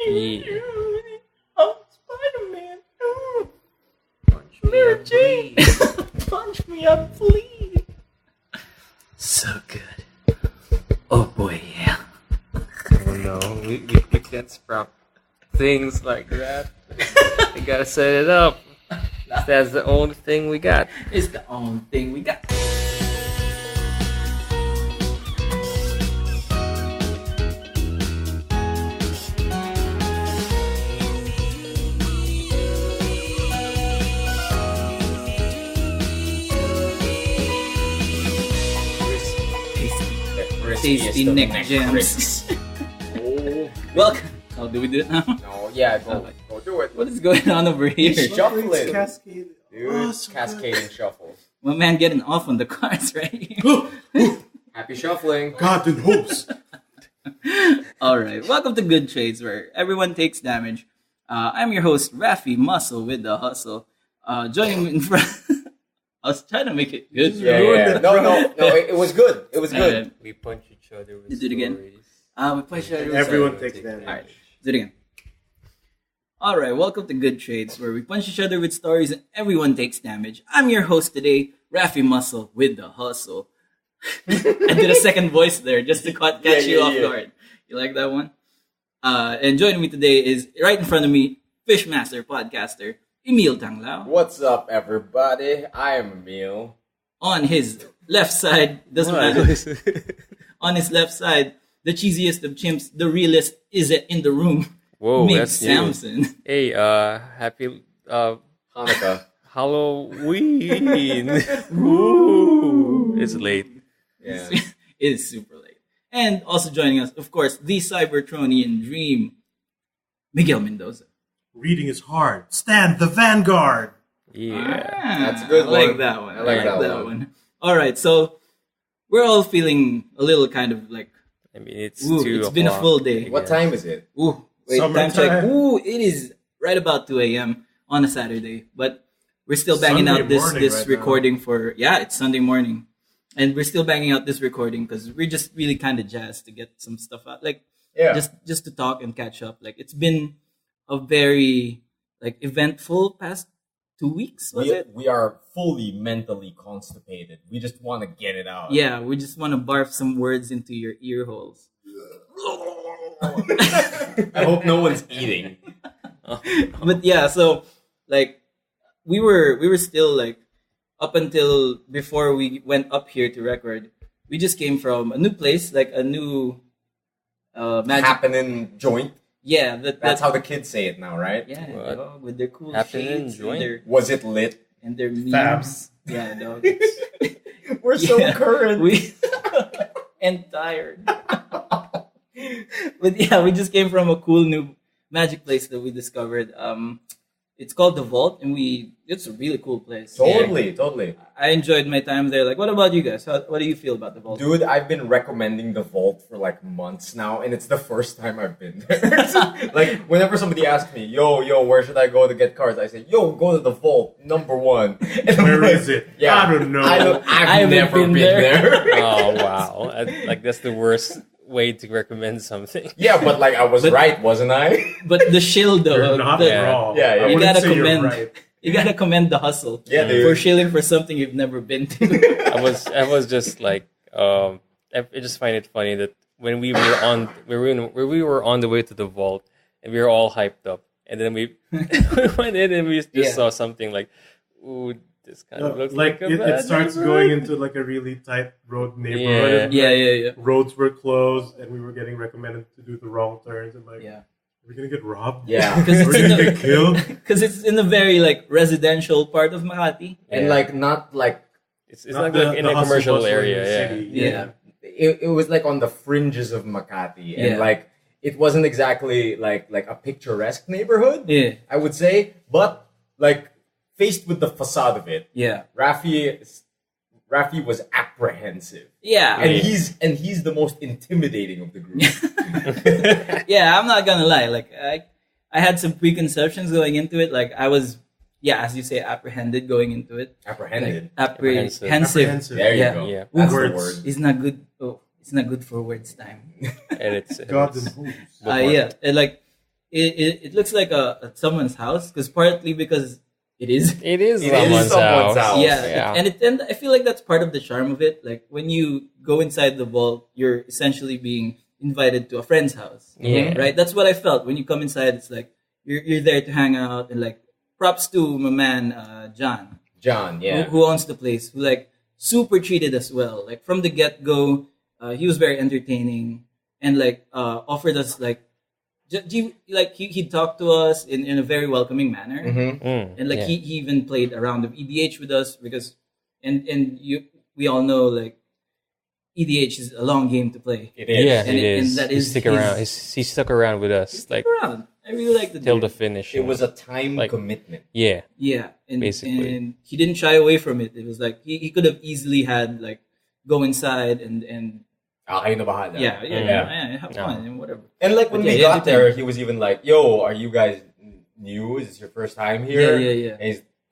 Yeah. I'm Spider-Man. Punch me Mary and Jane. bleed. Punch me, I bleed. So good. Oh boy, yeah. Oh no, we can't sprout things like that. We gotta set it up. That's the only thing we got. It's the only thing we got. Tasty neck gems. Oh, Welcome. Oh, do we do it now? no, yeah, go do it. What is going on over here? Shuffling. Cascade. Dude, Oh, so cascading shuffles. My man getting off on the cards right here. Happy shuffling. God and hopes. Alright, welcome to Good Trades, where everyone takes damage. I'm your host, Rafi Muscle with the Hustle. Joining me in front... I was trying to make it good. Yeah. No, it was good. It was good. We punch each other with You do it again? stories. We play Shadow. Everyone takes damage. Alright, do it again. Alright, welcome to Good Trades, where we punch each other with stories and everyone takes damage. I'm your host today, Rafi Muscle with the Hustle. I did a second voice there just to catch you off guard. You like that one? And joining me today is, right in front of me, Fishmaster podcaster, Emil Tanglao. What's up, everybody? I am Emil. On his left side, doesn't matter. On his left side, the cheesiest of chimps, the realest is in the room. Whoa, Mig that's new. Samson. Hey, happy Hanukkah. Halloween. Woo. It's late. Yeah. It is super late. And also joining us, of course, the Cybertronian dream, Miguel Mendoza. Reading is hard. Stand the vanguard. Yeah. That's a good I like one. that one. I like that one. All right, so we're all feeling a little kind of like, I mean, it's ooh, 2 it's been a o'clock. full day. What time is it? Ooh, wait, time check. Summertime. Ooh, it is right about 2 a.m. on a Saturday, but we're still banging Sunday out this morning right now. recording for, it's Sunday morning. And we're still banging out this recording because we're just really kind of jazzed to get some stuff out. Like, Yeah. just to talk and catch up. Like, it's been a very, like, eventful past 2 weeks, was it? We are fully mentally constipated. We just want to get it out. Yeah, we just want to barf some words into your ear holes. I hope no one's eating. But yeah, so like we were still like up until before we went up here to record. We just came from a new place, like a new magic. Happening joint. Yeah, That's how the kids say it now, right? Yeah, What? dog, with their cool Happening shades joint? Was it lit? and their memes. Fabs. Yeah, dog. We're so Yeah. current. We and tired. But yeah, we just came from a cool new magic place that we discovered. It's called The Vault, and it's a really cool place. Totally. I enjoyed my time there. Like, what about you guys? What do you feel about The Vault? Dude, I've been recommending the Vault for like months now, and it's the first time I've been there. Like, whenever somebody asks me, yo, where should I go to get cards? I say, yo, go to the Vault, number 1. And I'm Where like, is it? Yeah, I don't know. I've haven't never been been there. there. Oh, wow. Like, that's the worst way to recommend something. Yeah, but like I was right, wasn't I? But the shill, though, You're not Yeah. wrong. Yeah, yeah. I You wouldn't gotta say you're commend. right. You gotta commend the hustle. Yeah, dude. For shilling for something you've never been to. I was just like, I just find it funny that when we were on the way to the vault and we were all hyped up, and then we went in and we just saw something like, ooh, this kind of looks like a it bad starts neighborhood. going into like a really tight road neighborhood. Yeah. Yeah. Roads were closed, and we were getting recommended to do the wrong turns. And like, Yeah. are we gonna get robbed? Yeah. Because Are we it's, gonna get killed? it's in a very like residential part of Makati. And like not like It's Not like in a hustle commercial bustle in area, the yeah. city. Yeah. it was like on the fringes of Makati, and Yeah. like it wasn't exactly like a picturesque neighborhood, Yeah. I would say, but like faced with the facade of it, Yeah. Rafi was apprehensive, Yeah. and he's the most intimidating of the group. Yeah, I'm not gonna lie. Like I had some preconceptions going into it. Like I was, as you say, apprehended going into it. Apprehended. Like, apprehensive. There you Yeah. go. Yeah. That's Words. the word. It's not good. Oh, it's not good for words time. And it's God and hopes. But what? And like it looks like a someone's house because partly because it is. It is It is someone's someone's house. house. Yeah, and I feel like that's part of the charm of it. Like when you go inside the vault, you're essentially being invited to a friend's house. Yeah. Right. That's what I felt when you come inside. It's like you're there to hang out and like props to my man John, John, yeah. who owns the place, who like super treated us well. Like from the get go, he was very entertaining and like offered us like. He talked to us in a very welcoming manner, and like he even played a round of EDH with us because, and we all know like EDH is a long game to play. It is. Yeah, And it is. and that He is stick his- around. He stuck around with us, Stick like around. I really like the till dude. the finish. It was a time Like- commitment. Yeah, Yeah, and Basically. and he didn't shy away from it. It was like he could have easily had like go inside and Kayo na bahala. have fun and whatever. And like when But we yeah, got there, he was even like, "Yo, are you guys new? Is this your first time here?" Yeah.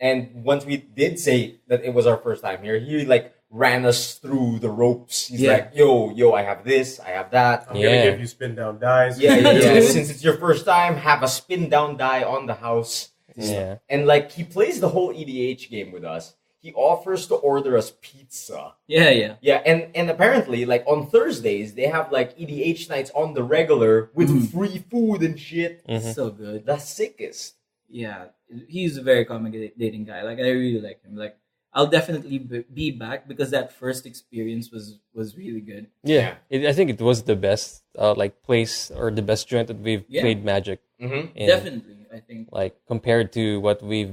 And once we did say that it was our first time here, he like ran us through the ropes. He's Yeah. like, "Yo, I have this, I have that." I'm Yeah. gonna give you spin down dice. Yeah. Since it's your first time, have a spin down die on the house. yeah. And like he plays the whole EDH game with us. He offers to order us pizza. Yeah. Yeah, and apparently, like on Thursdays, they have like EDH nights on the regular with free food and shit. So good. The sickest. Yeah, he's a very accommodating guy. Like I really like him. Like I'll definitely be back because that first experience was really good. Yeah, I think it was the best like place or the best joint that we've Yeah. played Magic. Mm-hmm. in. Definitely, I think. Like compared to what we've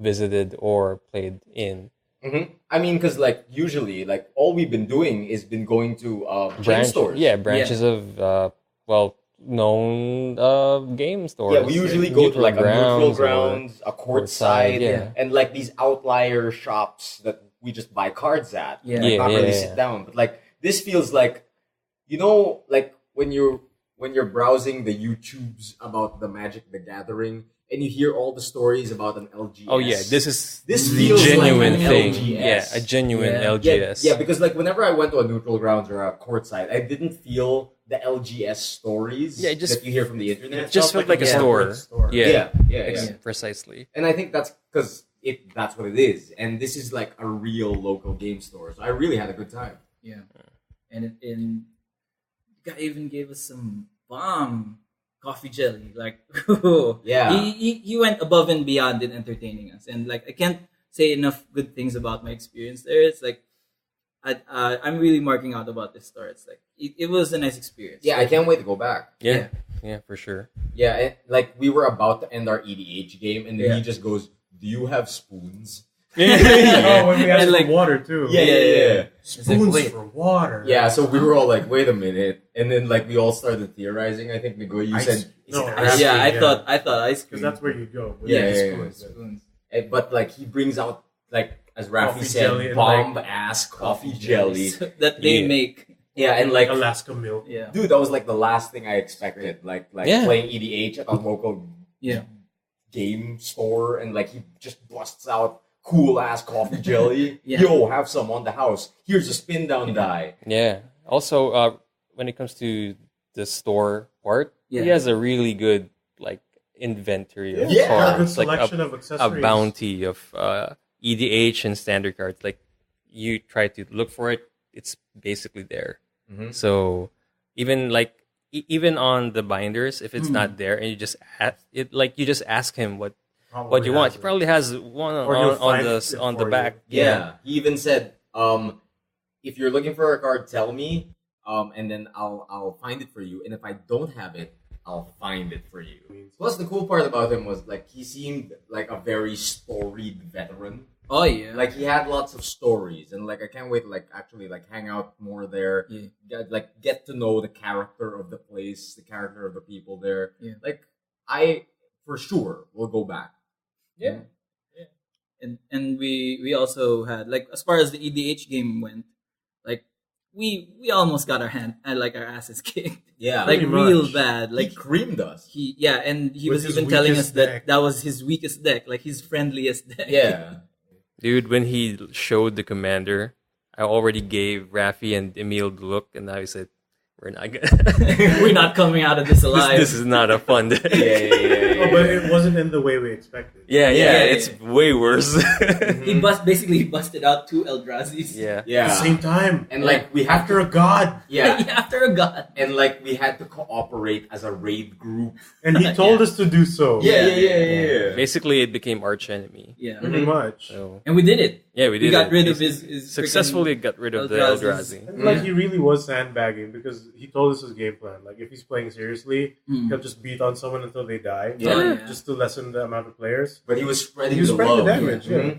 visited or played in Mm-hmm. I mean, because like usually, like all we've been doing is been going to chain stores. branches of known game stores. Yeah, we usually go to like a neutral or grounds, a court side, side, yeah. and like these outlier shops that we just buy cards at. Yeah. Like, not really Yeah. sit down. But like this feels like, like when you're browsing the YouTubes about the Magic the Gathering and you hear all the stories about an LGS. Oh yeah, this is This the feels like genuine an thing. LGS. Yeah, a genuine Yeah. LGS. Yeah, because like whenever I went to a neutral grounds or a court side, I didn't feel the LGS stories Yeah, it just- that you hear from the internet. it just felt like a Yeah. store. Yeah, Yeah. precisely. And I think that's because that's what it is. And this is like a real local game store. So I really had a good time. Yeah, and the guy even gave us some bomb coffee jelly. Like, Yeah. he went above and beyond in entertaining us, and like I can't say enough good things about my experience there. It's like I'm really marking out about this store. It's like it was a nice experience. Yeah, I can't wait to go back. Yeah, yeah, for sure. Yeah, and, like we were about to end our EDH game, and then Yeah. he just goes, "Do you have spoons?" Oh, when we asked And, like, for water too. Yeah. Spoons wait. for water. Yeah, so we were all like, "Wait a minute," and then like we all started theorizing. I think Nigo, you Ice- said, no, "Is it ice ice Yeah, cream?" I thought ice cream. because that's where you go. with Yeah, the yeah, spoons. Spoons. But like he brings out like as Rafi Coffee said, jelly and, bomb like, ass coffee jelly. that they Yeah. make. Yeah, and like Alaska milk. Yeah, dude, that was like the last thing I expected. Like Yeah. playing EDH at a local yeah. game store, and like he just busts out cool ass coffee jelly. Yeah. Yo, have some on the house. Here's a spin down die. Yeah. Also, when it comes to the store part, Yeah. he has a really good like inventory of Yeah, A good cards, like selection of a accessories. bounty of EDH and standard cards. Like you try to look for it, it's basically there. Mhm. So even like even on the binders, if it's not there, and you just ask him what you want. He probably has one Or you'll on find the it on the for back. you. Yeah. He even said, if you're looking for a card, tell me, and then I'll find it for you. And if I don't have it, I'll find it for you. Plus, the cool part about him was like he seemed like a very storied veteran. Oh yeah. Like he had lots of stories, and like I can't wait to like actually like hang out more there. Yeah. Get to know the character of the place, the character of the people there. Yeah. Like I for sure will go back. Yeah. and we also had like as far as the EDH game went, like we almost got our asses kicked. Yeah. Like Pretty real much. bad. He Like creamed us. and he With was his even telling us weakest that deck. that was his weakest deck, like his friendliest deck. Yeah. Dude, when he showed the commander, I already gave Rafi and Emil the look, and now he said, we're not good. We're not coming out of this alive. This is not a fun day. Yeah. Oh, but it wasn't in the way we expected. Yeah, Yeah. it's way worse. He busted out 2 Eldrazi's. Yeah. At the Yeah. same time. And like we have After a god. yeah. After a god. And like we had to cooperate as a raid group. And he told us to do so. Yeah. Basically, it became arch enemy. Yeah. Pretty much. So And we did it. yeah, we did. We got it. rid of He's- his successfully got rid of the Eldrazi's. Eldrazi. And like he really was sandbagging because he told us his game plan. Like if he's playing seriously, Mm. he'll just beat on someone until they die. Yeah. Just to lessen the amount of players. But he was spreading He was the spreading love. the damage, yeah. Mhm.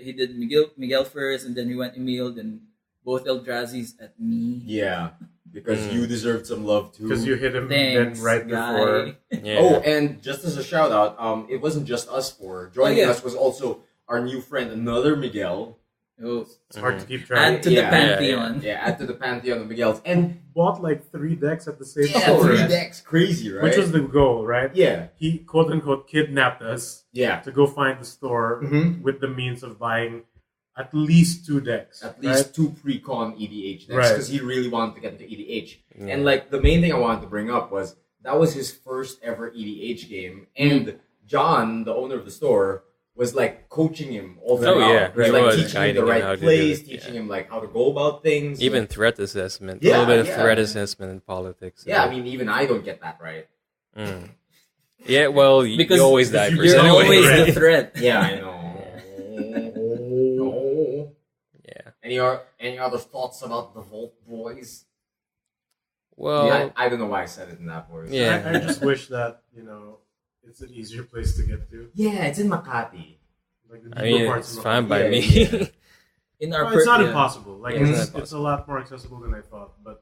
He did Miguel first, and then we went Emil, then both Eldrazi's at me. Yeah. Because you deserved some love too. Because you hit him Thanks, then right guy. before. Yeah. Oh, and just as a shout out, it wasn't just us four. Joining yeah. us was also our new friend, another Miguel. Oh, It's hard to keep add track. to the Yeah, pantheon. Yeah, add to the pantheon of Miguel's. And Bought like 3 decks at the same yeah, time. 3 yeah. decks. Crazy, right? Which was the goal, right? yeah. He quote unquote kidnapped us Yeah. to go find the store Mhm. with the means of buying at least 2 decks. At least right? 2 pre-con EDH decks Right. because he really wanted to get into EDH. Yeah. And like the main thing I wanted to bring up was that was his first ever EDH game, and John, the owner of the store, was like coaching him all the Oh, way yeah. out. Right? He Like was teaching him guiding the him right how to do plays, it, teaching yeah. him like how to go about things. Even threat assessment. Yeah, a little bit of yeah. threat assessment in politics. Yeah, I mean, even I don't get that right. Mm. Yeah, well, Because you always die you're first You're anyway. always right? the threat. Yeah, I know. No. Yeah. Any other thoughts about the Vault Boys? Well, Yeah, I don't know why I said it in that voice. Yeah. I just wish that, it's an easier place to get to. Yeah, it's in Makati. Like the I deeper mean, parts it's of fine Makati. by Yeah, me. yeah. In our Well, it's not yeah. impossible. Like Yeah, it's it's, not it's a lot more accessible than I thought. But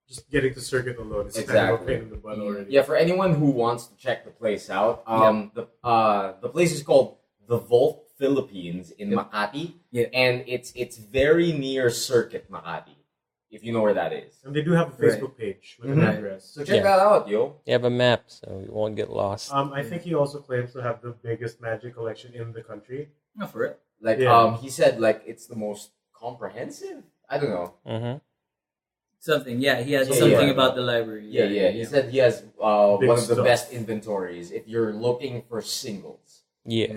just getting to circuit alone is kind of a Exactly. pain in the butt already. Yeah, for anyone who wants to check the place out, the place is called the Vault Philippines in Makati, Yeah. and it's very near Circuit Makati, if you know where that is. And they do have a Facebook page with an Mhm. address. So check Yeah. that out, yo. You have a map, so you won't get lost. I think he also claims to have the biggest Magic collection in the country. No, for it. Like Yeah. he said, like it's the most comprehensive. I don't know. Mm-hmm. Something. Yeah, he had Yeah, something yeah. about the library. Yeah. He said he has Big one of the stuff. best inventories if you're looking for singles. Yeah.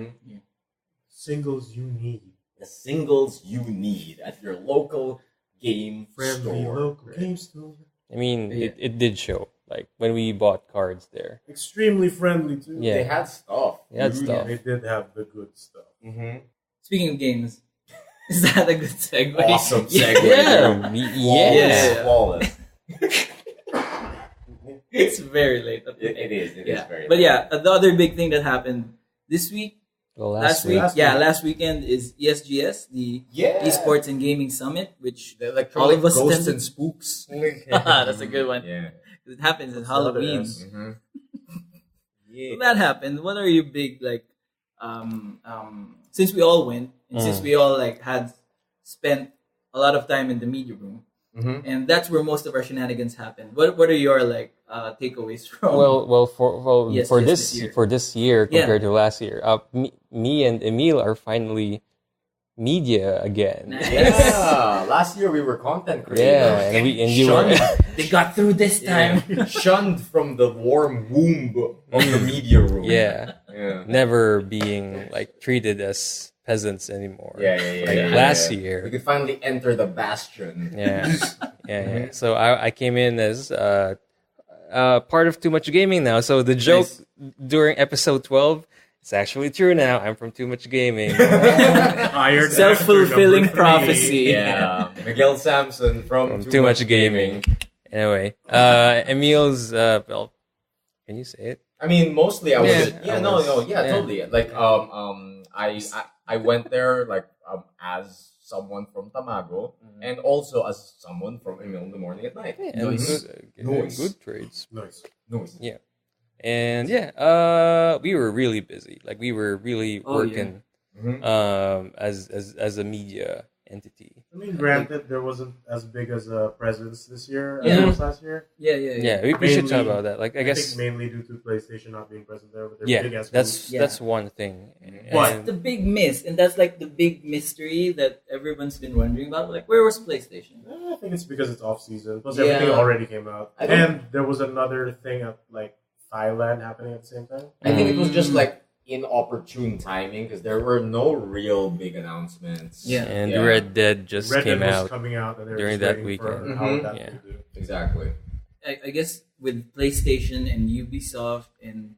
Singles you need. The singles you need at your local game Friendly store. local game store. I mean, Yeah. it did show. Like, when we bought cards there. Extremely friendly too. Yeah. They had stuff. They had Dude. stuff. They did have the good stuff. Mm-hmm. Speaking of games, is that a good segue? Awesome Yeah. segue. Yeah. Yeah. Flawless. It's very late. It is. It is Yeah. very. But yeah, the other big thing that happened this week, Well, last week, Last last weekend is ESGS, the yeah. Esports and Gaming Summit, which The electronic all of us ghosts attended. and spooks. That's a good one. Yeah. It happens in That's the other Halloween. S. Mm-hmm. So that happened. What are your big since we all went and since we all had spent a lot of time in the media room, Mm-hmm. and that's where most of our shenanigans happened. What are your takeaways from? Yes, for yes, this this year. for this year Yeah. compared to last year, me and Emil are finally media again. Nice. Yeah. Last year we were content creators. Yeah, and you were They got through this time. Shunned from the warm womb of the media room. yeah, Yeah. never being treated as peasants anymore. Yeah. Last We year. could finally enter the bastion. Yeah. So I came in as part of Too Much Gaming now. So the joke during episode 12, it's actually true now. I'm from Too Much Gaming. Hired Self-fulfilling actor number 3. prophecy. Yeah. Miguel Samson from Too Much Gaming. Anyway, Emil's can you say it? I mean, mostly I was. Yeah, yeah. Totally. I went there as someone from Tamago and also as someone from Emil in the Morning at Night. Yeah, Nice. good trades. Nice. Nice. Yeah. And we were really busy. We were really Oh, working Mhm. as a media entity. I mean, granted, there wasn't as big as a presence this year as Yeah. it was last year. Yeah, we should talk about that. Like, I guess, think mainly due to PlayStation not being present there with their yeah, big ass that's one thing. But- And- The big miss, and that's like the big mystery that everyone's been wondering about. Like, where was PlayStation? I think it's because it's off season. Plus, Yeah. everything already came out, I don't- and there was another thing at like Thailand happening at the same time. I think it was just like inopportune timing because there were no real big announcements. Yeah. and Red Dead just Red came Dead was out. coming out and they were during just that waiting for weekend. how Mhm. that Yeah. would do. Exactly. I guess with PlayStation and Ubisoft and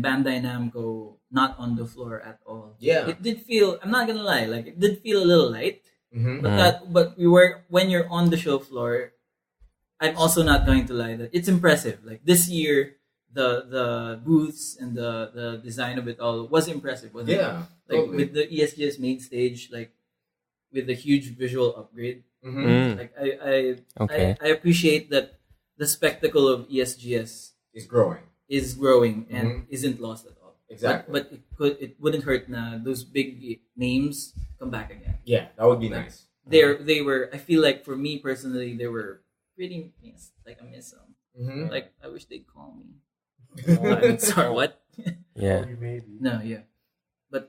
Bandai Namco not on the floor at all. Yeah. It did feel. I'm not gonna lie. Like, it did feel a little light. Mm-hmm. But we were, when you're on the show floor, I'm also not going to lie that it's impressive. Like, this year, the booths and the design of it all was impressive, wasn't it? Yeah. Like, Totally. with the ESGS main stage, like, with the huge visual upgrade. Mm-hmm. Mm, Like, I okay. I appreciate that the spectacle of ESGS It's growing. is growing and isn't lost at all. Exactly. But it wouldn't hurt na those big names come back again. Yeah, that would be nice. They were, I feel like, for me personally, they were pretty missed. Like, I miss them. Mm-hmm. Like, I wish they'd call me. I'm sorry, what? Yeah. Maybe. No, yeah. But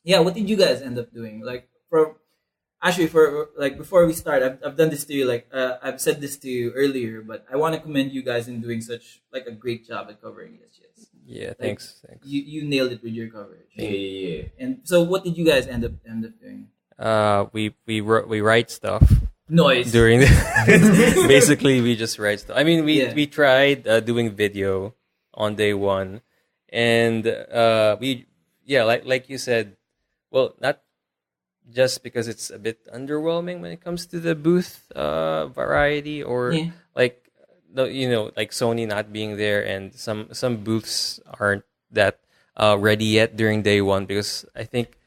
yeah, what did you guys end up doing? Like, for like, before we start, I've done this to you. Like, I've said this to you earlier, but I want to commend you guys in doing such like a great job at covering ESGS. Yeah, thanks. You nailed it with your coverage. Yeah. And so, what did you guys end up doing? We write stuff Noise. during the basically we just write stuff. I mean, Yeah. we tried doing video on day one, and like you said, well, not just because it's a bit underwhelming when it comes to the booth variety, or Yeah. like like Sony not being there, and some booths aren't that ready yet during day one, because I think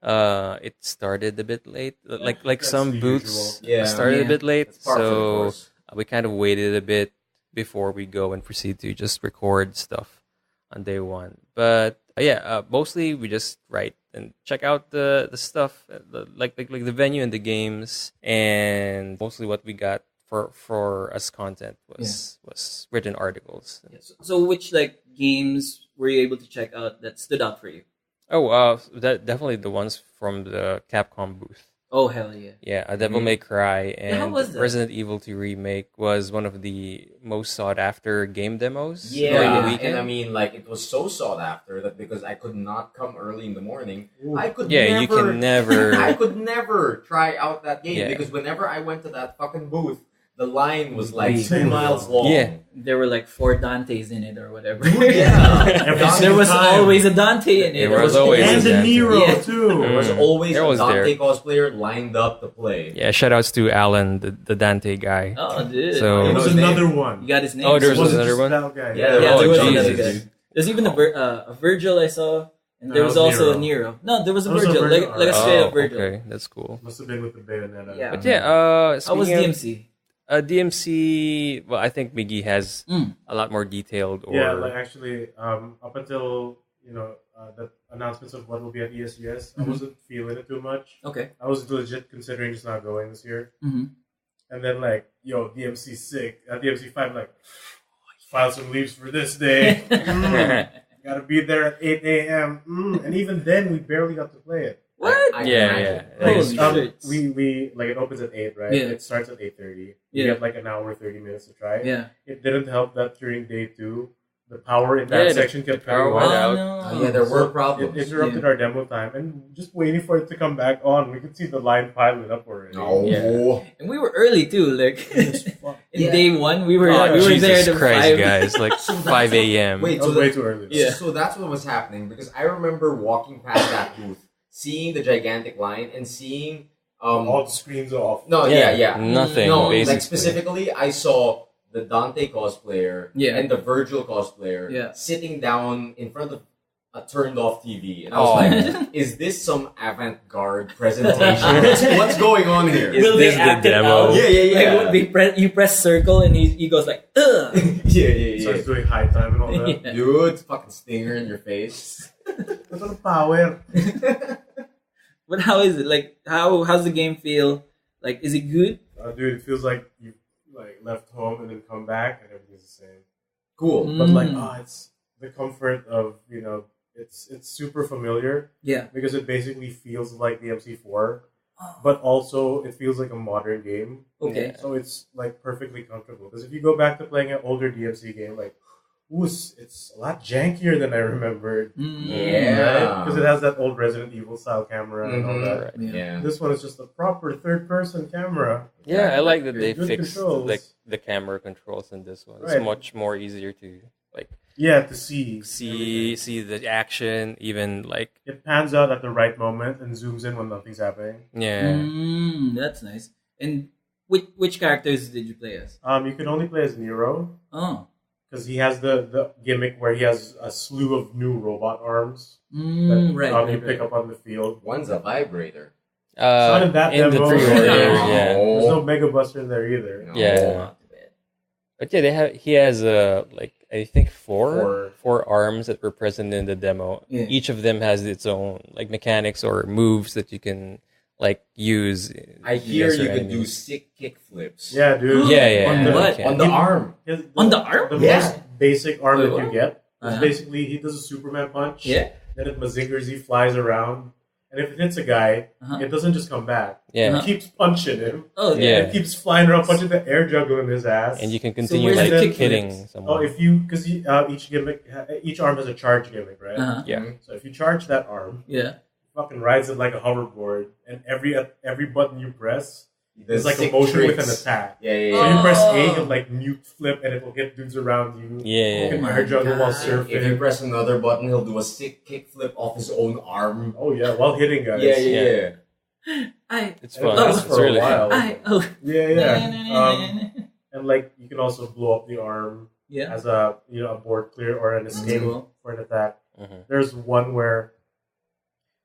it started a bit late. Like That's some the booths usual. Yeah. started Yeah. a bit late, That's par for the so course. we kind of waited a bit before we go and proceed to just record stuff on day one. But mostly we just write and check out the stuff, like the venue and the games, and mostly what we got for us content was written articles. So, which like games were you able to check out that stood out for you? That definitely the ones from the Capcom booth. Oh, hell yeah! Yeah, Devil May Cry how and was that? Resident Evil 2 Remake was one of the most sought after game demos during Yeah, the weekend. and I mean, like, it was so sought after that because I could not come early in the morning. Ooh. I could Yeah, never, you can never. I could never try out that game Yeah. because whenever I went to that fucking booth, the line was like Wait. 2 miles long. Yeah. There were like 4 Dantes in it or whatever. Yeah. Every There was time. always a Dante in it. There was always And a the Dante. Nero Yeah. too. There was Mm. always There a was Dante there. cosplayer lined up to play. Yeah, shout outs to Alan, the Dante guy. Oh, dude. So- There was his name? another one. You got his name. Oh, there was Wasn't another just one? that guy. Yeah, Yeah, Oh, there was Jesus. another guy. There's even a Virgil I saw, and there No, was it was also a Nero. Nero. No, there was a There was a Virgil, Virgil, like a straight Oh, up Virgil. okay, that's cool. Must have been with the Bayonetta. Yeah. But yeah, How was speaking of DMC? DMC, well, I think Miggy has Mm. a lot more detailed. Or Yeah, like actually, up until the announcements of what will be at ESGS, I Mhm. wasn't feeling it too much. Okay. I was legit considering just not going this year. Mm-hmm. And then DMC sick. At DMC 5, file some leaves for this day. Gotta be there at 8 a.m. And even then, we barely got to play it. What? I Yeah, imagine. yeah. Holy Like, shit. We it opens at 8, right? Yeah. It starts at 8:30. Yeah. You get an hour 30 minutes to try. Yeah. It didn't help that during day 2, the power in Yeah, that the- section kept the power cutting went off. out. no. Oh, yeah, there were It problems. interrupted our demo time, and just waiting for it to come back on, we could see the line piling up already. No. Yeah. And we were early too. Like in Yeah. day one, we were Oh, we were there Jesus at Christ, 5. guys! Like 5 a.m. Wait, That was so, way too early. Yeah. so that's what was happening because I remember walking past that booth, seeing the gigantic line, and seeing All the screens off. no, yeah. Nothing. No, basically. like specifically, I saw the Dante cosplayer Yeah. and the Virgil cosplayer Yeah. sitting down in front of a turned off TV, and I was Oh. like, "Is this some avant-garde presentation? What's going on here?" Is Will this they the act it demo? out? Yeah, yeah. Like, you press circle and he goes like, ugh. yeah. Starts doing high time and all that. Yeah. Dude, fucking stinger in your face. That's all the power. But how is it? Like, how's the game feel? Like, is it good? Dude, it feels like you like left home and then come back and everything's the same. Cool. But like, it's the comfort of it's super familiar. Yeah. Because it basically feels like the MC4, but also it feels like a modern game. Okay. So it's like perfectly comfortable. Because if you go back to playing an older DMC game, like, it's a lot jankier than I remembered. Yeah. Because it has that old Resident Evil style camera and all that. Right. Yeah. This one is just a proper third-person camera. Yeah, I like that they Good fixed controls. like the camera controls in this one. It's Right. much more easier to like Yeah, to see. see the action, even like It pans out at the right moment and zooms in when nothing's happening. yeah. That's nice. And which characters did you play as? You can only play as Nero Oh. because he has the gimmick where he has a slew of new robot arms that you pick up on the field. One's a vibrator. It's not in that in the demo. pre-order, No. yeah. There's no Mega Buster in there either. No. Yeah. Not too bad. But yeah, he has like I think four arms that were present in the demo. Yeah. Each of them has its own like mechanics or moves that you can like use. I hear against you your can do enemies. sick kick flips. Yeah, dude. Yeah. On what? you On can. the arm. On the arm? The Yeah. most basic arm Wait, that you what? get is Uh-huh. basically he does a Superman punch. Yeah. Then it mazingers, he flies around. And if it hits a guy, Uh-huh. it doesn't just come back. Yeah. It keeps punching him. Oh, Yeah. It keeps flying around, punching the air juggle in his ass. And you can continue where's like the kick hitting flips? someone. because each arm has a charge gimmick, right? Uh-huh. Yeah. So if you charge that arm, Yeah. fucking rides it like a hoverboard, and every button you press There's is like a sick motion with tricks. an attack. Yeah, yeah, So yeah. you press A, Oh. he'll like mute flip, and it will hit dudes around you. Yeah. You can my air juggle while God. surfing. If you press another button, he'll do a sick kick flip off his own arm. Oh yeah, while hitting guys. Yeah, yeah, Yeah. yeah. It's And it fun. lasts It's for really a while. Oh. Yeah. And like you can also blow up the arm Yeah. as a a board clear or an escape cool. for an attack. Mhm. There's one where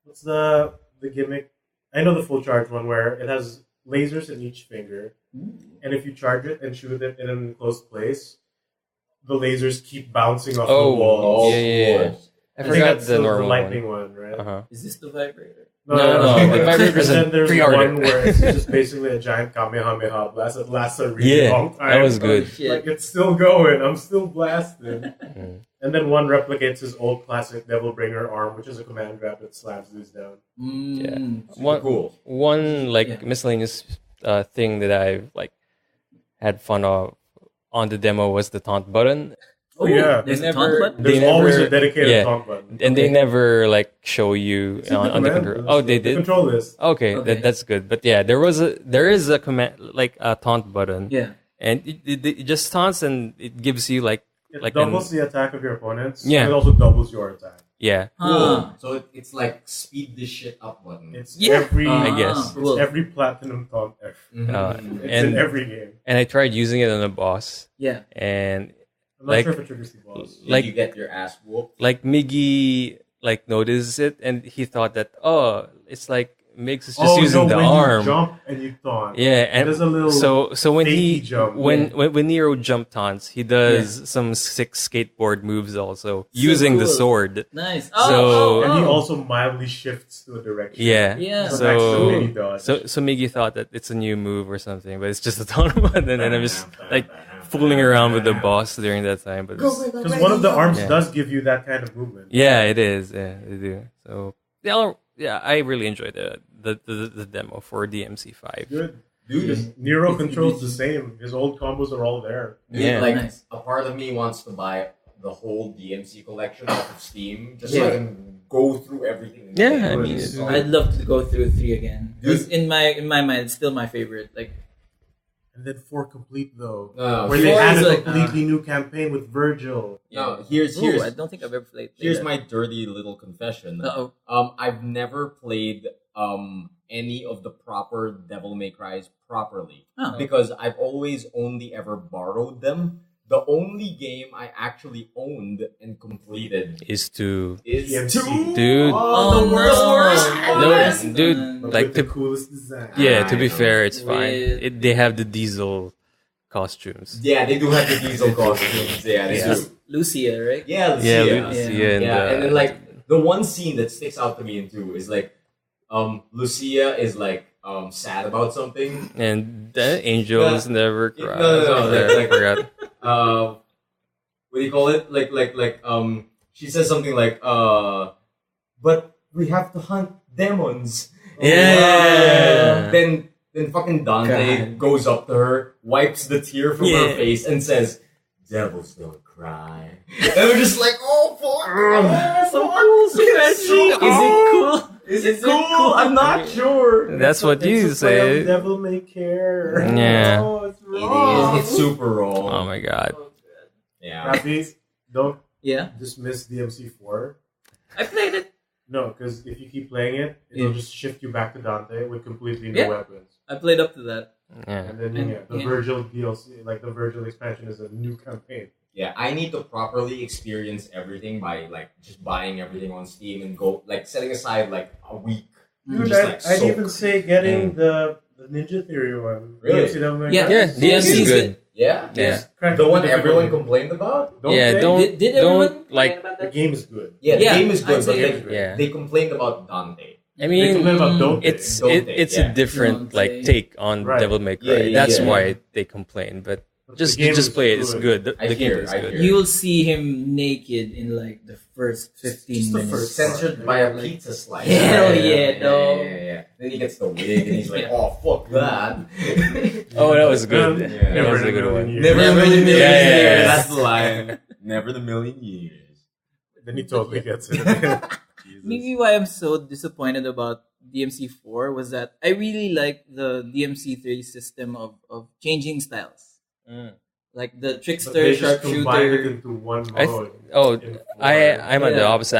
what's the gimmick? I know the full charge one where it has lasers in each finger, and if you charge it and shoot it in an enclosed place, the lasers keep bouncing off the Oh, walls. yeah. I I think forgot that's the normal lightning one, right? Uh-huh. Is this the vibrator? No, the vibrator's And a then there's pre-order. one where it's just basically a giant Kamehameha blast that lasts a really Yeah, long time. that was good. Shit. Like it's still going. I'm still blasted. Mhm. And then one replicates his old classic Devil Bringer arm, which is a command grab that slams dudes down. One Cool. one like Yeah. miscellaneous thing that I've like had fun of on the demo was the taunt button. Oh, yeah. There's They a taunt never- button? There's They always never- a dedicated yeah. taunt button. And they Okay. never like show you It's in on the command control. list. Oh, they The did. control list. Okay, Okay. that's good. But yeah, there is a command like a taunt button, Yeah. and it just taunts and it gives you like It like doubles the attack of your opponents. Yeah. And it also doubles your attack. yeah. Huh. So it's like speed this shit up button. It's Yeah. every I guess. Cool. it's every platinum taunt ever. Mhm. It's And- in every game. And I tried using it on a boss, Yeah. and I'm not Like- sure if it triggers the boss. Did like- you get your ass whooped? like Miggy like noticed it, and he thought that it's like Migs is just using the when arm. You jump and you taunt. Yeah, and There's a little so when he fakey jump. when Nero jump taunts, he does some sick skateboard moves also using the cool. sword. Nice. So- And he also mildly shifts to a direction. Yeah. Yeah. So that's the So mini dodge. so Miggy thought that it's a new move or something, but it's just a taunt button, and I'm just like fooling around with the boss during that time. But it's- Because one of the arms Yeah. does give you that kind of movement. yeah, it is. Yeah, they do. So yeah, I really enjoyed the demo for DMC5. Good. Dude, Because Nero controls the same. His old combos are all there. dude, Yeah. like Nice. a part of me wants to buy the whole DMC collection off of Steam just Yeah. so I can go through everything. Yeah, I mean, It's so- I'd love to go through 3 again. Dude. 'Cause in my mind, it's still my favorite. Like, And then 4 complete though. No, where they four had is a like, completely new campaign with Virgil. no, here's ooh, I don't think I've ever played. here's my dirty little confession. Uh-oh. I've never played any of the proper Devil May Cries properly Oh. because I've always only ever borrowed them. The only game I actually owned and completed Is to is DMC. 2. Dude. Oh, the worst. No, dude, But like with the to, coolest design. yeah. To be I know. fair, it's fine. With- They have the diesel costumes. Yeah, they do have the diesel costumes. Yeah, they It's do. just Lucia, right? Yeah, Yeah, Lucia. Lucia Yeah. and Yeah, and then like the one scene that sticks out to me in 2 is like Lucia is like sad about something. And the angels never cry. No, I forgot. What do you call it? She says something like, but we have to hunt demons. Yeah. Then fucking Dante goes up to her, wipes the tear from her face, and says, "Devils don't cry." And we're just like, "Oh fuck!" So cool, stretching. Is it cool? Is it cool? I'm not sure. That's what you say. Devil may care. Yeah. Oh, it's wrong. It's super wrong. Oh my god. Yeah. Rafi, don't Yeah, dismiss DMC4. I played it. No, because if you keep playing it, it'll just shift you back to Dante with completely new Yeah. weapons. I played up to that. Yeah. And then the Yeah. Virgil DLC, like the Virgil expansion, is a new campaign. Yeah, I need to properly experience everything by like just buying everything on Steam and go like setting aside like a week. Dude, Just, like, I'd soak. even say getting the Ninja Theory one. Really? DMC Devil May Yeah. Cry. Yeah, DMC is good. Yeah, Yeah. Crack the one the everyone difficulty. complained about. Yeah, they? don't Did everyone don't like. complain about The that? game is good. Yeah, the Yeah, game is good, I'd but say like, Yeah. they complained about Dante. I They mean, complain about Don't it's Don't it, they? it's Yeah. a different Don't like they? take on Right. Devil May Cry. Yeah, yeah, That's yeah. why they complain. But But just the game just is play it. It's good. The I game hear, is I good. hear. You will see him naked in like the first 15 Just the minutes. first Censored by a pizza slice. Hell yeah, dog. Yeah. Then he gets the wig and he's like, "Oh fuck that." Oh, that was good. Yeah. That Never was in a a good million one. years. Never in a million years. Yeah, yeah, yeah. That's the line. Never in a million years. Then he totally gets it. Maybe why I'm so disappointed about DMC4 was that I really like the DMC3 system of changing styles. Mm. Like the But trickster, they just combine it sharpshooter. into one I mode. oh, in four. I'm on the Yeah. opposite.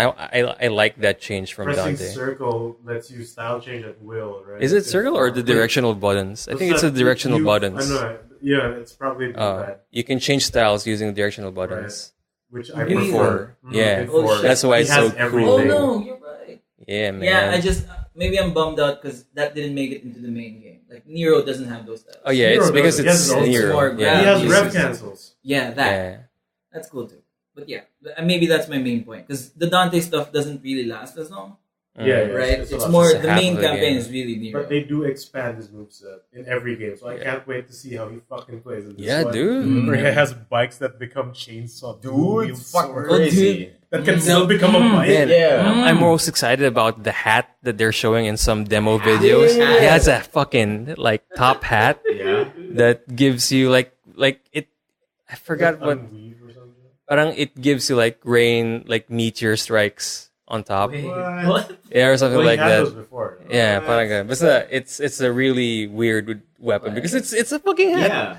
I like that change from Pressing Dante. circle lets you style change at will, right? Is it circle or the directional buttons? I think it's the directional buttons. I know. Yeah, it's probably that. You can change styles using directional buttons. Which I Really? prefer. Yeah. Oh, shit. That's why He it's has so everything. cool. Oh no, you're right. Yeah, man. Yeah, I just maybe I'm bummed out because that didn't make it into the main game. Like Nero doesn't have those styles. Oh yeah, it's Nero because does it. He has it's his own Nero. smart Yeah, He has Yeah, rev Jesus. cancels. Yeah, that. Yeah. That's cool too. But yeah, maybe that's my main point because the Dante stuff doesn't really last as long, Yeah, right? it's It's a lot. more It's the half main of the campaign game. is really Nero. But they do expand his moveset in every game, so I Yeah. can't wait to see how he fucking plays in this Yeah, one. dude. Where he has bikes that become chainsaw Dude, it's fucking crazy. that can still become a bike. Man, Yeah. I'm most excited about the hat that they're showing in some demo videos. Yeah. It has a fucking like top hat Yeah. that gives you like it. I forgot what. Unweave or something. Parang it gives you like rain, like meteor strikes on top. Wait, What? what? Yeah, or something Well, like he had that. those before. Yeah, parang ganun. Basta it's a really weird weapon because it's a fucking hat. Yeah.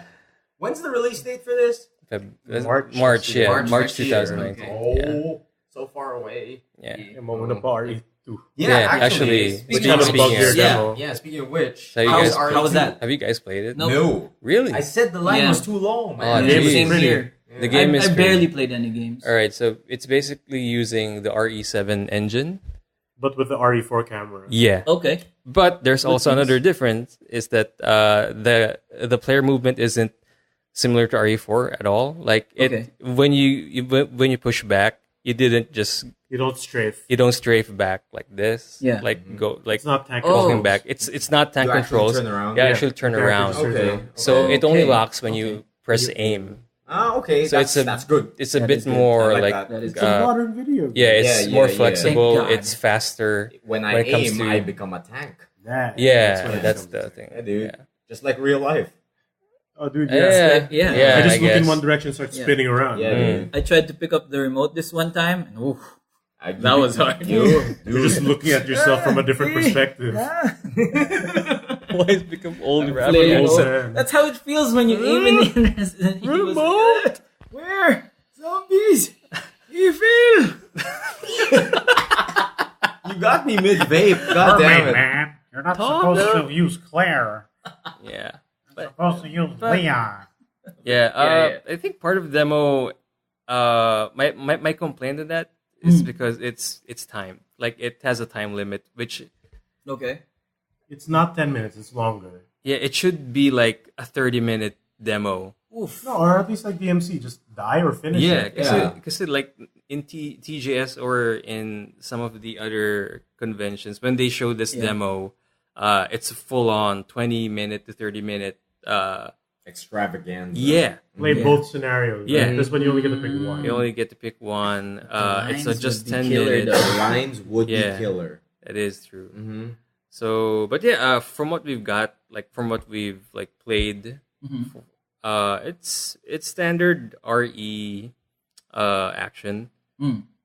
When's the release date for this? March. March, yeah, March March next year. 2019. Oh, so far away. Yeah. I'm on the party too. Yeah, actually, speaking kind of of bug which, your yeah. demo. yeah, speaking of which, So you How, guys- how was that? Have you guys played it? No. No. Really? I said the line Yeah. was too long, Oh, man. Game is Same pretty. here. The game is I pretty. barely played any games. All right, so it's basically using the RE7 engine. But with the RE4 camera. Yeah, Okay. but there's also means- another difference is that the player movement isn't similar to RE4 at all. Like it Okay. when you push back, you didn't just You don't strafe. you don't strafe back like this. Yeah. Like go like It's not tank Oh. walking controls. back. It's not tank You actually controls. turn around? You Yeah. actually turn The around. character Okay. turns. So it only Okay. locks when you press aim. Ah, okay. So That's good. It's a That bit is good. more I like like that. That is It's a uh, modern video game. yeah, it's Yeah, more yeah, yeah. flexible. Thank God. It's faster. When When I it comes aim, to- I become a tank. That- Yeah, what it that's comes the to. thing. Yeah, dude. Yeah. Just like real life. Oh, dude, Yeah, Yeah. yeah. I just look in guess. one direction and start Yeah. spinning around. Yeah, Mm. dude. I tried to pick up the remote this one time, and oof, That that was hard. Dude. You're just looking at yourself from a different perspective. Why has become old I'm rapper? playing Old old. man. That's how it feels when you aim in Resident Evil. Remote? Where? Zombies! You feel? You got me mid vape. God damn it. man. You're not Tom, supposed to use Claire. Yeah. You're supposed to use Leon. Yeah, I think part of the demo, my complaint to that is because it's time. Like it has a time limit, which Okay. It's not 10 minutes, it's longer. yeah, it should be like a 30-minute demo. Oof. No, or at least like DMC, just die or finish Yeah, it. because like in TGS or in some of the other conventions, when they show this demo, it's a full on 20-minute to 30-minute. Extravaganza. Yeah, Play both scenarios. Yeah. Right? This one you only get to pick one. you only get to pick one. It's lines just would be 10 killer, minutes. The lines would be killer. It is true. Mm-hmm. So, but yeah, from what we've got, like from what we've like played, it's standard RE action.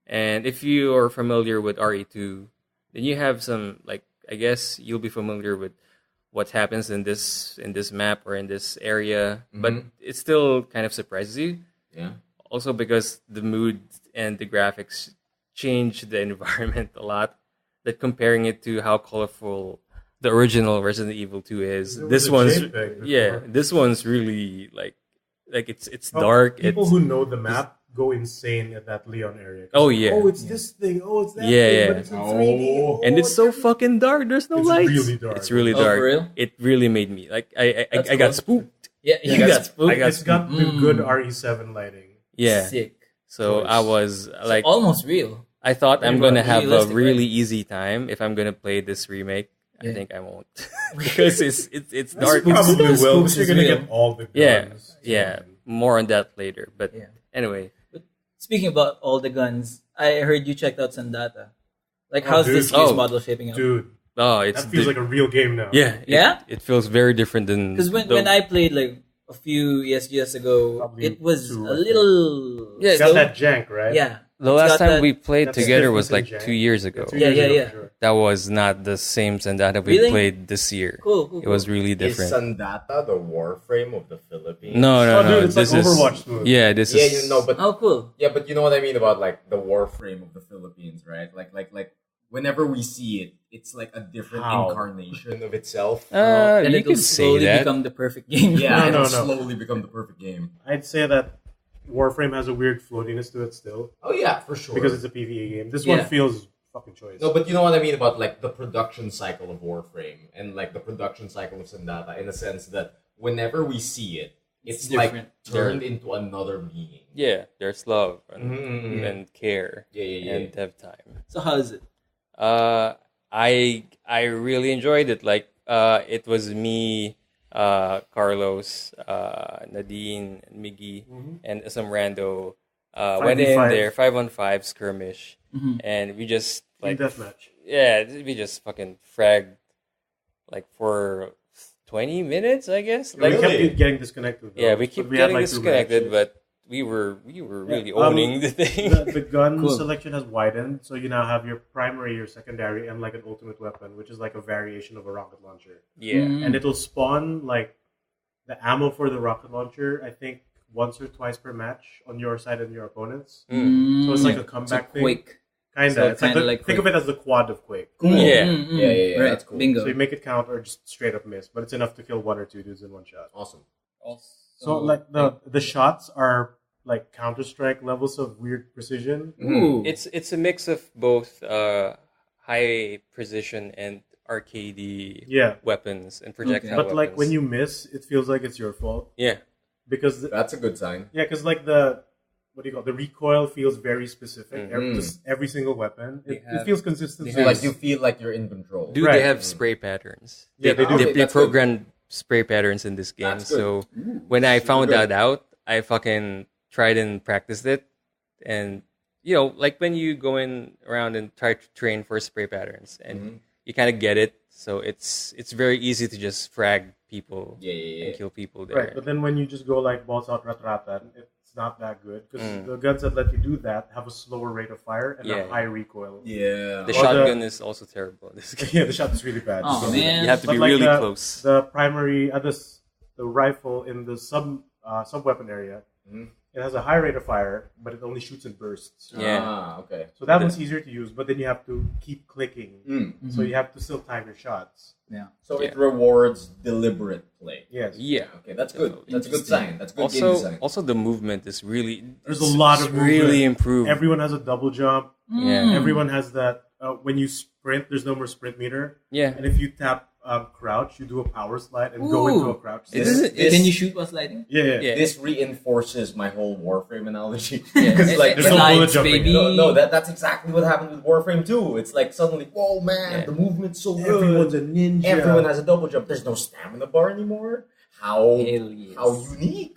And if you are familiar with RE2, then you have some like I guess you'll be familiar with what happens in this map or in this area, but it still kind of surprises you. Yeah. Also because the mood and the graphics change the environment a lot. That comparing it to how colorful the original Resident Evil 2 is, There was this a one's JPEG before. this one's really like it's dark. People It's who know the map go insane at that Leon area. 'Cause Oh, like, yeah. Oh, it's this thing. Oh, it's that Yeah, thing. yeah. But it's in 3D. Oh, and it's so fucking dark. There's no It's lights. really dark. It's really Oh, dark. for real? It really made me like I That's got cool. spooked. Yeah, you got spooked. I got It's got the good RE7 lighting. Yeah. Sick. So I was like, Almost real. I thought I'm Pretty gonna much. have a Realistic, really right? easy time if I'm gonna play this remake. I Yeah. think I won't because it's That's dark. probably Spooks will is because you're gonna real. get all the Yeah, guns. yeah. More on that later. But Yeah. anyway, Speaking about all the guns, I heard you checked out Sandata. Like, Oh, how's dude. this year's Oh. model shaping up? Dude, oh, it's that feels like a real game now. yeah, Yeah? It feels very different than Because when the- I played like a few ESGS ago, Probably it was 2, a I think. little Yeah, It's got that jank, right? yeah. the It's last got time that- we played that together was stiffness like and 2 jank. years ago. 2 Yeah, years yeah, ago, yeah. for sure. That was not the same Sandata we Really? played this year. Cool. It was really Is different. Sandata the Warframe of the Philippines? No, Oh, no. dude, it's This like is Overwatch smooth. yeah. This Yeah, is you know, but Oh, cool. yeah, but you know what I mean about like the Warframe of the Philippines, right? Like whenever we see it, it's like a different How? incarnation of itself. And you it'll could say slowly that. become the perfect game. Yeah, No, it'll no. slowly become the perfect game. I'd say that Warframe has a weird floatiness to it still Oh yeah, for sure. because it's a PvE game. This Yeah. one feels fucking choice. No, but you know what I mean about like the production cycle of Warframe and like the production cycle of Sandata in the sense that whenever we see it, it's It's like different. turned into another being. yeah. There's love and, Mhm. and care Yeah. and dev time. So how is it? I really enjoyed it. Like it was me, Carlos, Nadine, and Miggy, and some rando went in 5v5. there 5-on-5 skirmish, Mhm. and we just Team like deathmatch. yeah, we just fucking fragged like for 20 minutes, I guess. We Like Really? kept getting disconnected. Though. yeah, we But keep had, getting like, 2 disconnected, matches. but we were really Yeah, owning the thing. The gun Cool. selection has widened, so you now have your primary, your secondary, and like an ultimate weapon, which is like a variation of a rocket launcher. yeah. Mm. And it'll spawn like the ammo for the rocket launcher, I think, once or twice per match on your side and your opponent's. Mm. So it's like a So comeback thing. Quake. Kinda. So it's like, kinda the, like think of it as the quad of Quake. Cool. Yeah. Yeah, Right. that's cool. Bingo. So you make it count or just straight up miss, but it's enough to kill 1 or 2 dudes in one shot. Awesome. So like the shots are like Counter-Strike levels of weird precision. Ooh. It's a mix of both high precision and arcadey Yeah. weapons and projectile But like weapons. when you miss, it feels like it's your fault yeah because That's a good sign. because like the what do you call it? The recoil feels very specific. Mhm. Just every single weapon, They it have- feels consistent. they So have- like you feel like you're in control. dude Right. they have spray patterns Yeah, they do. Okay, they that's good. programmed spray patterns in this game. That's good. So when I Super found good. that out, I fucking tried and practiced it. And you know, like when you go in around and try to train for spray patterns, and Mhm. you kind of get it. So it's very easy to just frag people Yeah. and kill people there. Right, but then when you just go like balls out ratratan, it's not that good because Mm. the guns that let you do that have a slower rate of fire and Yeah. a high recoil. Yeah. The Or shotgun is also terrible in this game. Yeah, the shot is really bad. Oh, So- man. You have to But be like really the, close. The primary, the rifle in the sub weapon area, Mhm. it has a high rate of fire, but it only shoots in bursts. Yeah. Okay. So that one's easier to use, but then you have to keep clicking, Mm. so you have to still time your shots. Yeah. So Yeah. it rewards deliberate play. Yes. Yeah. Okay, that's good. That's a good Interesting. sign. That's good game design. Also the movement is really There's a lot of really movement. improved. Everyone has a double jump. Yeah. Everyone has that. When you sprint, there's no more sprint meter, Yeah. and if you tap crouch, you do a power slide and go into a crouch. It doesn't- it's- Can you shoot while sliding? Yeah. This reinforces my whole Warframe analogy. Yeah. Because like There's no bullet Slides, jumping. baby. no, that's exactly what happened with Warframe 2. It's like suddenly, whoa man, Yeah. the movement's so good. Everyone's a ninja. Everyone has a double jump. There's no stamina bar anymore. How Hell yes. how unique,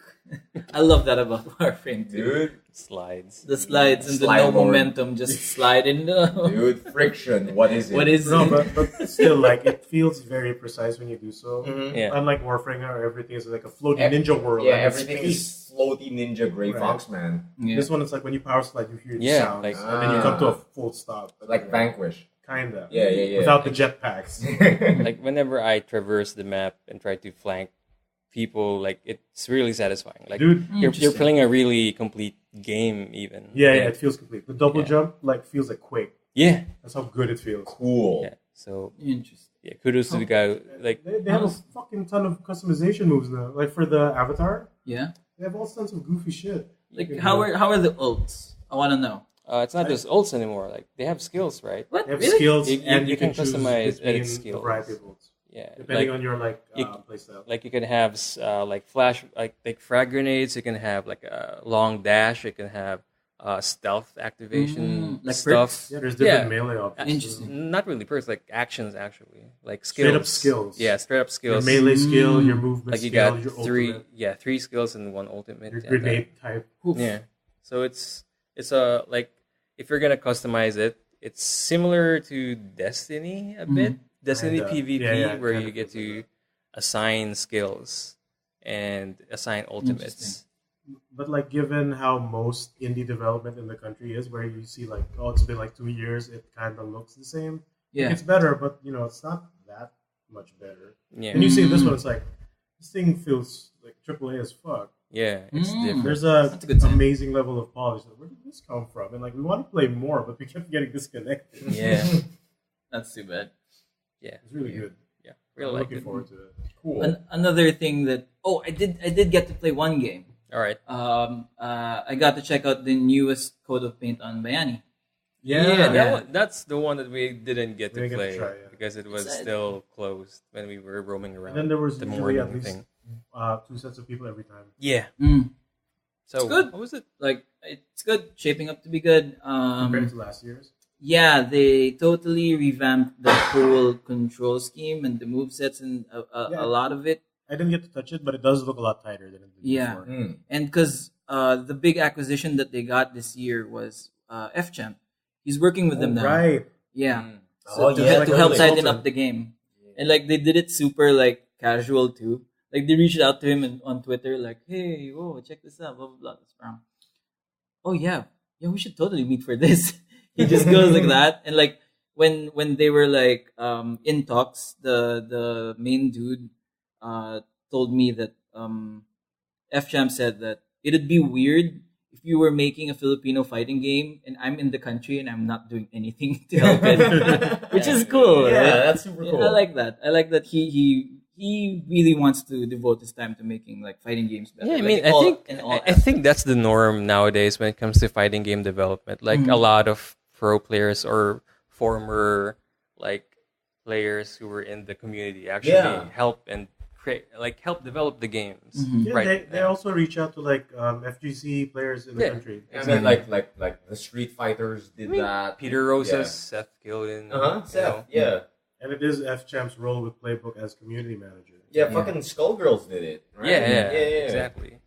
I love that about Warframe, dude. Slides. The slides and the Slide no lord. momentum just slide in. Dude, friction. What is it? What is No, it? but still, like, it feels very precise when you do so. Mhm. Yeah. Unlike Warframe, where everything is like a floating Ev- ninja world. Yeah, and it's everything space. is floaty ninja Grey Right. Fox man. Yeah. This one is like when you power slide, you hear the Yeah, sounds, like- and then you come to a full stop. Like Vanquish. Kinda. Yeah. Without the jetpacks. Like whenever I traverse the map and try to flank people, like it's really satisfying. Like Dude, you're Interesting. playing a really complete game, even. yeah, it feels complete. The double Yeah. jump like feels like Quake. Yeah. That's how good it feels. Cool. Yeah. So Interesting. yeah, kudos to the guy. Like They have a fucking ton of customization moves now. Like for the avatar, Yeah. they have all sorts of goofy shit. Like You can how do. are the ults? I want to know. it's not just ults anymore. Like they have skills, right? What? They have Really? skills, You- and you you can can choose customize between edit a skills. variety of ults, Yeah. depending like, on your you- playstyle. like you can have like flash, like frag grenades. You can have like a long dash. You can have stealth activation Like stuff. perks? Yeah, there's different Yeah. melee options. Interesting. Not really perks, like actions actually, like skills. Straight up skills. Yeah, straight up Your skills. melee skill, your movement Like you skill, got your three, ultimate, three skills and one ultimate. your and, grenade type. Oof. yeah. So it's a like if you're gonna customize it, it's similar to Destiny a bit. Destiny Kinda. PvP, Yeah, where kinda you get feels like to assign skills and assign ultimates. But like, given how most indie development in the country is, where you see like, oh, it's been like 2 years, it kind of looks the same. Yeah. It's better, but it's not that much better. Yeah, And you see this one, it's like this thing feels like AAA as fuck. yeah, it's Mm. different. There's That's a good sign. amazing level of polish. Like, where did this come from? And like, we want to play more, but we kept getting disconnected. Yeah, That's too bad. yeah, It's really good. yeah. I'm Really like looking it. forward to it. Cool. Another thing that I did get to play one game. All right. I got to check out the newest Code of Paint on Bayani. Yeah, Yeah. that's the one that we didn't get We to didn't get to play try, yeah. because it was It's a- still closed when we were roaming around. And then there was the usually at morning least thing. 2 sets of people every time. Yeah. Mm. So It's good. what was it? Like it's good, shaping up to be good. Compared to last year's. Yeah, they totally revamped the whole control scheme and the move sets and Yeah. a lot of it. I didn't get to touch it, but it does look a lot tighter than it did Yeah. before. Mm. And because the big acquisition that they got this year was FChamp. He's working with them now. Right. Yeah. Mm. So Oh, to, yeah, to help totally. tighten up the game. And like they did it super like casual too. Like they reached out to him on Twitter, like, "Hey, whoa, check this out, blah blah blah." That's wrong. Oh yeah, we should totally meet for this. He just goes like that, and like when they were like in talks, the main dude told me that FChamp said that it'd be weird if you were making a Filipino fighting game and I'm in the country and I'm not doing anything to help it, which is cool. Yeah, right? that's super cool. I like that. I like that he really wants to devote his time to making like fighting games better. Yeah, I Like, mean, in all I think that's the norm nowadays when it comes to fighting game development. Like a lot of pro players or former like players who were in the community actually Yeah. help and help develop the games. Mhm. Yeah, Right. they also reach out to like FGC players in the Yeah. country. I mean, like the Street Fighters did that. Peter Rosas, Yeah. Seth Gilden. Seth. Yeah. And it is FChamp's role with Playbook as community manager. Yeah, fucking Skullgirls did it. Right? Yeah, yeah. exactly.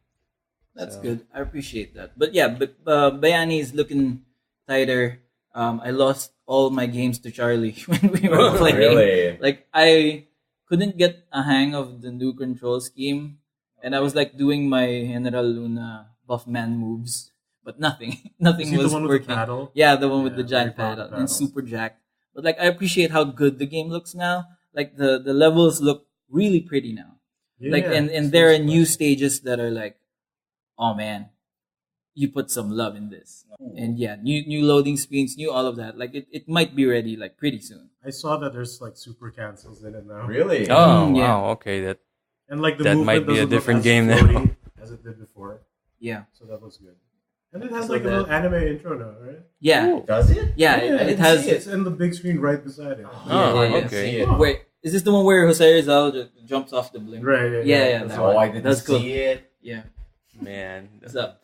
That's So- good. I appreciate that. But yeah, but Bayani is looking tighter. I lost all my games to Charlie when we were playing. Really? Like I couldn't get a hang of the new control scheme, and I was like doing my General Luna buff man moves, but nothing Is he was the one with working. the paddle? Yeah, the one with Yeah, the giant very paddle powerful and paddle. super jacked. But like I appreciate how good the game looks now. Like the levels look really pretty now. Like and it's there are nice. new stages that are like, oh man, you put some love in this. And yeah, new loading screens, new all of that. Like it might be ready like pretty soon. I saw that there's like super cancels in it now. Really? Oh Mm, yeah. wow, okay, that And like the That movement might be a doesn't look different as game now. floaty as it did before. Yeah. So that looks good. And it has So like a that- little anime intro now, right? Yeah. Does it? Yeah, I it didn't has see It's in the big screen right beside it. Oh, yeah. okay. See it. where Is this the one where Jose Rizal just jumps off the blimp? Right. Yeah, That's that Oh, one. I didn't That's cool. see it. Yeah. Man, What's up?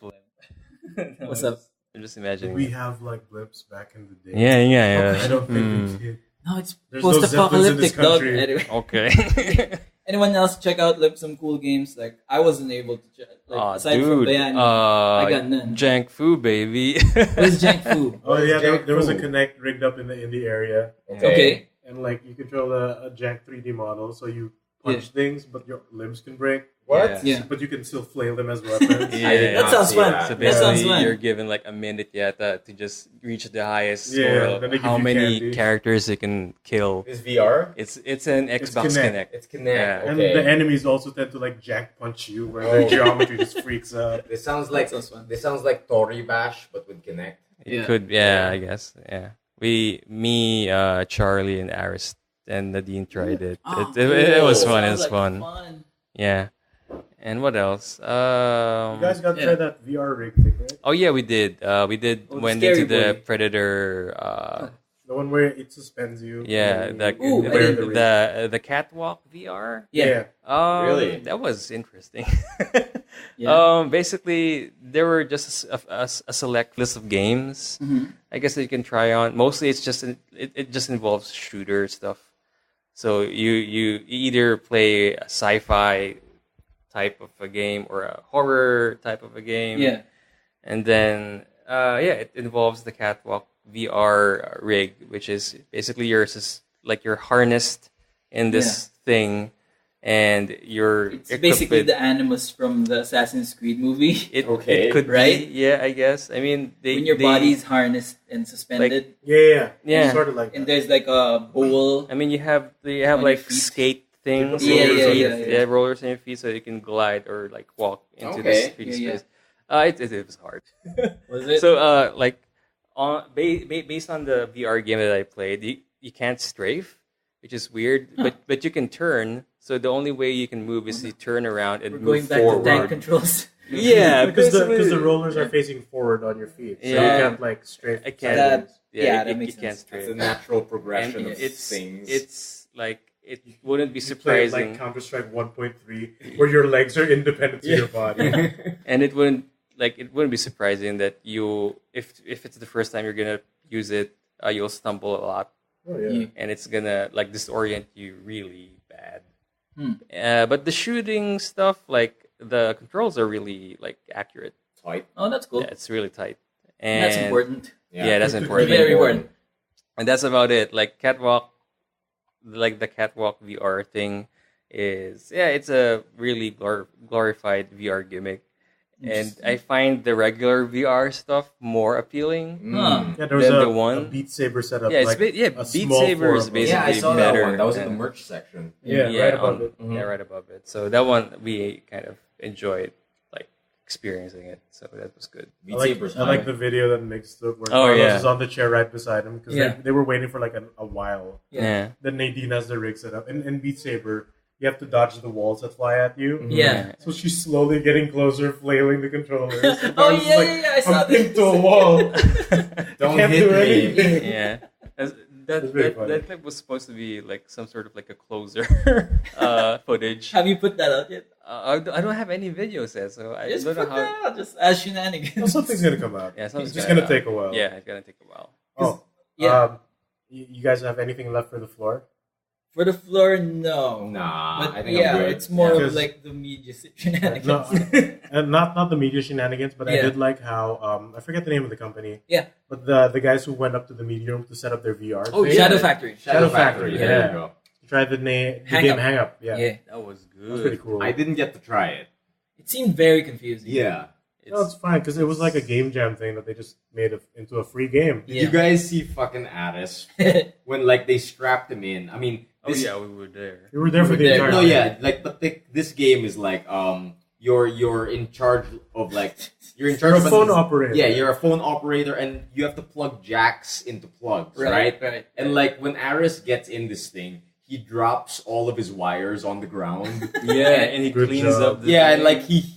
That What's was- up? I'm just imagining. We it. have like blips back in the day. Yeah. I don't think Hmm. we did. No, it's There's no Zeppelins in this post-apocalyptic, dog. country. Anyway. Okay. Anyone else check out like some cool games? Like I wasn't able to check. Like Aw, aside from dude, Bayani, I got none. Jank Fu, baby. Where's Jank Fu? Oh yeah, Jack there was a Fu. Connect rigged up in the indie area, Okay. and like you control a Jank 3D model, so you punch things, but your limbs can break. What? Yeah. But you can still flail them as weapons. Yeah. I did That not sounds see fun. that. So That sounds basically, fun. you're given like a minute yet to just reach the highest Yeah, score then they of give how you many candy. characters you can kill. Is VR? It's an Xbox Kinect. Connect. It's Connect. Yeah. And Okay. the enemies also tend to like jack punch you, where Oh. their geometry just freaks out. This sounds like That sounds fun. this sounds like Tori Bash, but with Connect. It Yeah. could, I guess, yeah. Me, Charlie, and Aris and Nadine tried it. Oh, It was cool. fun. It Sounds was like fun. Yeah. And what else? You guys got to Yeah. try that VR rig thing, right? Oh yeah, we did. We did Oh, the went Scary into the Boy. Predator. The one where it suspends you. Yeah, and the you Ooh, wear I did rig. the catwalk VR. Yeah. Really? That was interesting. Yeah. Basically, there were just a select list of games. Mhm. I guess that you can try on. Mostly, it's just it just involves shooter stuff. So you either play a sci-fi type of a game or a horror type of a game. Yeah. And then it involves the catwalk VR rig, which is basically you're harnessed in this thing, and you're It's equipped basically with- the Animus from the Assassin's Creed movie. Okay, it could right? be, yeah, I guess. I mean, When your body's harnessed and suspended, Yeah. Sort of like and that. there's like a bowl. I mean, you have On your like feet. skate things, Yeah, on your yeah, feet. yeah. Rollers on your feet, so you can glide or like walk into Okay. this 3D Yeah, yeah. space. It was hard. Was it? So like on based on the VR game that I played, you can't strafe, which is weird. Huh. But you can turn. So the only way you can move is you turn around and We're move going back forward. to tank controls. Yeah, because the basically- rollers are facing forward on your feet, so you Yeah. can't like strafe. I can't. That- yeah, yeah, you, that makes you can't sense. strafe. It's a natural progression And of it's things. it's like it wouldn't be You play surprising, like Counter Strike 1.3, where your legs are independent to your body. and it wouldn't be surprising that you if it's the first time you're gonna use it, you'll stumble a lot. Oh yeah. And it's gonna like disorient you really bad. Hmm. But the shooting stuff, like the controls are really like accurate. Tight. Oh, that's cool. Yeah, it's really tight. And that's And- important. Yeah, that's important. Very important. And that's about it. Like the catwalk VR thing it's a really glorified VR gimmick. And I find the regular VR stuff more appealing. Huh. Yeah, there was Then a the one- a Beat Saber setup. Yeah, it's like, a Beat small Saber is form of- basically Yeah, I saw better that one. That was in than- the merch section. Yeah, right above on- it. Mhm. Yeah, right above it. So that one we kind of enjoyed, like experiencing it. So that was good. Beat I like, Saber's I like fine. the video that makes the where Oh, Carlos yeah. is on the chair right beside him because Yeah. they were waiting for like a while. Yeah. Then Nadine has the rig set up. In Beat Saber, you have to dodge the walls that fly at you. Yeah. So she's slowly getting closer, flailing the controllers. Oh Sometimes it's yeah, like, yeah, I saw I'm pinned this. to a wall. Don't Can't hit do me. anything. Yeah. As- That's very That funny. clip was supposed to be like some sort of like a closer footage. Have you put that out yet? I don't have any videos yet, so I Just don't put know that how. out, just as shenanigans. Well, something's gonna come out. Yeah, It's something's just gonna gonna come take a while. Yeah, it's gonna take a while. Oh, Yeah. you guys have anything left for the floor? For the floor, no. Nah, But I think yeah, I'm good. it's more Yeah. of like the media shenanigans. No, and not the media shenanigans, but I Yeah. did like how I forget the name of the company. Yeah. But the guys who went up to the media room to set up their VR. Oh, thing, yeah. Shadow Factory. Shadow Factory, Factory. yeah. There you go. tried the Hang game Up. Hang Up. Yeah, Yeah. That was it was pretty good. cool. I didn't get to try it. It seemed very confusing. Yeah. No, it's fine because it was like a game jam thing that they just made into a free game. Did you guys see fucking Addis when like they strapped him in? I mean, Oh this, yeah, we were there. You were there for We the were there. entire no, time. yeah, like but this game is like you're in charge of like you're in charge You're a of phone operator. Yeah, you're a phone operator and you have to plug jacks into plugs, right? Right. And like when Aris gets in this thing, he drops all of his wires on the ground. Yeah, and he Good cleans job. up. The Yeah, thing. and like he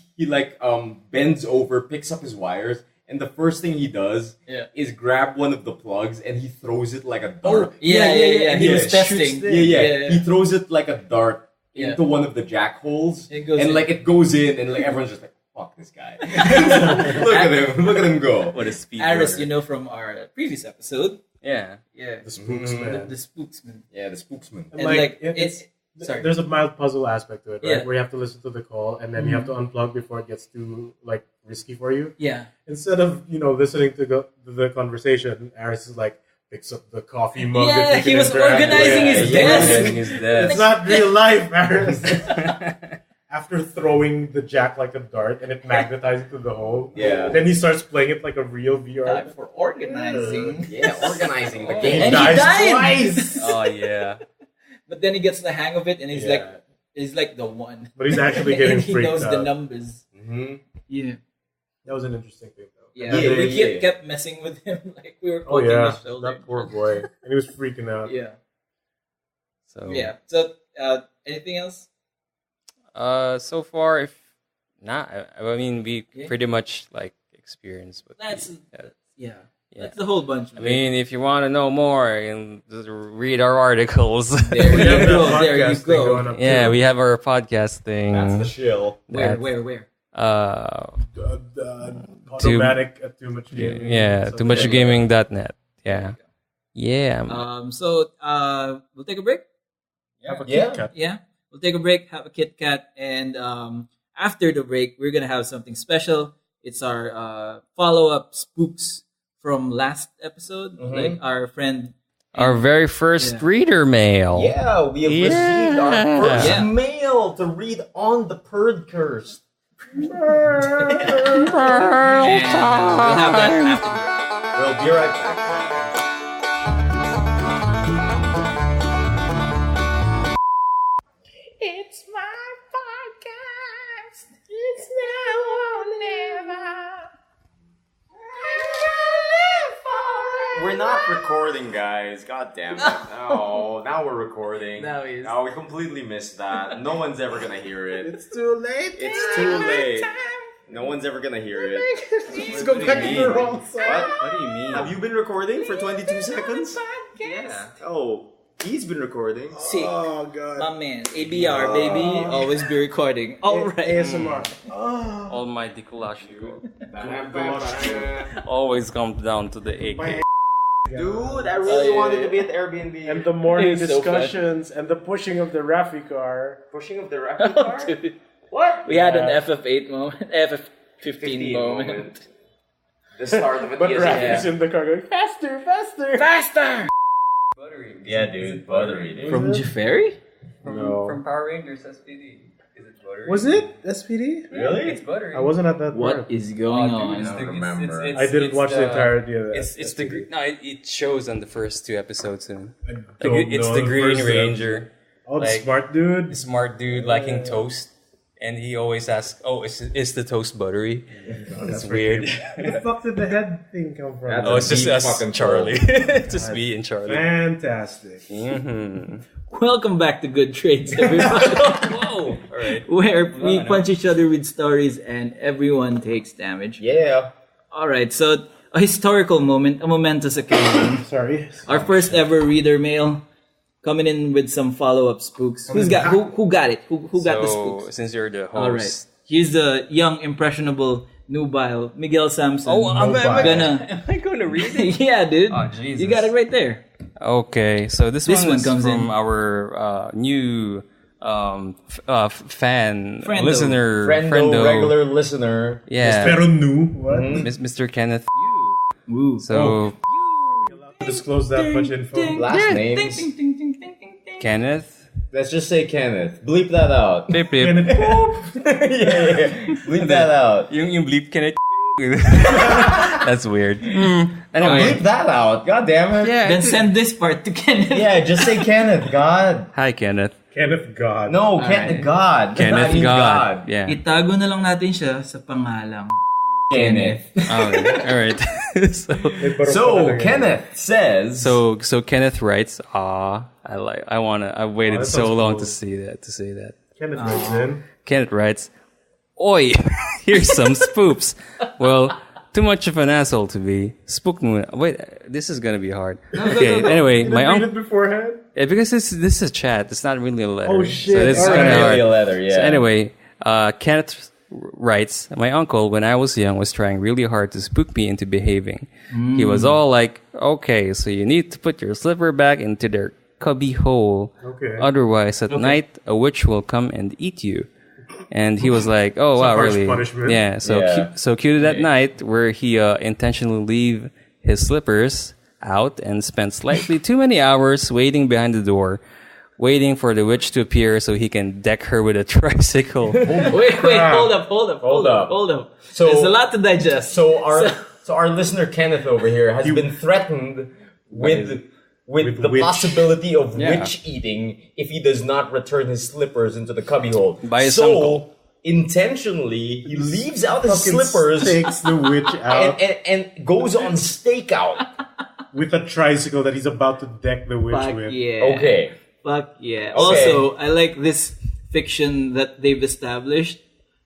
bends over, picks up his wires, and the first thing he does is grab one of the plugs and he throws it like a dart. And he was testing. He throws it like a dart into one of the jack holes, and like it goes in, and like everyone's just like, "Fuck this guy!" Look at him go. What a speed! Aris, you know from our previous episode. Yeah. The spooksman. The spooksman. Yeah, the spooksman. And like it's sorry. There's a mild puzzle aspect to it, right? Yeah. Where you have to listen to the call and then you have to unplug before it gets too like risky for you. Yeah. Instead of listening to the conversation, Aris is like picks up the coffee mug. Yeah, that you he can was interact organizing with. his desk. His desk. It's not real life, Aris. After throwing the jack like a dart and it magnetizes to the hole, then he starts playing it like a real VR. Time for organizing. Organizing the game. And he died twice. Oh yeah. But then he gets the hang of it, and he's like the one. But he's actually getting and he freaked knows out. the numbers. Mm-hmm. Yeah. That was an interesting thing, though. Yeah, Yeah, we yeah. kept messing with him, like we were Oh poking yeah, his shoulder. that poor boy, and he was freaking out. Yeah. So Yeah. So, anything else? so far, if not, I mean, we Yeah. pretty much like experienced. But That's yeah. That's the whole bunch. I mean, if you want to know more, you can just read our articles. There We you have that go. There you podcast thing going go. up Yeah, too. we have our podcast thing. That's the shill. Where? Automatic at Too Much Gaming. yeah, So too much there. gaming.net. Yeah. Yeah. So, we'll take a break. Have a Yeah. Kit Kat. Yeah, we'll take a break, have a Kit Kat, and after the break, we're gonna have something special. It's our follow-up spooks from last episode, like our friend. Our very first reader mail. Yeah, we have received our first Yeah. mail to read on the Purd Curse. And we'll have that after the break. We'll be right back. It's my podcast. It's now or never. I'm gonna live forever. We're not recording, guys. God damn it. No, now we're recording. Now he is. No, we completely missed that. No one's ever gonna hear it. It's too late. It's too late. No one's ever gonna hear it. Let's go back to the wrong side. What do you mean? Have you been recording for 22 seconds? Yeah. Oh, he's been recording. See, Oh god. my man, ABR baby, always be recording. All right. ASMR. All my Nicolasio always comes down to the AK. Dude, I really wanted to be at Airbnb. And the morning It's so fun. discussions and the pushing of the Rafi car. pushing of the rapid car? Dude, What? we had an FF8 moment, FF15 moment. The start of it. But yes, Rafi's in the car going, faster, faster. Faster! Yeah, dude, buttery. Dude. From Jafari? No. From Power Rangers SPD. Is it buttery? Was it SPD? Really? It's buttery. I wasn't at that What part. is going Oh, on? dude, I don't remember. I didn't watch the entirety of it. It's the no. It shows on the first two episodes. And don't it's know the the Green first Ranger, Oh, the like- smart dude. the smart dude liking toast, and he always asks, "Oh, is the toast buttery?" It's weird. Where the fuck did the head thing come from? That's Oh, it's just Deep us, fucking Charlie. It's just me and Charlie. Fantastic. Mm-hmm. Welcome back to Good Trades, everybody. Whoa! All right. Where we punch each other with stories and everyone takes damage. Yeah. Alright, so a historical moment, a momentous occasion. Sorry. Our first ever reader mail. Coming in with some follow-up spooks. Who got it? Who got the So spooks? since you're the host, All right. Here's the young, impressionable, nubile Miguel Samson. am gonna. I going to read it? Yeah, dude. Oh, Jesus. You got it right there. Okay, so this This one one is comes from in. our new fan Friendo. listener, Friendo, regular listener. yeah, Pero new. What? Mr. Kenneth. Woo. So Disclose that much info. Last names. Kenneth, Let's just say Kenneth. Bleep that out. blip blip. And it, yeah. Bleep that out. Yung bleep Kenneth. That's weird. Bleep Anyway, that out. God damn it. yeah. Then send this part to Kenneth. Yeah, just say Kenneth. God. Hi, Kenneth. Kenneth God. No, Kenneth. God. That Kenneth means God. Yeah. Itago na lang natin siya sa pangalang Kenneth. Okay. All right. So Kenneth says. So Kenneth writes, I waited that so sounds long cool. to say that. Kenneth writes in. Kenneth writes, "Oi, here's some spoops. Well, too much of an asshole to be. Spook Moon. Wait, this is gonna be hard. Okay, anyway, Did my I read uncle. it beforehand? Yeah, because this is a chat. It's not really a letter. Oh, shit. So this is Alright. kind of Really a hard. letter, yeah. So anyway, Kenneth writes, my uncle, when I was young, was trying really hard to spook me into behaving. He was all like, okay, so you need to put your slipper back into their cubby hole. Okay. Otherwise, at night, a witch will come and eat you. And he was like, oh, wow, harsh really? punishment. Yeah, so Yeah. so cue to that night where he intentionally leave his slippers out and spent slightly too many hours waiting behind the door, waiting for the witch to appear so he can deck her with a tricycle. Wait, hold up. So- There's a lot to digest. So our listener Kenneth over here has been threatened with the witch. possibility of Yeah. witch eating if he does not return his slippers into the cubbyhole. By his so uncle. intentionally he leaves out his Fucking slippers takes the witch out and goes on stakeout. with a tricycle that he's about to deck the witch Fuck with. yeah. Okay. Fuck yeah. Also, I like this fiction that they've established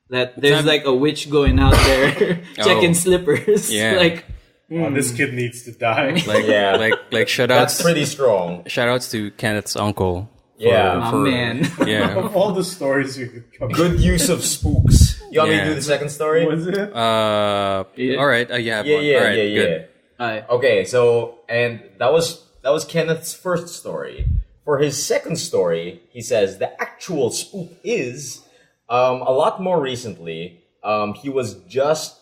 that there's like a witch going out there checking slippers. Yeah. Like, Oh, this kid needs to die. Like, Yeah. like shout That's outs, pretty strong. shout outs to Kenneth's uncle. Yeah. my man. Yeah. Of all the stories you could come Good use of spooks. You want me to Yeah. do the second story? Was it? Yeah. All right. You have Yeah, one. yeah, All right, yeah, yeah. good. Aye. Okay, so and that was Kenneth's first story. For his second story, he says the actual spook is a lot more recently. He was just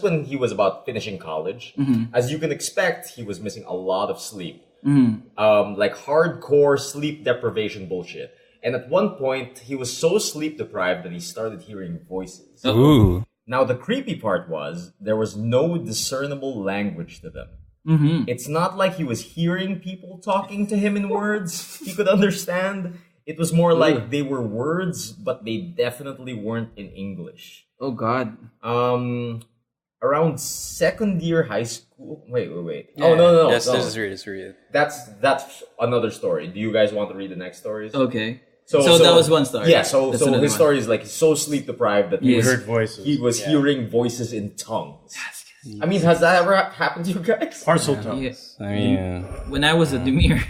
when he was about finishing college. As you can expect, he was missing a lot of sleep, like hardcore sleep deprivation bullshit. And at one point, he was so sleep deprived that he started hearing voices. Ooh. Now, the creepy part was there was no discernible language to them. It's not like he was hearing people talking to him in words he could understand. It was more like they were words, but they definitely weren't in English. Oh God. Around second year high school. Wait. Oh no. Let's read it. That's another story. Do you guys want to read the next stories? Okay. So that was one story. Yeah. So That's his another story is like he's so sleep deprived that he Yes. was Heard voices. he was hearing voices in tongues. I mean, has that ever happened to you guys? Parcel tongue. Yes. I mean, When I was a Demir,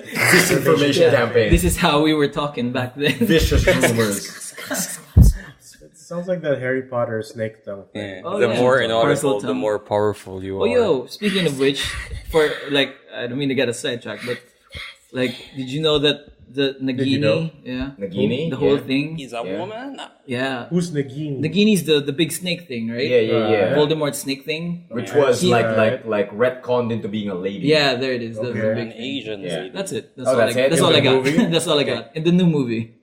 Disinformation campaign. this is how we were talking back then. Vicious rumors. It sounds like that Harry Potter snake tongue thing. yeah. Oh, the yeah. more inaudible, Parcel the tongue. more powerful you Oh, are. yo, speaking of which, for like, I don't mean to get a sidetrack, but like, did you know that the Nagini, you know? yeah, Nagini? the whole Yeah. thing, He's a Yeah. woman. yeah, Who's Nagini? Nagini's the big snake thing, right? Yeah. Voldemort's snake thing. Which was He- like retconned into being a lady. Yeah, there it is. The Okay. big An thing. Asian Yeah. lady. That's it. That's Oh, all. that's it? That's In all the I got. movie? That's all I got. In the new movie,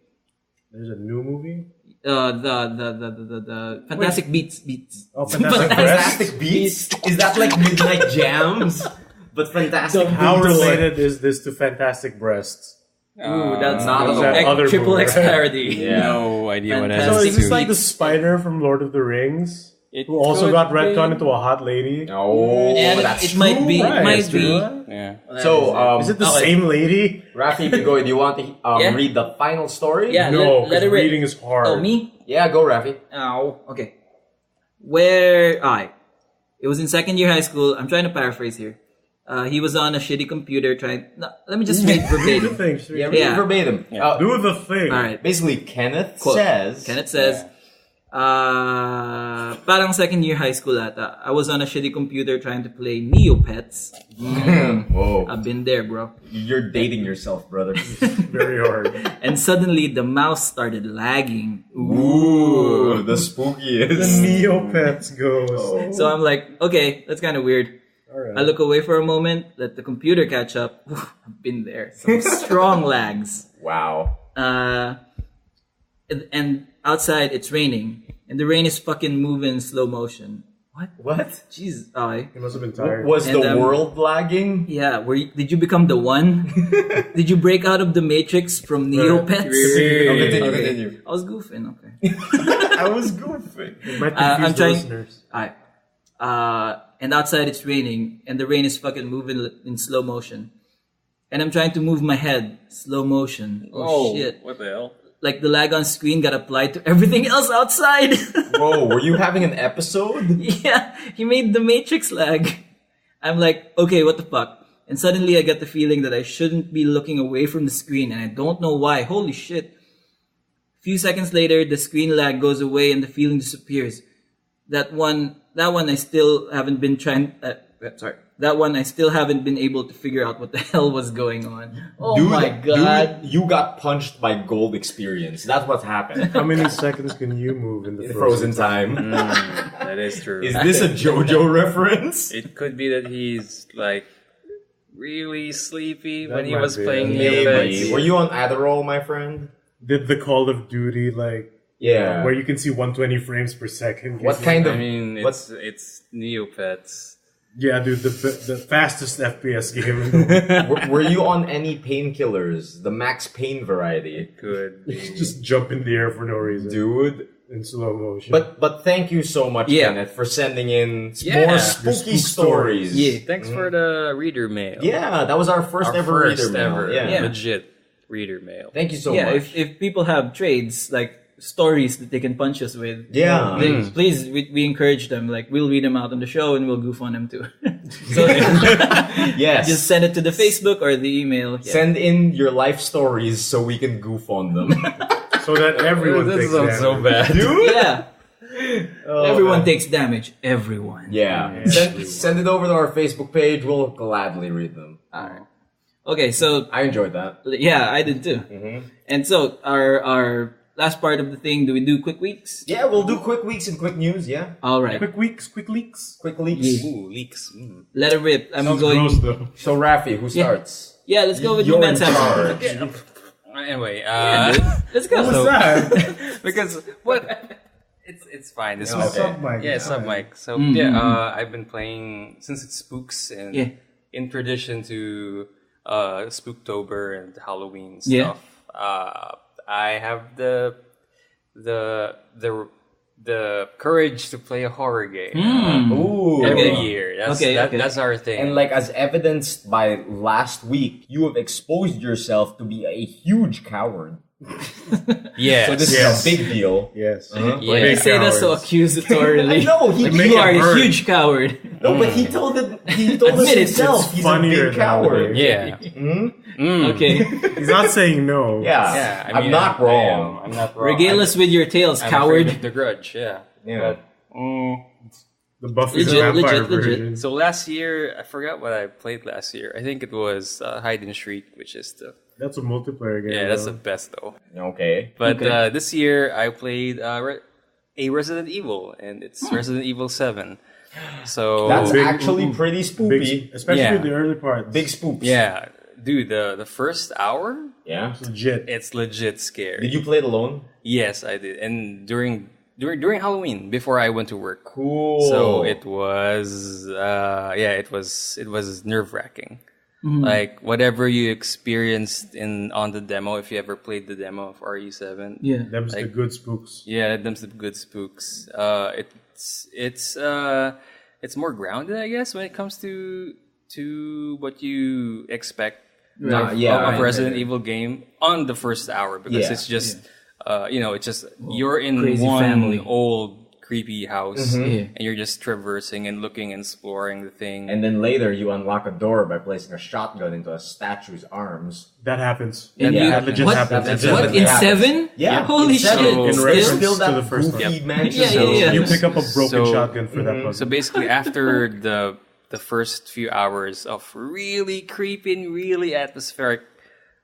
There's a new movie? the Fantastic Beats. Oh, Fantastic Fantastic Beats? Is that like Midnight Jams? But Fantastic How Beats? related is this to Fantastic Breasts? Ooh, that's not not that other triple movie, X right? parody. Yeah. No idea what it Fantastic So has is this to. like the spider from Lord of the Rings? It Who also could got be. retconned into a hot lady? Oh, And that's it might be. Right, It might it's true, be. huh? Yeah. So, Is it the Okay. same lady? Rafi Bigoy, do you want to Yeah. read the final story? Yeah. No, let because it rip. reading is hard. Oh, me? Yeah, go Rafi. Oh, okay. It was in second year high school. I'm trying to paraphrase here. He was on a shitty computer trying. No, let me just read Read the verbatim. thing. Yeah, Read- read verbatim. Do the thing. All right. Basically, Kenneth Quote. says... Kenneth says, parang second year high school ata. I was on a shitty computer trying to play Neopets. Whoa. I've been there, bro. You're dating yourself, brother. Very hard. And suddenly the mouse started lagging. Ooh, the The spookiest. Neopets goes. So I'm like, okay, that's kind of weird. Alright. I look away for a moment, let the computer catch up. I've been there. Some strong lags. Wow. And outside it's raining. And the rain is fucking moving in slow motion. What? Jeez. Okay. He must have been tired. Was And, the world lagging? Yeah, did you become the one? Did you break out of the Matrix from Neopets? Continue. I was goofing, okay. I was goofing. It might I'm confuse the trying- listeners. Alright. And outside it's raining, and the rain is fucking moving in slow motion. And I'm trying to move my head, slow motion. Oh shit. What the hell? like the lag on screen got applied to everything else outside. Whoa, were you having an episode? Yeah, he made the Matrix lag. I'm like, okay, what the fuck? And suddenly I get the feeling that I shouldn't be looking away from the screen, and I don't know why. Holy shit. A few seconds later, the screen lag goes away and the feeling disappears. That one I still haven't been That one I still haven't been able to figure out what the hell was going on. Oh my god. Dude, you got punched by gold experience. That's what's happened. How many seconds can you move in the Frozen time. That is true. Is this a JoJo reference? It could be that he's like really sleepy That when he might was be playing it. Neopets. Were you on Adderall, my friend? Did the Call of Duty Yeah. where you can see 120 frames per second? What kind of? I mean, it's Neopets. Yeah, dude, the fastest FPS game in the world. Were you on any painkillers? The Max Payne variety? Could be. Just jump in the air for no reason. Dude. In slow motion. But thank you so much, Yeah. Kenneth, for sending in Yeah. more Your spooky spook stories. Yeah. Thanks for the reader mail. Yeah, that was our first Our ever first reader mail. ever Yeah. legit reader mail. Thank you so Yeah, much. if people have trades, like stories that they can punch us with, Yeah. please, we encourage them. Like, we'll read them out on the show and we'll goof on them too. So Yes. just send it to the Facebook or the email. Yeah. Send in your life stories so we can goof on them. so that everyone This takes sounds so damage. bad. Dude. Yeah. Oh, Everyone man. takes damage. Everyone. Yeah. Send it over to our Facebook page. We'll gladly read them. Alright. Okay, so I enjoyed that. yeah, I did too. And so our last part of the thing, do we do quick weeks? Yeah, we'll do quick weeks and quick news. Yeah. All right. Quick weeks, quick leaks. Quick leaks. Yeah. Ooh, leaks. Let it rip. I'm Sounds going. gross though. So, Rafi, who starts? Yeah, let's go with you, You're man. in Sam. charge. Anyway, Let's go. What's that? because what? It's fine. This Okay. was Sub mic. yeah, sub mic. So yeah, I've been playing since it's Spooks and Yeah. in tradition to Spooktober and Halloween Yeah. stuff. I have the courage to play a horror game Ooh. every Okay. year. That's Okay, okay. that's our thing. And like as evidenced by last week, you have exposed yourself to be a huge coward. yeah, So this Yes. is a big deal. Yes. Yeah. You Big say that so cowards. accusatorily. I know, he- Like, Make you it are a hurt. huge coward. No, but he told us Admit it, himself it's he's a funnier big coward. nowadays. yeah. Okay. He's not saying no. Yeah. Yeah, I'm not wrong. I'm not wrong. Regale us with your tales, I'm coward. afraid of the Grudge. Yeah. Yeah. The Buffy the Legit, Vampire legit, legit. version. So last year, I forgot what I played last year. I think it was Hide and Shriek, which is the That's a multiplayer game. yeah, that's the though. best though. Okay. But Okay. this year I played a Resident Evil, and it's Resident Evil 7. So That's Big- actually pretty spoopy. Big, especially Yeah. the early parts. Big spoops. yeah, dude, the first hour, Yeah. It's legit. it's legit scary. Did you play it alone? Yes, I did, and during Halloween before I went to work. Cool. So it was it was nerve wracking. Like whatever you experienced on the demo, if you ever played the demo of RE7, Yeah. Them's the like- good spooks. yeah, them's the good spooks. It's more grounded, I guess, when it comes to what you expect Nah, of, yeah, of right, a Resident right. Evil game on the first hour, because Yeah, it's just it's just you're in crazy one family. old creepy house Yeah. and you're just traversing and looking and exploring the thing. And then later you unlock a door by placing a shotgun into a statue's arms. That happens. And Yeah, you- that legit what? happens. That's It's What definitely in happens. 7? Yeah. Holy in seven, shit! In It's reference still that to the first goofy one. mansion. Yeah, yeah, yeah. You pick up a broken So- shotgun for that puzzle. So basically, after the first few hours of really creepy and really atmospheric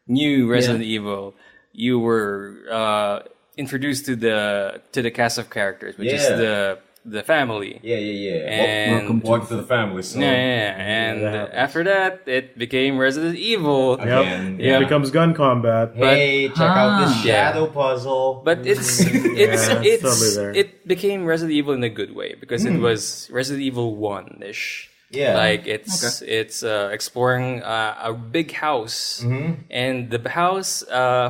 new Resident Evil, you were introduced to the cast of characters, which is Yeah. the family. Yeah, yeah, yeah. And Welcome to the family, son. and that happens. after that, it became Resident Evil. Again. Yep. Yeah. It becomes gun combat. Hey, check out this Yeah. shadow puzzle. But it's it's totally there. it became Resident Evil in a good way, because it was Resident Evil 1-ish. Yeah. Like it's exploring a big house, and the house,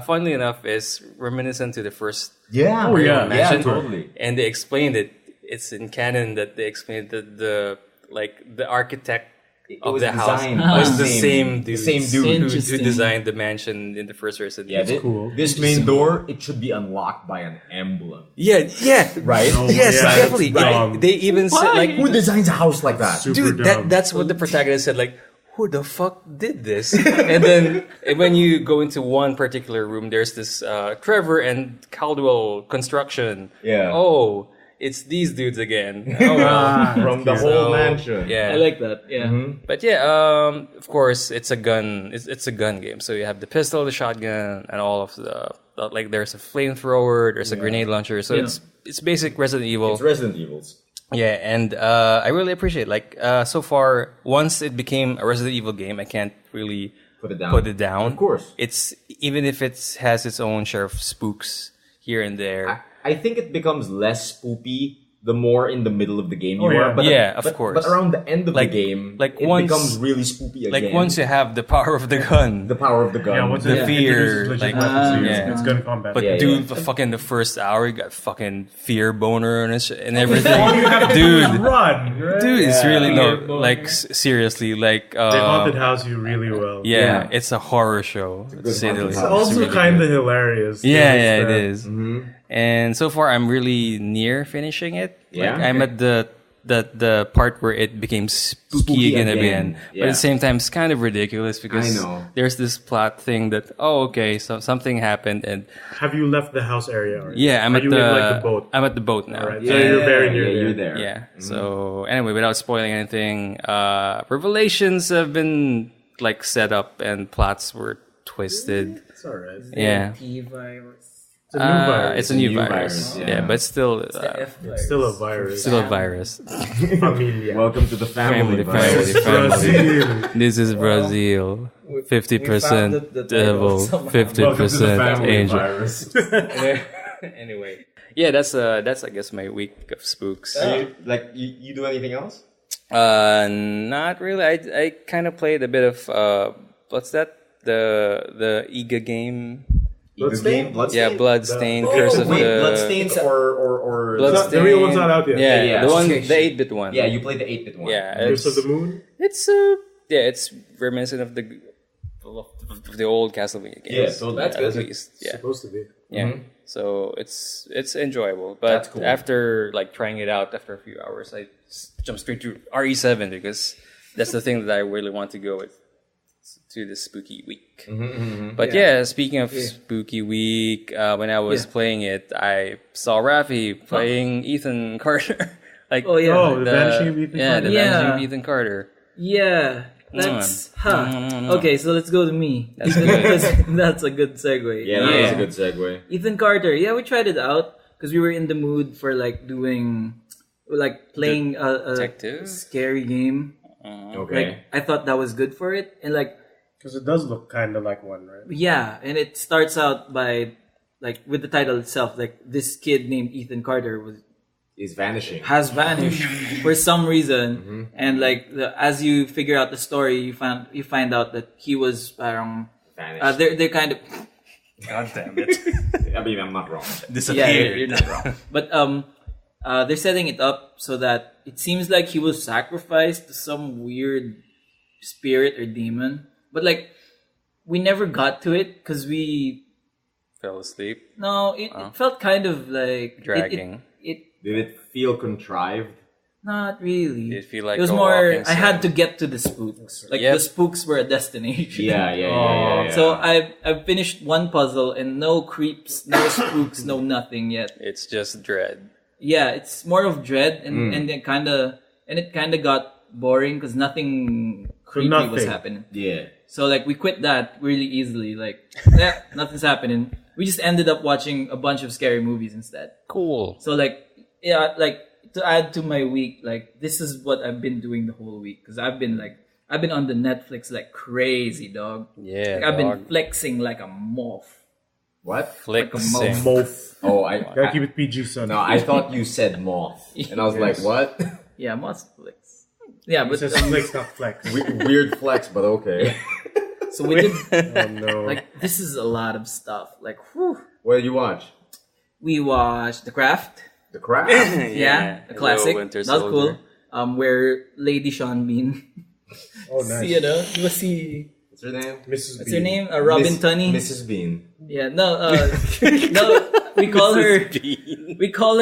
funnily enough, is reminiscent to the first. Yeah. Oh, yeah. Yeah, Imagine- totally. And they explained it. It's in canon that they explained that the architect of was the house. designed by It's the same the dude. same dude. who Interesting. designed the mansion in the first Resident Yeah, Evil. cool. This main door, it should be unlocked by an emblem. Yeah, Right? No, yes, yeah, definitely. it's dumb. They even said like, Who designs a house like that? Super dude, dumb. that's what the protagonist said. Like, who the fuck did this? And then when you go into one particular room, there's this Trevor and Caldwell construction. Yeah. Oh, it's these dudes again. Oh, well. From the So, whole mansion. Yeah. I like that. Yeah. But yeah, of course, it's a gun. It's a gun game. So you have the pistol, the shotgun, and all of the like. There's a flamethrower. There's a grenade launcher. So Yeah. it's basic Resident Evil. It's Resident Evils. Yeah, and I really appreciate so far. Once it became a Resident Evil game, I can't really Put it down. put it down. Of course. It's even if it has its own share of spooks here and there. I think it becomes less spoopy the more in the middle of the game you Oh, yeah. are. But Yeah, of but course. But around the end of Like- the game, like it once- becomes really spoopy again. Like once you have the power of the gun, the power of the gun. Yeah, once the it fear, introduces legit like, weapons to you, yeah. it's gun combat. but Yeah, dude, yeah. the fucking the first hour, you got fucking fear boner and everything. All you have to do is dude, run, right? dude, it's really Fear no, boner. like seriously, like They haunted house you really well. yeah, Yeah. it's a horror show. To say the haunted least. It's house. also really kind good. of hilarious. Yeah, to yeah, it an extent. is. Mm-hmm. And so far, I'm really near finishing it. Yeah? Like, I'm at the part where it became spooky, Spooky again. again. But Yeah. at the same time, it's kind of ridiculous because I know. there's this plot thing that so something happened and Have you left the house area already? yeah, I'm Are at you the, in like the boat? I'm at the boat now. Alright, Yeah, so you're very near yeah, there. you're there. Yeah. So anyway, without spoiling anything, revelations have been like set up and plots were twisted. It's alright. Yeah. T-virus. It's a new virus. It's a new virus. virus, Yeah. yeah. but still, The F virus. It's still a virus. still a virus. Familia. Welcome to the family. Family. Brazil. This is Brazil. 50% we found the title devil, somehow. 50% angel. virus. Anyway, yeah, that's I guess my week of spooks. You do anything else? Not really. I kind of played a bit of what's that? The EGA game. Bloodstain? Yeah, Bloodstain, Curse of Wait, the Bloodstains or Bloodstain. The real one's not out yet. Yeah, Yeah, the one, okay. the 8-bit one. Yeah, you played the 8-bit one. Yeah, Curse of it's the Moon? it's it's reminiscent of the old Castlevania games. Yeah, so that's at good. least. Yeah. Supposed to be. Yeah. So it's enjoyable. But That's cool. after like trying it out after a few hours, I jumped straight to RE7 because that's the thing that I really want to go with to this spooky week. But yeah, speaking of spooky week, when I was playing it, I saw Rafi playing Ethan Carter. Like Oh, yeah. Oh, the Vanishing of Ethan yeah, Carter. the Yeah. Vanishing of Ethan Carter. Yeah, that's Mm. Okay, so let's go to me. That's Because that's a good segue. Yeah, that Yeah. was a good segue. Ethan Carter. Yeah, we tried it out because we were in the mood for like playing a Detective? scary game. Okay. Like I thought that was good for it, and like Because it does look kind of like one, right? yeah, and it starts out by like with the title itself, like this kid named Ethan Carter Is vanishing. has vanished for some reason, and like as you figure out the story, you find out that he was Vanished. they're kind of God damn it. I mean, I'm not wrong. yeah, you're not wrong. But they're setting it up so that it seems like he was sacrificed to some weird spirit or demon. But like, we never got to it because it felt kind of like Dragging. Did it feel contrived? Not really. Did it feel like it was a more? walking I had sim? to get to the spooks. Like Yep. the spooks were a destination. Yeah. So I've finished one puzzle and no creeps, no spooks, no nothing yet. It's just dread. Yeah, it's more of dread and it kind of got boring because nothing creepy was nothing. happening. Yeah. So like we quit that really easily. Like nothing's happening. We just ended up watching a bunch of scary movies instead. Cool. So like yeah, like to add to my week, like this is what I've been doing the whole week because I've been on the Netflix like crazy, dog. Yeah, Like, I've been dog. flexing like a moth. What? Flexing. Moth. Oh, Gotta keep it PG, son. no, I thought you said moth, and I was like, what? Yeah, moth flex. Yeah, It but says flex, not flex. Weird flex, but okay. so we did Oh no. like this is a lot of stuff. Like whew. What did you watch? We watched The Craft. The Craft. Yeah, a classic. Winter That was cool. Soldier. Where Lady Sean Bean Oh, nice. Si, ano? Di ba si... What's her name? Mrs. What's B. her name? Robin Tunney? Mrs. Bean. Yeah, no, no, we call her... Bean. We call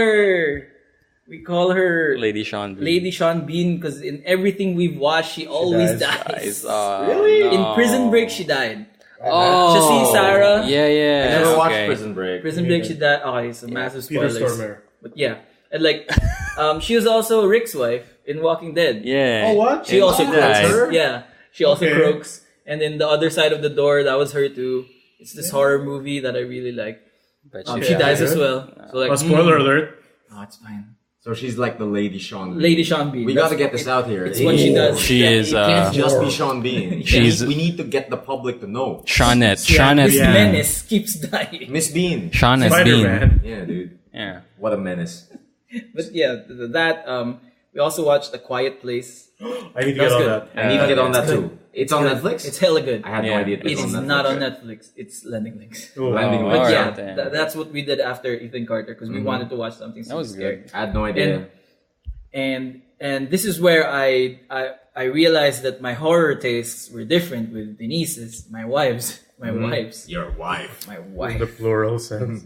her... Lady Sean Bean. Lady Sean Bean, because in everything we've watched, she always dies. Really? No. In Prison Break, she died. Oh. Just see Sarah. Yeah, yeah. I never watched okay. Prison Break. Prison Break, she died. Okay, so massive Peter spoilers. Stormare. But yeah, and like, she was also Rick's wife in Walking Dead. Yeah. Oh, what? She also Oh, croaks. nice. her? Yeah, she also Okay. croaks. And then the other side of the door, that was her too. It's this horror movie that I really like. But She dies as good. well. So like, Spoiler alert. Oh, it's fine. So she's like the Lady Sean Bean. Lady Sean Bean. We That's- gotta get this out here. It's what she does. She is It can't just Horror. be Sean Bean. She's- we need to get the public to know. Shawnette. Yeah, Shawnette this Yeah. menace keeps dying. Miss Bean. Shawnette Bean. Spider-Man. Yeah, dude. Yeah. What a menace. But yeah, that we also watched A Quiet Place. I need to That's get on good. that. I need to get on that It's too. It's on Netflix? It's hella good. I had no Yeah. idea It was is on Netflix. not on Netflix. It's landing links. Oh, Landing wow. Lights. But Alright, yeah, then. that's what we did after Ethan Carter because we wanted to watch something super That was scary. good. I had no idea. And this is where I realized that my horror tastes were different with Denise's, my wife's, Your wife. my The wife. plural sense.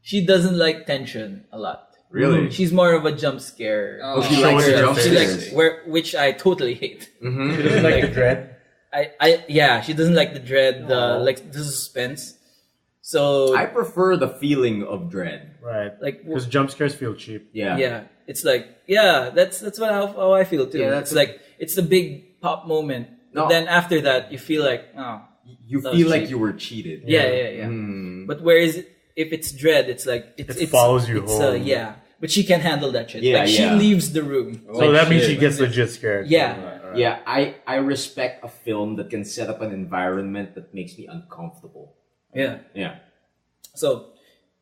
She doesn't like tension a lot. Really? She's more of a jump scare. Oh, she likes She jump likes which I totally hate. Mm-hmm. She doesn't like the dread. She doesn't like the dread, like the suspense. So I prefer the feeling of dread. Right. like Because jump scares feel cheap. Yeah. yeah, it's like that's how I feel too. Yeah, that's it's like it's the big pop moment. No. But then after that, you feel like oh You That feel was like cheap. you were cheated. yeah. Mm. But whereas if it's dread, it's like it follows you it's, home. yeah, but she can't handle that shit. Yeah, like she yeah. leaves the room. So that means she gets legit scared. Yeah. Right. Yeah, I respect a film that can set up an environment that makes me uncomfortable. Yeah. Yeah. So,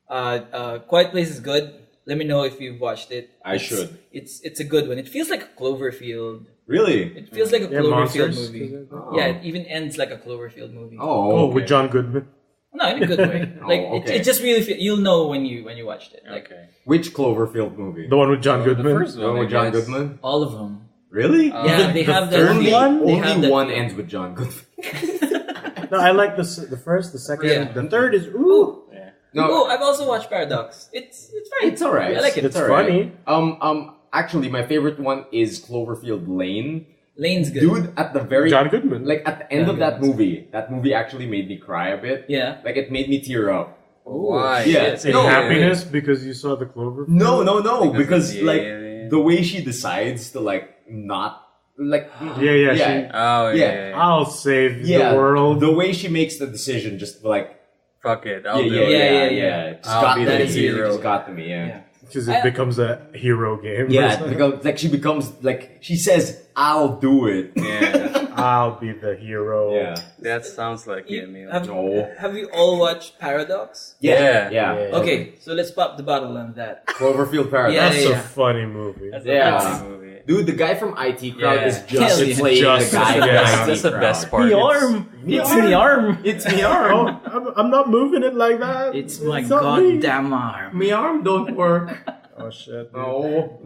Quiet Place is good. Let me know if you've watched it. should. It's a good one. It feels like a Cloverfield. Really? It feels like a Yeah, Cloverfield monsters. movie. Oh. Yeah, it even ends like a Cloverfield movie. Oh, Oh, with John Goodman. No, in a good way. Like okay. it just really you'll know when you watched it. Like Okay. Which Cloverfield movie? The one with John The Goodman. first The one with I John guess. Goodman? all of them. Really? Yeah, they the have that. third Only, one? They have only that one film. ends with John Goodman. No, I like the first, the second, Yeah. the third is ooh. No, Oh, I've also watched Paradox. It's fine. it's alright. I like it. It's alright. funny. Actually, my favorite one is Cloverfield Lane. Lane's good. Dude, at the very John Goodman. like at the end John of that Goodman's movie actually made me cry a bit. Yeah. Like it made me tear up. Why? Yeah. in No. happiness because you saw the Clover. No, because the like alien. the way she decides to like not like Yeah. Oh, Yeah. I'll save yeah, the world. the way she makes the decision just like Fuck it. I'll yeah, do yeah, it. yeah, Yeah, yeah, yeah. Just I'll got be to the me. hero. Just got to me. Yeah. Because it becomes a hero game. Yeah, because like she becomes like she says, "I'll do it." Yeah. I'll be the hero. Yeah. That sounds like You- it, Neil. No. have you all watched Paradox? Yeah. Yeah. Yeah. Okay, so let's pop the bottle on that. Cloverfield Paradox. Yeah, That's yeah, a yeah. funny movie. That's Yeah. a fancy movie. Dude, the guy from IT Crowd Yeah. is just Hell yeah. playing Just- the guy from yeah. IT That's the Crowd. best part. The It's- arm. It's in the arm. It's me arm. Oh, I'm not moving it like that. It's my not me. goddamn arm. Me arm don't work. Oh shit. dude. No.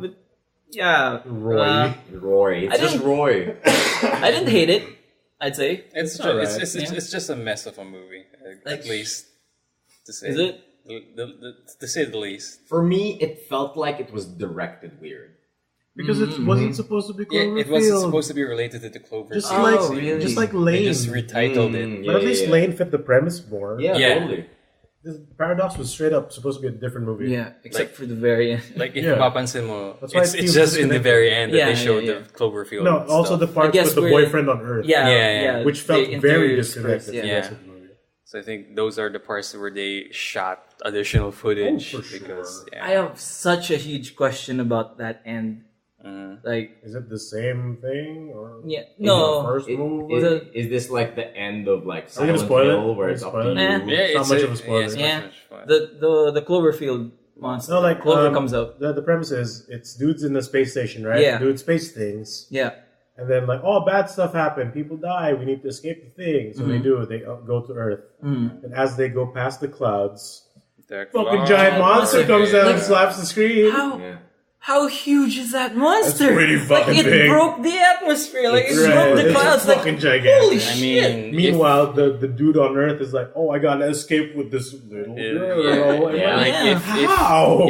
Yeah. Roy. Roy. It's I just didn't- Roy. I didn't hate it. I'd say. It's alright. it's just a mess of a movie, Like- at least to say. Is it? To say the least? For me, it felt like it was directed weird. Because it wasn't supposed to be Yeah, Cloverfield. it wasn't supposed to be related to the Cloverfield. Just Oh, like really? just like They Lane. just retitled it. But at least Lane fit the premise more. Yeah, Yeah. totally. The Paradox was straight up supposed to be a different movie. Yeah, except Like- for the very end. Like if Yeah. mapansin mo, That's why it's it feels just in the disconnected. very end that Yeah, they showed yeah, the Cloverfield. No, also stuff. the part guess with the we're- boyfriend on Earth. Yeah, Yeah. Which felt they very interspersed, disconnected. yeah. from the rest of the movie. So I think those are the parts where they shot additional footage Oh, for because sure. I have such a huge question about that end. Like, Is it the same thing or yeah, is it the no, first movie? Is this like the end of like Are we gonna Silent spoil it? Hill where Are we it's up to spoil you? it? Eh. yeah, It's not much of a spoiler. it's not Yeah. much fun. the Cloverfield monster. No, like Clover comes out. The premise is it's dudes in the space station, right? Yeah. Doing space things, Yeah, and then like, oh, bad stuff happened. People die. We need to escape the thing. So they do. They go to Earth, and as they go past the clouds, The fucking cloud- giant monster Like- comes down and like- slaps the screen. how Yeah. how huge is that monster? That's pretty fucking like, it big. broke the atmosphere. Like, it Right. broke the It's clouds. Like, fucking gigantic. holy I shit. mean, Meanwhile, the dude on Earth is like, oh, I gotta escape with this little girl. And Yeah. like, like how?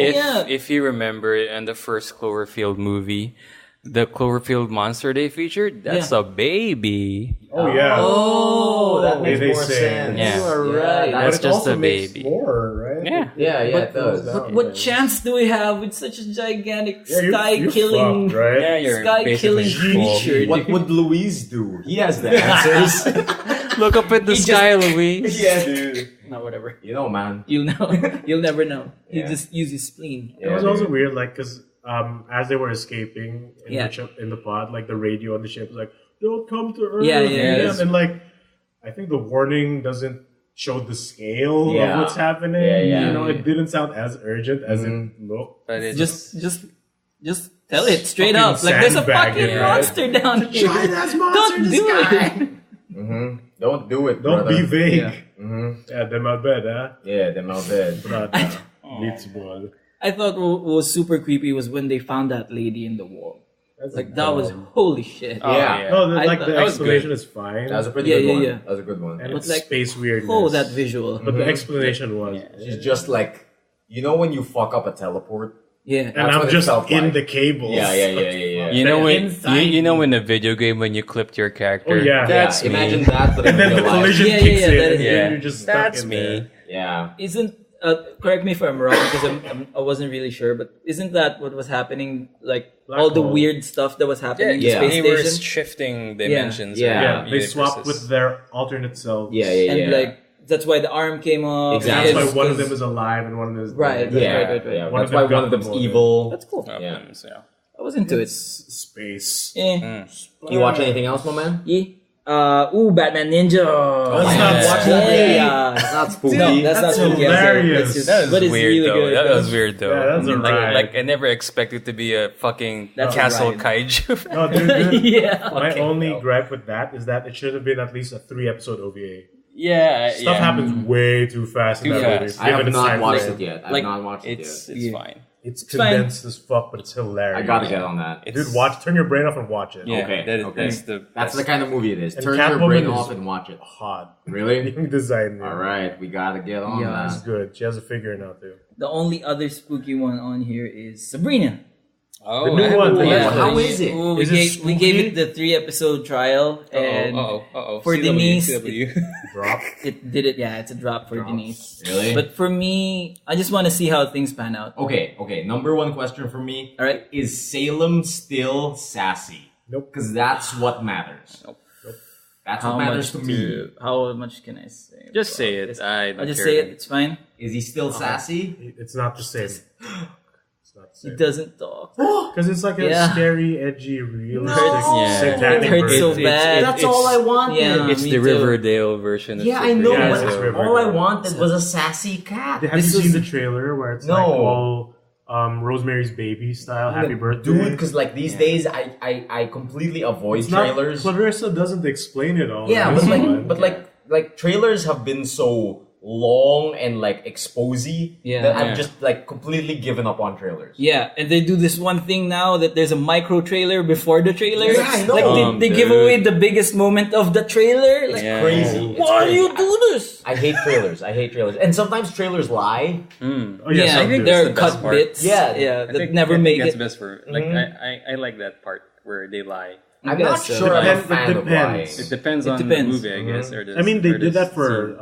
if you remember in the first Cloverfield movie, the Cloverfield monster they featured, that's a baby. Oh, yeah. Oh, that makes They more say. sense. Yeah. You are right. that's That's But it just also a makes baby. more, right? Yeah. Yeah, it does. But what chance do we have with such a gigantic Yeah, you're sky-killing, fucked, right? Yeah, you're sky-killing basically full. creature? What would Louise do? He has the answers. Look up at the sky, Louise. yeah, dude. No, whatever. You know, man. You'll know. You'll never know. You Yeah. just use his spleen. It was also weird, like, because as they were escaping in the pod, like, the radio on the ship was like, don't come to Earth. Yeah. And, like, I think the warning doesn't show the scale of Yeah. what's happening. Yeah. You know, it didn't sound as urgent as it looked. But it's Just tell it straight fucking up. Like, there's a sandbag fucking it, right? monster down here. Giant-ass monster Don't in the do sky. it. Don't do it, Don't brother. be vague. Yeah. Yeah, them out bed, huh? Yeah, them out there. Brother. Beats ball. I thought what was super creepy was when they found that lady in the wall. That's Like, that was holy shit. Yeah. No, I like thought- the that was explanation good. is fine. That was a pretty Yeah, good yeah, one. yeah. That was a good one. and But it's like, space weirdness. Oh, that visual. But the explanation was, She's just like, you know when you fuck up a teleport? Yeah. and That's I'm what it just felt in like. the cables. Yeah. you know when Inside you know in the video game when you clipped your character. Oh, yeah. That's yeah, me. imagine that, but in And then the real life. collision Yeah, kicks yeah, in, that and is- Yeah. you're just stuck That's in me. there. Yeah. Isn't correct me if I'm wrong because I wasn't really sure, but isn't that what was happening? Like Black all the hole. weird stuff that was happening in the Yeah. space They were station, shifting dimensions. Yeah. around Yeah, they swapped universes. with their alternate selves. Yeah. and like that's why the arm came off. Exactly. That's Yes, why one of 'cause- them is alive and one of them is Right, dead. Yeah, right. yeah. One That's of why them got one of them's promoted. evil. That's cool. Yeah. I was into it. It's space. Eh. You watch anything else, my man? Yeah. Batman Ninja. Let's not Yeah. watch that movie. Yeah. That's not spooky. No, that's That's not spooky. hilarious. That's just- That was but it's weird really though. good. That was weird though. Yeah, that's alright. like I never expected to be a fucking That's castle alright. kaiju. No, dude, Yeah. my Fucking only hell. gripe with that is that it should have been at least a 3-episode OVA. Yeah, Stuff happens way too fast in Too that fast. movie. I have Given its not time watched frame. it yet. I've Like, not watched it It's Yeah. fine. It's fine. condensed as fuck, but it's hilarious. yet. I gotta get on that. It's, Dude, watch. Turn your brain off and watch it. Yeah, Okay, that is, okay. that's the That's the best. kind of movie it is. And Turn your Catwoman brain is- off and watch it. Hot. Really? Young design. All right, we gotta get on Yeah. It's that. good. She has a figure now too. The only other spooky one on here is Sabrina. Oh, The new I haven't one, watched yeah. it. How is it? Ooh, Is it we gave spooky? it the 3-episode trial, and for CW, Denise, CW. Drop. it did it. Yeah, it's a drop for Denise. Really? But for me, I just want to see how things pan out. Okay. Number one question for me. All right. Is Salem still sassy? Nope. Because that's what matters. Nope. That's How what matters much to me. How much can I say? Just say it. I don't I'll just care say then. it. It's fine. Is he still sassy? It's not the same. It's not the He same. doesn't talk. Because it's like a Yeah. scary, edgy, realistic, Yeah. satanic It hurts so version. bad. That's all I wanted. Yeah. It's me the too. Riverdale version. Of Yeah, I know. Yeah, but it's just all I Riverdale. wanted was a sassy cat. Have This you was- seen the trailer where it's No. like all Rosemary's Baby style, Happy Birthday? Dude, because like these days, I completely avoid it's not, trailers. Clarissa doesn't explain it all. Yeah, This but one. like trailers have been so long and like exposy Yeah. that I've Yeah. just like completely given up on trailers. Yeah, and they do this one thing now that there's a micro trailer before the trailer. Yeah, I know. Like they give Dude. away the biggest moment of the trailer. Like, Yeah. Crazy. It's why do crazy. you do this? I hate trailers. I hate trailers. And sometimes trailers lie. Oh, Yeah, some I think do. there the are best cut part. bits. Yeah. yeah, I that think, never I think make that's it. best for like I like that part where they lie. I'm guess not so. sure I'm a It fan of depends. lying. It depends It on depends. the movie, I guess. Or the, I mean, they or the did that scene. for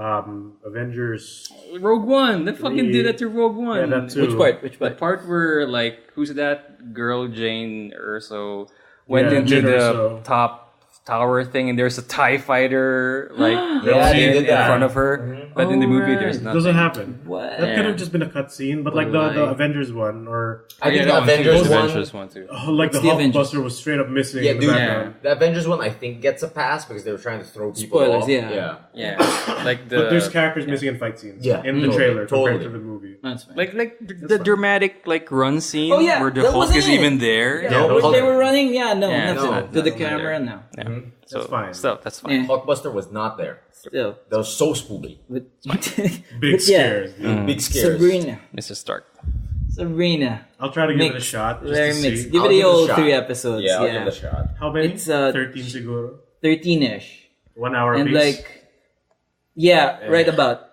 Avengers. Rogue One. They fucking did that to Rogue One. Yeah, that too. Which part? Which The part? part where like who's that girl Jane Erso went Yeah, into Jane the Erso. top tower thing and there's a TIE fighter like Yeah, they in, did in that. front of her. But in the movie there's It nothing. doesn't happen. What? That could Yeah. have just been a cutscene, but like the Right. Avengers one, or I think that the one too, Avengers the one. Avengers one too. like What's the the Avengers? Hulkbuster was straight up missing Yeah, in the dude. background. The Avengers one, I think, gets a pass because they were trying to throw people Spoilers, off. yeah. Yeah, like the But there's characters missing in fight scenes. Yeah. in the Totally. trailer compared Totally. to the movie. That's fine. like the dramatic like run scene Oh, yeah, where the that Hulk wasn't is it. even there. Yeah. when Hulk- they were running, yeah, no, Yeah, nothing. no, to the nothing camera, there. no. Yeah. So That's fine. So that's fine. Yeah. Hulkbuster was not there. Still, That was so spooky. but, Big but yeah, scares. Big scares. Sabrina. Mr. Stark. Sabrina. I'll try to give it a Mixed. shot. Just Very to mixed. see. Give I'll it the give it a old shot. 3 episodes. Yeah, I'll give it a shot. How many? It's, 13 siguro. 13-ish. 1 hour And piece. like, yeah, right about.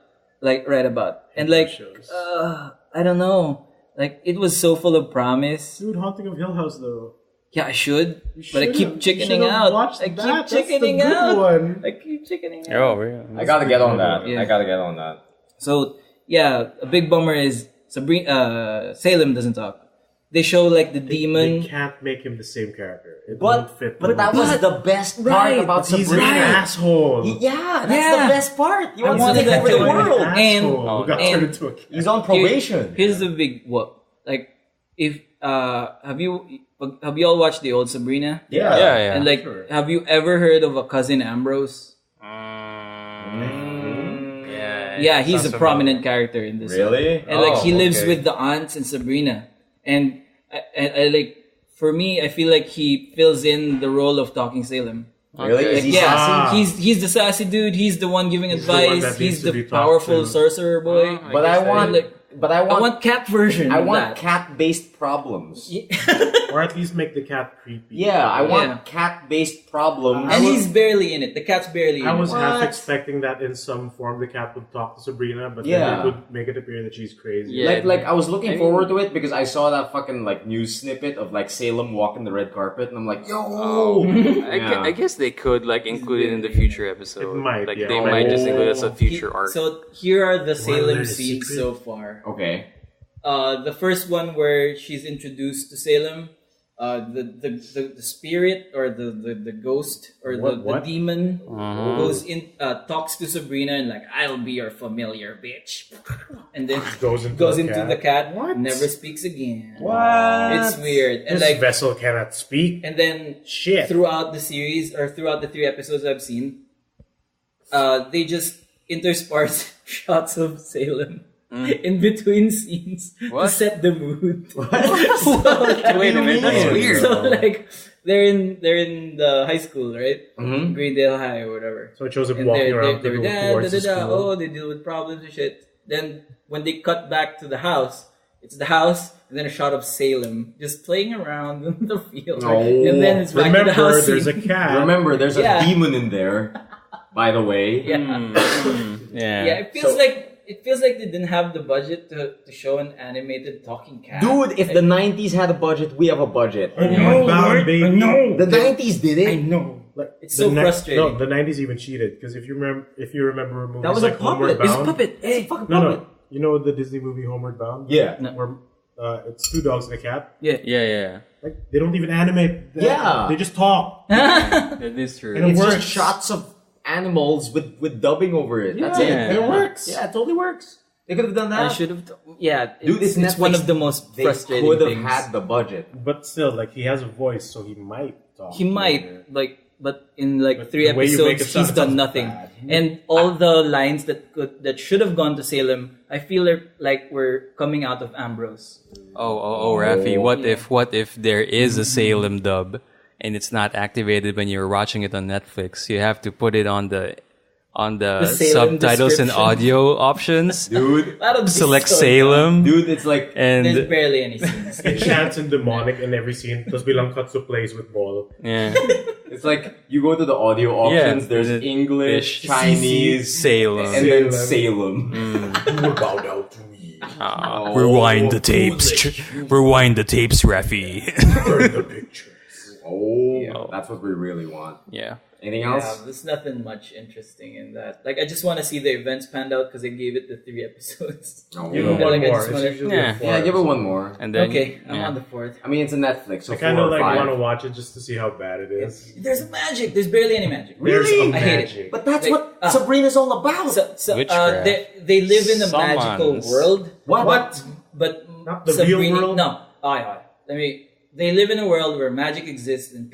And like, Shows. I don't know. Like, it was so full of promise. Dude, Haunting of Hill House though. Yeah, I should. You But I keep should've- chickening should've out. watched I keep that. That's the chickening good out. one. I keep chickening out. Oh, really? I gotta get on that. Yeah. I gotta get on that. So, yeah, a big bummer is Salem doesn't talk. They show like the demon. They can't make him the same character. It won't But fit. but that was the best part Right. about He's Sabrina. an asshole. Yeah, that's Yeah. the best part. He wants to wanted take that over to the be an world. And- Asshole. Got and- turned into a cat. He's on probation. Here's the big what. Like, if have you all watched the old Sabrina? Yeah. Yeah. And like, Sure. have you ever heard of a cousin Ambrose? Yeah, he's a prominent character in this. Really? And like he Oh, lives okay. with the aunts in Sabrina, and I like for me, I feel like he fills in the role of Talking Salem. Really? Okay. Is he Yeah, sassy? he's the sassy dude. He's the one giving He's the one advice. that He's needs to the be talked powerful to. sorcerer boy. But I want, like- but I I want, want cat version. I of want that. cat-based problems. Or at least make the cat creepy. Yeah, I want Yeah. cat-based problems. And he's barely in it. The cat's barely in I was it. half What? expecting that in some form the cat would talk to Sabrina, but Yeah. then it would make it appear that she's crazy. Yeah. like I was looking I mean- forward to it because I saw that fucking like news snippet of like Salem walking the red carpet, and I'm like, yo, Oh, Yeah. I guess they could like include it in the future episode. It might, like yeah. they might just include it as a future arc. So here are the Salem learn a scenes secret? so far. okay, The first one where she's introduced to Salem, the spirit or the ghost or the What? demon Uh-huh. goes in, talks to Sabrina and like, I'll be your familiar bitch, and then Goes into the cat, What? never speaks again. what? It's weird, and This like, vessel cannot speak. and then Shit. throughout the series or throughout the 3 episodes I've seen, they just intersperse shots of Salem in between scenes to What? set the mood. Wait a minute, that's mean? weird. So like they're in the high school, right? Mhm. Greendale High or whatever. So it shows him And walking around they're towards the school. oh, they deal with problems and shit. Then when they cut back to the house, it's the house and then a shot of Salem just playing around in the field. Oh. And then it's back to the Remember, house there's a scene. cat. Remember, there's a Yeah. demon in there. By the way, Yeah. Yeah. Yeah, it feels So- like they didn't have the budget to show an animated talking cat. dude, if the '90s had a budget, we have a budget. Homeward Bound, baby. The '90s did I it. know. Like, It's the so frustrating. No, the '90s even cheated because if you remember movies That was a like Homeward puppet. It's a Bound. puppet. It's a fucking No, puppet. no. You know the Disney movie Homeward Bound? Yeah. No. Where it's 2 dogs and a cat. Yeah. Yeah. Like they don't even animate. That. Yeah. They just talk. That is true. And it It's works. just shots of animals with dubbing over it. That's it. Yeah. It works. Yeah, it totally works. They could have done I that. should have. Yeah, Dude, it's it's one Netflix. of the most They frustrating could have things. had the budget. But still, like he has a voice, so he might talk. He might but in like But 3 the way you make episodes, it sound, he's it done sounds nothing. bad. And all the lines that should have gone to Salem, I feel like we're coming out of Ambrose. Oh, Rafi. What Yeah. if there is a Salem dub and it's not activated when you're watching it on Netflix? You have to put it on the Salem subtitles and description. audio options. Dude, That'll be Select so Salem. dude, it's like And There's barely any scenes. It chants and demonic in every scene. Tapos bilang Katsu plays with ball. yeah. it's like you go to the audio options. Yeah, There's the- English, the Chinese, Salem. and then Salem. Salem. You will bow down to me. Oh, Rewind the tapes. Rewind the tapes, Rafi. Burn the pictures. Oh, that's what we really want. yeah. Anything Yeah, else? there's nothing much interesting in that. Like, I just want to see the events panned out because they gave it the 3 episodes. Oh, Give yeah. it one Like, I more. just It's wanna- usually Yeah. a 4 Yeah, give it one episode. more. And then Okay, I'm yeah. on the 4th. I mean, it's a Netflix, so I kind 4 of or like 5. want to watch it just to see how bad it is. There's magic. There's barely any magic. Really? There's a I hate it. magic. But that's Like, what Sabrina's all about. Witchcraft. they live in a magical Summons. world. What? But Not the real Sabrina, world? No. They live in a world where magic exists and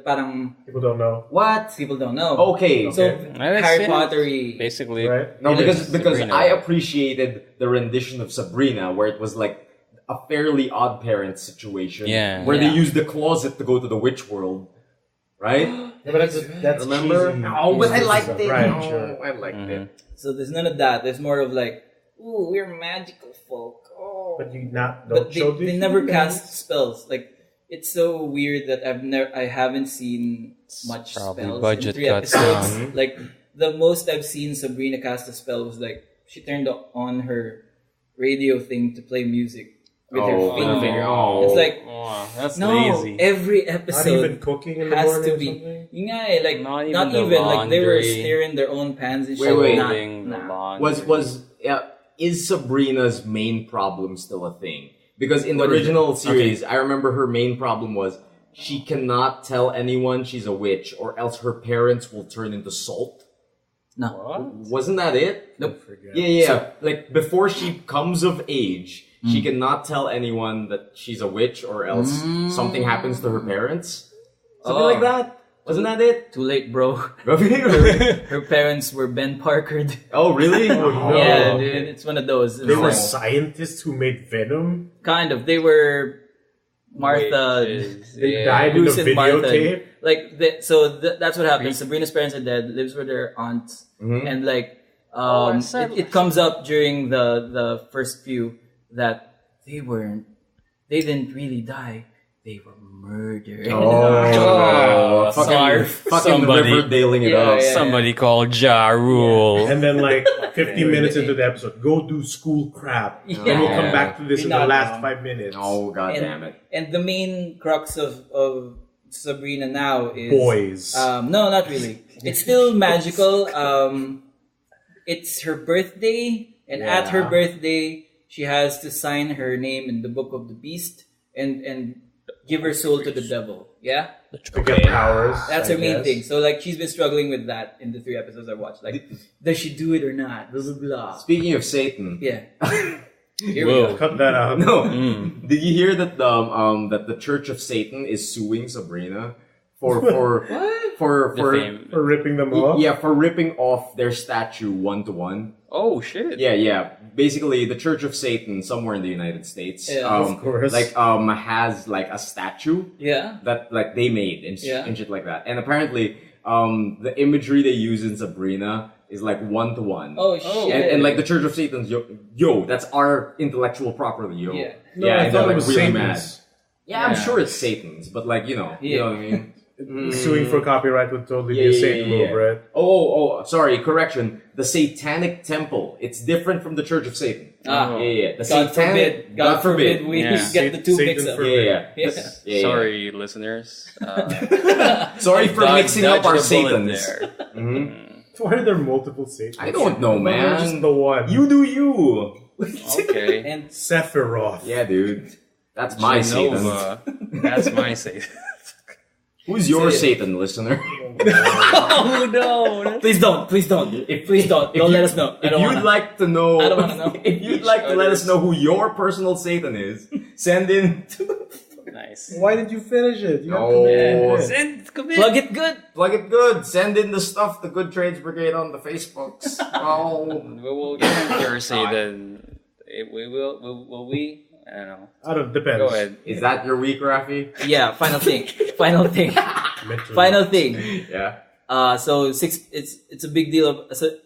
parang People don't know, What? people don't know. Okay. So That's Harry it. Pottery. Basically, right? No, It because is because Sabrina. I appreciated the rendition of Sabrina where it was like a fairly odd parent situation. Yeah. Where Yeah. they used the closet to go to the witch world. Right? Yeah, but that's Remember? cheesy. Oh, but I Cheesy liked stuff. it. Right, Oh, sure. I liked it. So there's none of that. There's more of like, ooh, we're magical folk. Oh, but you not but don't show they the never humans. cast spells. Like it's so weird that I haven't seen much Probably spells budget in 3 cuts episodes. down. Like the most I've seen Sabrina cast a spell was like she turned on her radio thing to play music with her finger. Oh. It's like Oh, that's no, lazy. every Not episode even cooking in the has morning to or be. something? Yun nga eh, like Not not even even, the like they were laundry. steering their own pans and shit. Wait. Nah, Folding the nah. laundry. Is Sabrina's main problem still a thing? Because in the What is original series, I remember her main problem was she cannot tell anyone she's a witch, or else her parents will turn into salt. No. What? Wasn't that it? Nope. Forget. Yeah. Like before she comes of age, she cannot tell anyone that she's a witch, or else something happens to her parents. Something Oh. like that. Wasn't that it? Too late, bro. Really? Her parents were Ben Parkered. Oh, really? Oh, no. Yeah, dude, it's one of those. It's They were like- scientists who made venom. kind of. They were Martha. Witches, They yeah. died in a Bruce and Martha. videotape. Like that's what happened. Sabrina's parents are dead. Lives with her aunt, and like I said- it comes up during the first few that they didn't really die. They were murdered. Oh, sorry. fucking Somebody- Riverdale-ing it Yeah, up. yeah. Somebody called Ja Rule. And then like 50 minutes into the episode, go do school crap. Yeah. Then we'll come back to this in the Not last wrong. 5 minutes. Oh, god damn it. And the main crux of Sabrina now is Boys. No, not really. It's still magical. It's her birthday, and at her Yeah. birthday, she has to sign her name in the Book of the Beast and give her soul to the devil. Yeah, to get powers. that's I her main guess. thing. So like, she's been struggling with that in the 3 episodes I watched. Like, does she do it or not? Blah blah blah. Speaking of Satan, Yeah. Here we Whoa. go. Cut that out. no, Mm. did you hear that that the Church of Satan is suing Sabrina for What? for The fame. For ripping them off. yeah, for ripping off their statue 1-to-1? Oh shit. Yeah. Basically, the Church of Satan somewhere in the United States, Yeah, of course. has like a statue Yeah. that like they made and, Yeah. and shit like that. And apparently, the imagery they use in Sabrina is like 1-to-1. Oh shit. And like the Church of Satan's, yo, that's our intellectual property, yo. Yeah. No, yeah, I and thought they're it like was really Satan's. mad. Yeah, I'm Yeah. sure it's Satan's, but like you know Yeah. what I mean. Suing for copyright would totally be a Satan move, right? Oh, sorry, correction. The Satanic Temple. It's different from the Church of Satan. Ah. Yeah. The God forbid. God forbid we Yeah. get the two Satan mixed up. forbid. Yeah. Yeah. Sorry, listeners. Sorry for Dodge- mixing up our dodged a bullet Satans. there. Mhm. Why are there multiple Satans? I don't know, They're just man. the one. You do you. Okay. And Sephiroth. Yeah, dude. That's my Satan. Genova. That's my Satan. Who's your Say it. Satan, listener? Oh no. please don't. Please don't. Please don't. if Don't you- let us know. I If don't you'd wanna. like to know, I don't wanna know. if you'd like to let us know who your personal Satan is, send in. Nice. Why did you finish it? You have to Oh. make it. Send, come in. Plug it good. Plug it good. Send in the stuff. The Good Trades Brigade on the Facebooks. Oh, We will get your Satan. Will we? I don't know. I don't depends. Go ahead. is that your week, Rafi? Yeah. Final thing. Final thing. Mentally. Final thing. Yeah. So it's a big deal. So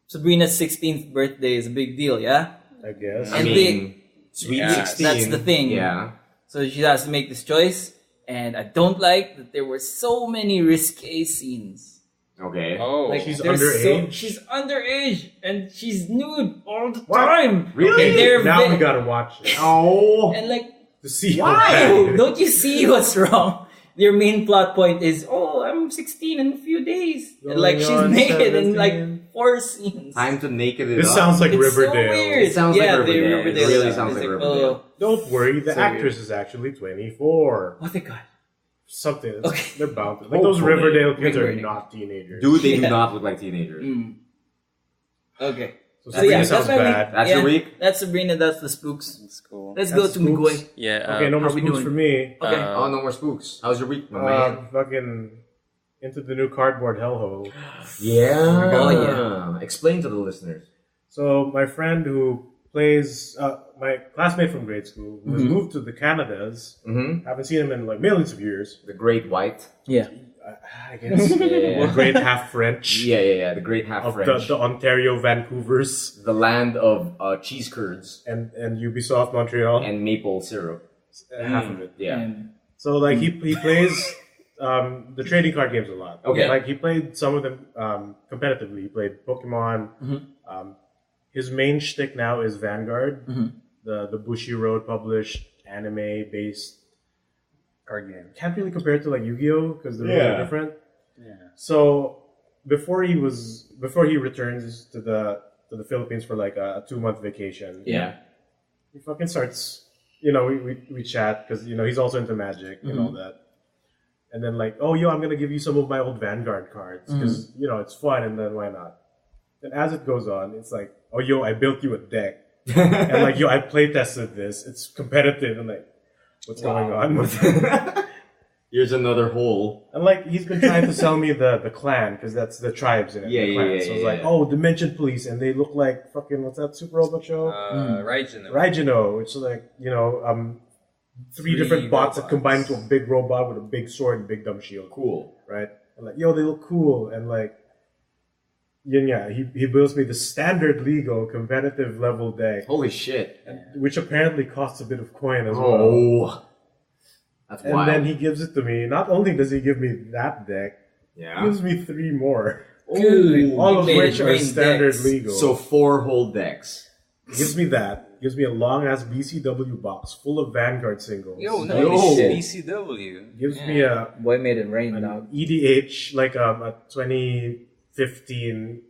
Sabrina's 16th birthday is a big deal. Yeah. I guess. I And mean, Sweet Yeah, 16. that's the thing. Yeah. So she has to make this choice, and I don't like that there were so many risque scenes. Okay. Oh. Like, She's there's underage? She's underage, and she's nude all the What? time. Really? And they're Now we ve- gotta watch it Oh. and like, to see Why? how bad it is. don't you see what's wrong? Their main plot point is, oh, I'm 16 in a few days. And like, she's Going on naked in 17. like 4 scenes. Time to naked it This up. sounds like It's Riverdale. so weird. It sounds like yeah, Riverdale. they It Riverdale. really It's sounds like like, Riverdale. Don't worry, the So actress is actually 24. Oh, thank God. Something. Okay. They're bound to. Like those Hopefully. Riverdale kids are Riverdale. not teenagers. Dude, they do Yeah. not look like teenagers. Mm. Okay. So So Sabrina yeah, sounds that's my bad. week. That's your week? That's Sabrina. That's the spooks. That's cool. Let's That's go to spooks. Miguel. Yeah. Okay, no more how we spooks doing? for me. Okay. Oh, no more spooks. How's your week, my man? Fucking into the new cardboard hellhole. Yeah. Oh, yeah. Explain to the listeners. So my friend who plays, my classmate from grade school, who has Mhm. moved to the Canadas, Mm-hmm. haven't seen him in like millions of years. The Great White. Yeah. I guess Yeah. the great half French Yeah. The great half of French. the Ontario Vancouvers The land of cheese curds and Ubisoft Montreal. and maple syrup. Half of it. Yeah. And So like he plays the trading card games a lot. Okay. Like he played some of them competitively. He played Pokemon. His main shtick now is Vanguard, the Bushiroad published anime based card game. Can't really compare it to like Yu-Gi-Oh because the rules are different. Yeah. So before he returns to the Philippines for like a 2-month vacation. Yeah. He fucking starts. We chat because he's also into Magic and all that. And then like, oh yo, I'm gonna give you some of my old Vanguard cards because it's fun. And then why not? And as it goes on, it's like, oh yo, I built you a deck, and like yo, I play tested this. It's competitive, and like, what's going on? Here's another hole. And like, he's been trying to sell me the clan because that's the tribes in it. Yeah, the yeah, clan. yeah, So it's yeah, like, yeah. oh, Dimension Police, and they look like fucking what's that Super Robot show? Raijino, which is like, 3 different bots that combine into a big robot with a big sword and big dumb shield. Cool. Right? And like, yo, they look cool. And like, he builds me the standard legal competitive level deck, Holy shit. which apparently costs a bit of coin as well. Oh. That's And wild. then he gives it to me. Not only does he give me that deck, he Yeah. gives me 3 more. Good. All You of made which it are rain standard decks. legal. So 4 whole decks. Gives me that. Gives me a long ass BCW box full of Vanguard singles. Yo, Yo. no shit. BCW. Gives me a Boy made it rain, an dog. EDH like a 2015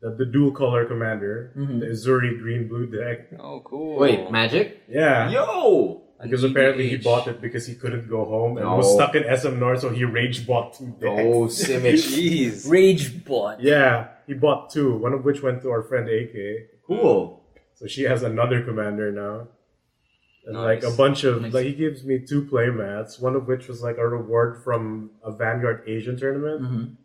the dual color commander, the Azuri green blue deck. Oh, cool. Wait, Magic? Yeah. Yo! Because apparently he bought it because he couldn't go home and No. was stuck in SM North, so he rage bought 2 decks. Oh, Simic. Jeez. Rage bot. Yeah, he bought 2, one of which went to our friend AK. Cool. So she has another commander now. And Nice. like a bunch of, like he gives me 2 playmats, one of which was like a reward from a Vanguard Asian tournament.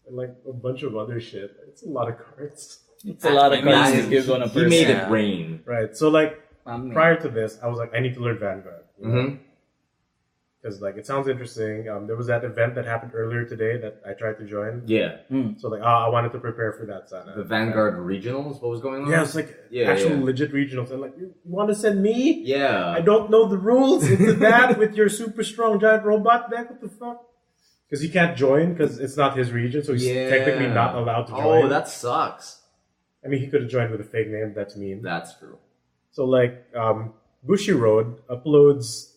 And like a bunch of other shit. It's a lot of cards. It's a lot of I mean, cards to give on a He person. made Yeah. it rain. Right, so like Mami. prior to this, I was like, I need to learn Vanguard. Mm-hmm. Because like it sounds interesting. There was that event that happened earlier today that I tried to join. Yeah. So like, I wanted to prepare for that. Sana. The Vanguard regionals, what was going on? Yeah, it's like Yeah, actual yeah. legit regionals. And like, you want to send me? Yeah. I don't know the rules into that with your super strong giant robot deck. What the fuck? Because he can't join because it's not his region, so he's technically not allowed to join. Oh, that sucks. I mean, he could have joined with a fake name. That's mean. That's true. So like, Bushiroad uploads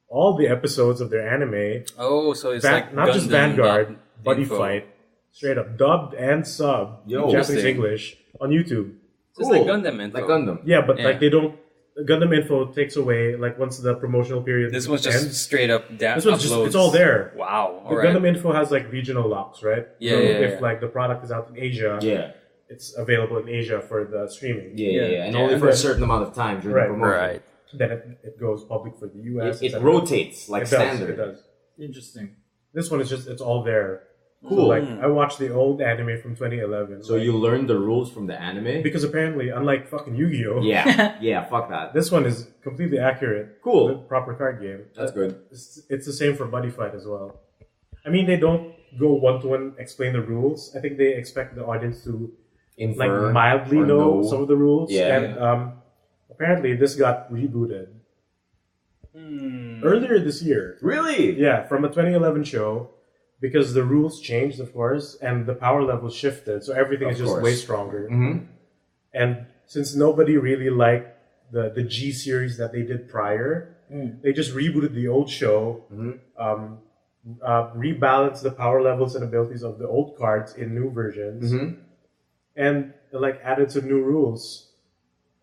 all the episodes of their anime, Oh, so it's like not just Gundam Vanguard, Buddy info. Fight, straight up dubbed and sub, Yo, Japanese interesting. English on YouTube. So it's Cool. like Gundam info. Like Gundam. Yeah, but Yeah. like they don't. Gundam info takes away like once the promotional period. This was just ends. straight up down. This one's just it's all there. Wow. The All right. Gundam info has like regional locks, right? Yeah, So yeah, if yeah. like the product is out in Asia, Yeah. it's available in Asia for the streaming. Yeah. And Yeah. only for a certain amount of time during Right, the promotion. Right. Then it goes public for the US. It etc. rotates like It does, standard. It does. Interesting. This one is just it's all there. Cool. So, like I watched the old anime from 2011. So like, you learned the rules from the anime? because apparently, unlike fucking Yu-Gi-Oh, Yeah. Yeah, fuck that. this one is completely accurate. Cool. The proper card game. That's good. It's the same for Buddy Fight as well. I mean, they don't go one-to-one explain the rules. I think they expect the audience to Infer like mildly or know some of the rules. Yeah. And apparently, this got rebooted Hmm. earlier this year. Really? Yeah, from a 2011 show. Because the rules changed, of course, and the power levels shifted, so everything Of is just course. way stronger. Mm-hmm. And since nobody really liked the G series that they did prior, they just rebooted the old show, rebalanced the power levels and abilities of the old cards in new versions, and like added some new rules,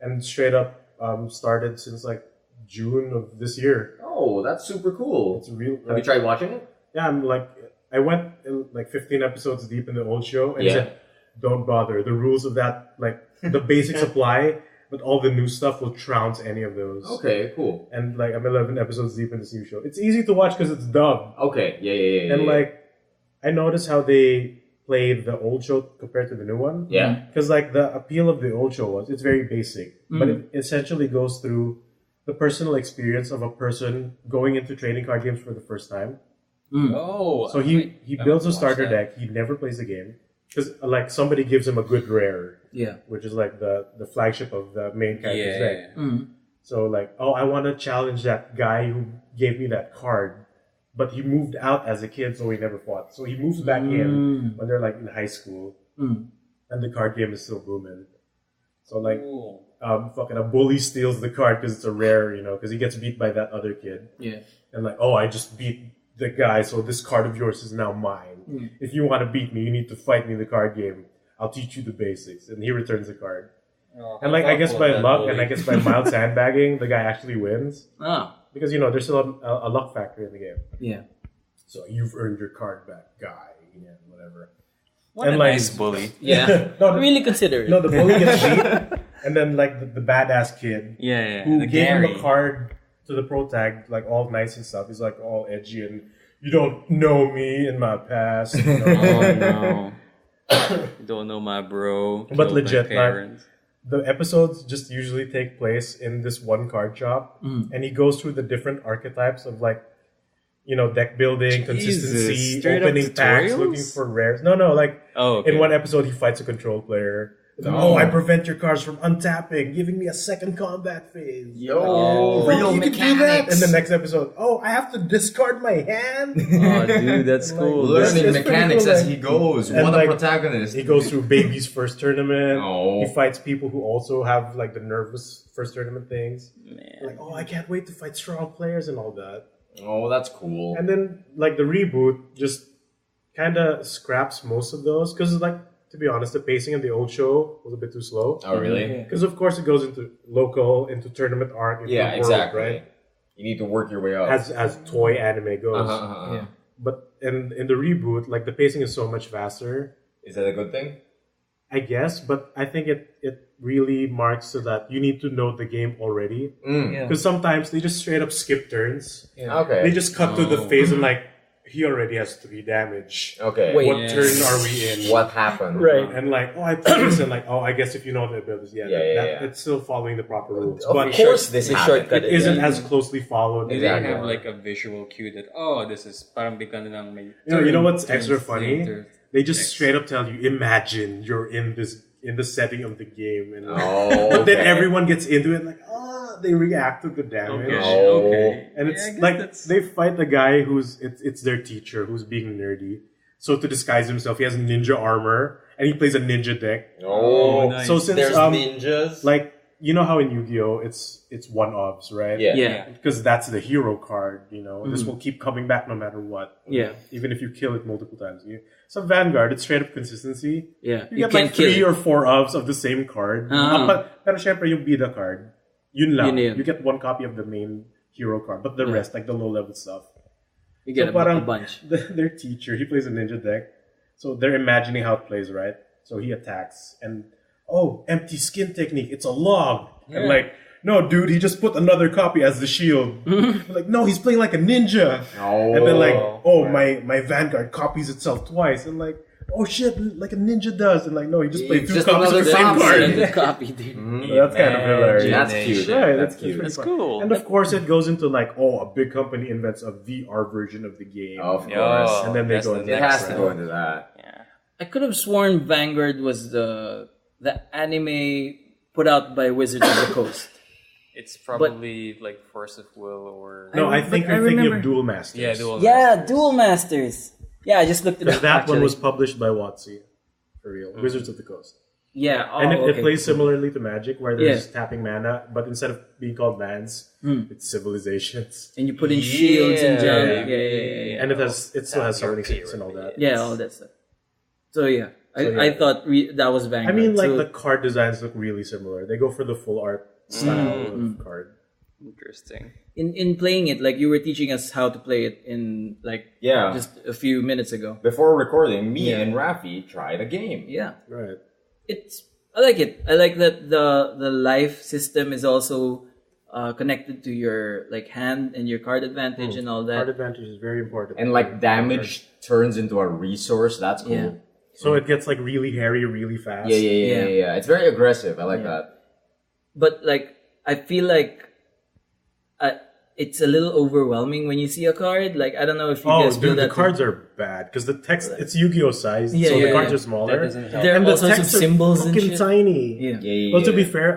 and straight up started since like June of this year. Oh, that's super cool. It's real. Have you tried watching it? Yeah, I went like 15 episodes deep in the old show, and Yeah. said, "Don't bother. The rules of that, like the basics apply, but all the new stuff will trounce any of those." Okay, cool. And like I'm 11 episodes deep in this new show. It's easy to watch because it's dubbed, Okay, yeah. and like I noticed how they played the old show compared to the new one. Yeah. Because like the appeal of the old show was it's very basic, but it essentially goes through the personal experience of a person going into trading card games for the first time. Oh, So he builds a starter deck. He never plays the game because like somebody gives him a good rare, Yeah. which is like the flagship of the main character's deck. Mm. So like, oh, I want to challenge that guy who gave me that card, but he moved out as a kid, so he never fought. So he moves back in when they're like in high school, and the card game is still booming. So like, fucking a bully steals the card because it's a rare, because he gets beat by that other kid. Yeah. And like, oh, I just beat the guy, so this card of yours is now mine. If you want to beat me, you need to fight me in the card game. I'll teach you the basics. And he returns the card. And like, I guess by luck and I guess by mild sandbagging, the guy actually wins. Ah. Because, there's still a luck factor in the game. Yeah. So you've earned your card back, guy. Yeah, whatever. what and a like, nice bully. Yeah. No, Really consider it. No, the bully gets beat. And then like the badass kid Yeah, who the gave Gary. him a card to the pro tag, like all nice and stuff. He's like all edgy and you don't know me in my past. Oh no. You don't know my bro. But Killed my legit, like, parents. the episodes just usually take place in this one card shop, and he goes through the different archetypes of like, deck building, consistency, straight up opening packs, tutorials? looking for rares. No, like Oh, okay. in one episode he fights a control player. He's like, I prevent your cards from untapping, giving me a second combat phase. Yo, real you can do that. mechanics. And the next episode, I have to discard my hand. Oh, dude, that's cool. Learning It's pretty mechanics cool, as like- he goes. and What like, a protagonist. He goes through baby's first tournament. Oh. He fights people who also have like the nervous first tournament things. Man. Like, I can't wait to fight strong players and all that. Oh, that's cool. And then like the reboot just kind of scraps most of those because like, to be honest, the pacing of the old show was a bit too slow. Oh, really? Because of course it goes into local, into tournament arc, into Yeah, world, exactly. right? You need to work your way up. As toy anime goes. Yeah. But in the reboot, like the pacing is so much faster. Is that a good thing? I guess, but I think it really marks so that you need to know the game already. Yeah. Because sometimes they just straight up skip turns. Okay. They just cut to the phase and like, he already has 3 damage. Okay. Wait. What turn are we in? What happened? Right. And like, I played this and like, I guess if you know the abilities, Yeah. it's still following the proper rules. Of But course this they happened. shortcut it isn't as closely followed. Do they Exactly. have like a visual cue that this is parang bigyan na lang may You know what's turns extra funny? later. They just straight up tell you, imagine you're in the setting of the game, and Oh, but then okay. everyone gets into it, like, they react to the damage. Okay. Oh. Okay. And Yeah, it's I guess like that's- they fight the guy it's their teacher who's being nerdy. So to disguise himself, he has ninja armor and he plays a ninja deck. Oh, nice. So since there's ninjas. like you know how in Yu-Gi-Oh it's one-offs, right? Yeah. Yeah. Because that's the hero card, This will keep coming back no matter what. Yeah. Even if you kill it multiple times. So Vanguard, it's straight up consistency. Yeah. You get like 3 or 4 ofs of the same card. Pero syempre yung bida card, yun lang. Yun. You get 1 copy of the main hero card, but the rest, like the low level stuff. You get So a parang bunch. Their teacher, he plays a ninja deck. So they're imagining how it plays, right? So he attacks and empty skin technique, it's a log. And like, no, dude, he just put another copy as the shield. Like, no, he's playing like a ninja. Oh. And then like, my Vanguard copies itself twice. And like, oh shit, like a ninja does. And like, no, he just played 2 just copies of the another same copy. card. Another copy, dude. That's kind of hilarious. That's cute. Right, That's that's cute. pretty That's fun. cool. And of course, it goes into like, a big company invents a VR version of the game. Of Yo, course. And then they that's go the into It next has to round. go into that. Yeah. I could have sworn Vanguard was the anime put out by Wizards of the Coast. It's probably like Force of Will or No, I but think I you're thinking remember- of Duel Masters. yeah, Duel Yeah, Masters. Duel Masters. Yeah, I just looked it Because up. that actually. one was published by WotC. For real. Wizards of the Coast. Yeah, And it okay. plays similarly to Magic, where there's tapping mana, but instead of being called lands, it's civilizations. And you put in shields and jump. Yeah. Yeah. And it still has Your summoning six and all that. Yeah, all that stuff. So yeah, So, I thought that was I Vanguard. mean, like so, the card designs look really similar. They go for the full art style of card. Interesting. in playing it, like you were teaching us how to play it in like Yeah. just a few minutes ago. Before recording, me Yeah. and Rafi tried a game. Yeah, Right. I like it. I like that the life system is also connected to your like hand and your card advantage and all Card that. advantage is very important. And like damage turns into a resource. That's cool. Yeah. So it gets like really hairy really fast. Yeah. It's very aggressive. I like that. But like I feel like it's a little overwhelming when you see a card. Like, I don't know if you Oh, guys feel dude, the that. cards are bad because the text, it's Yu-Gi-Oh sized, Yeah, so yeah, the cards yeah. are smaller. That doesn't help. There are And all the sorts of texts are symbols and fucking shit. tiny. Yeah. Well, to be fair,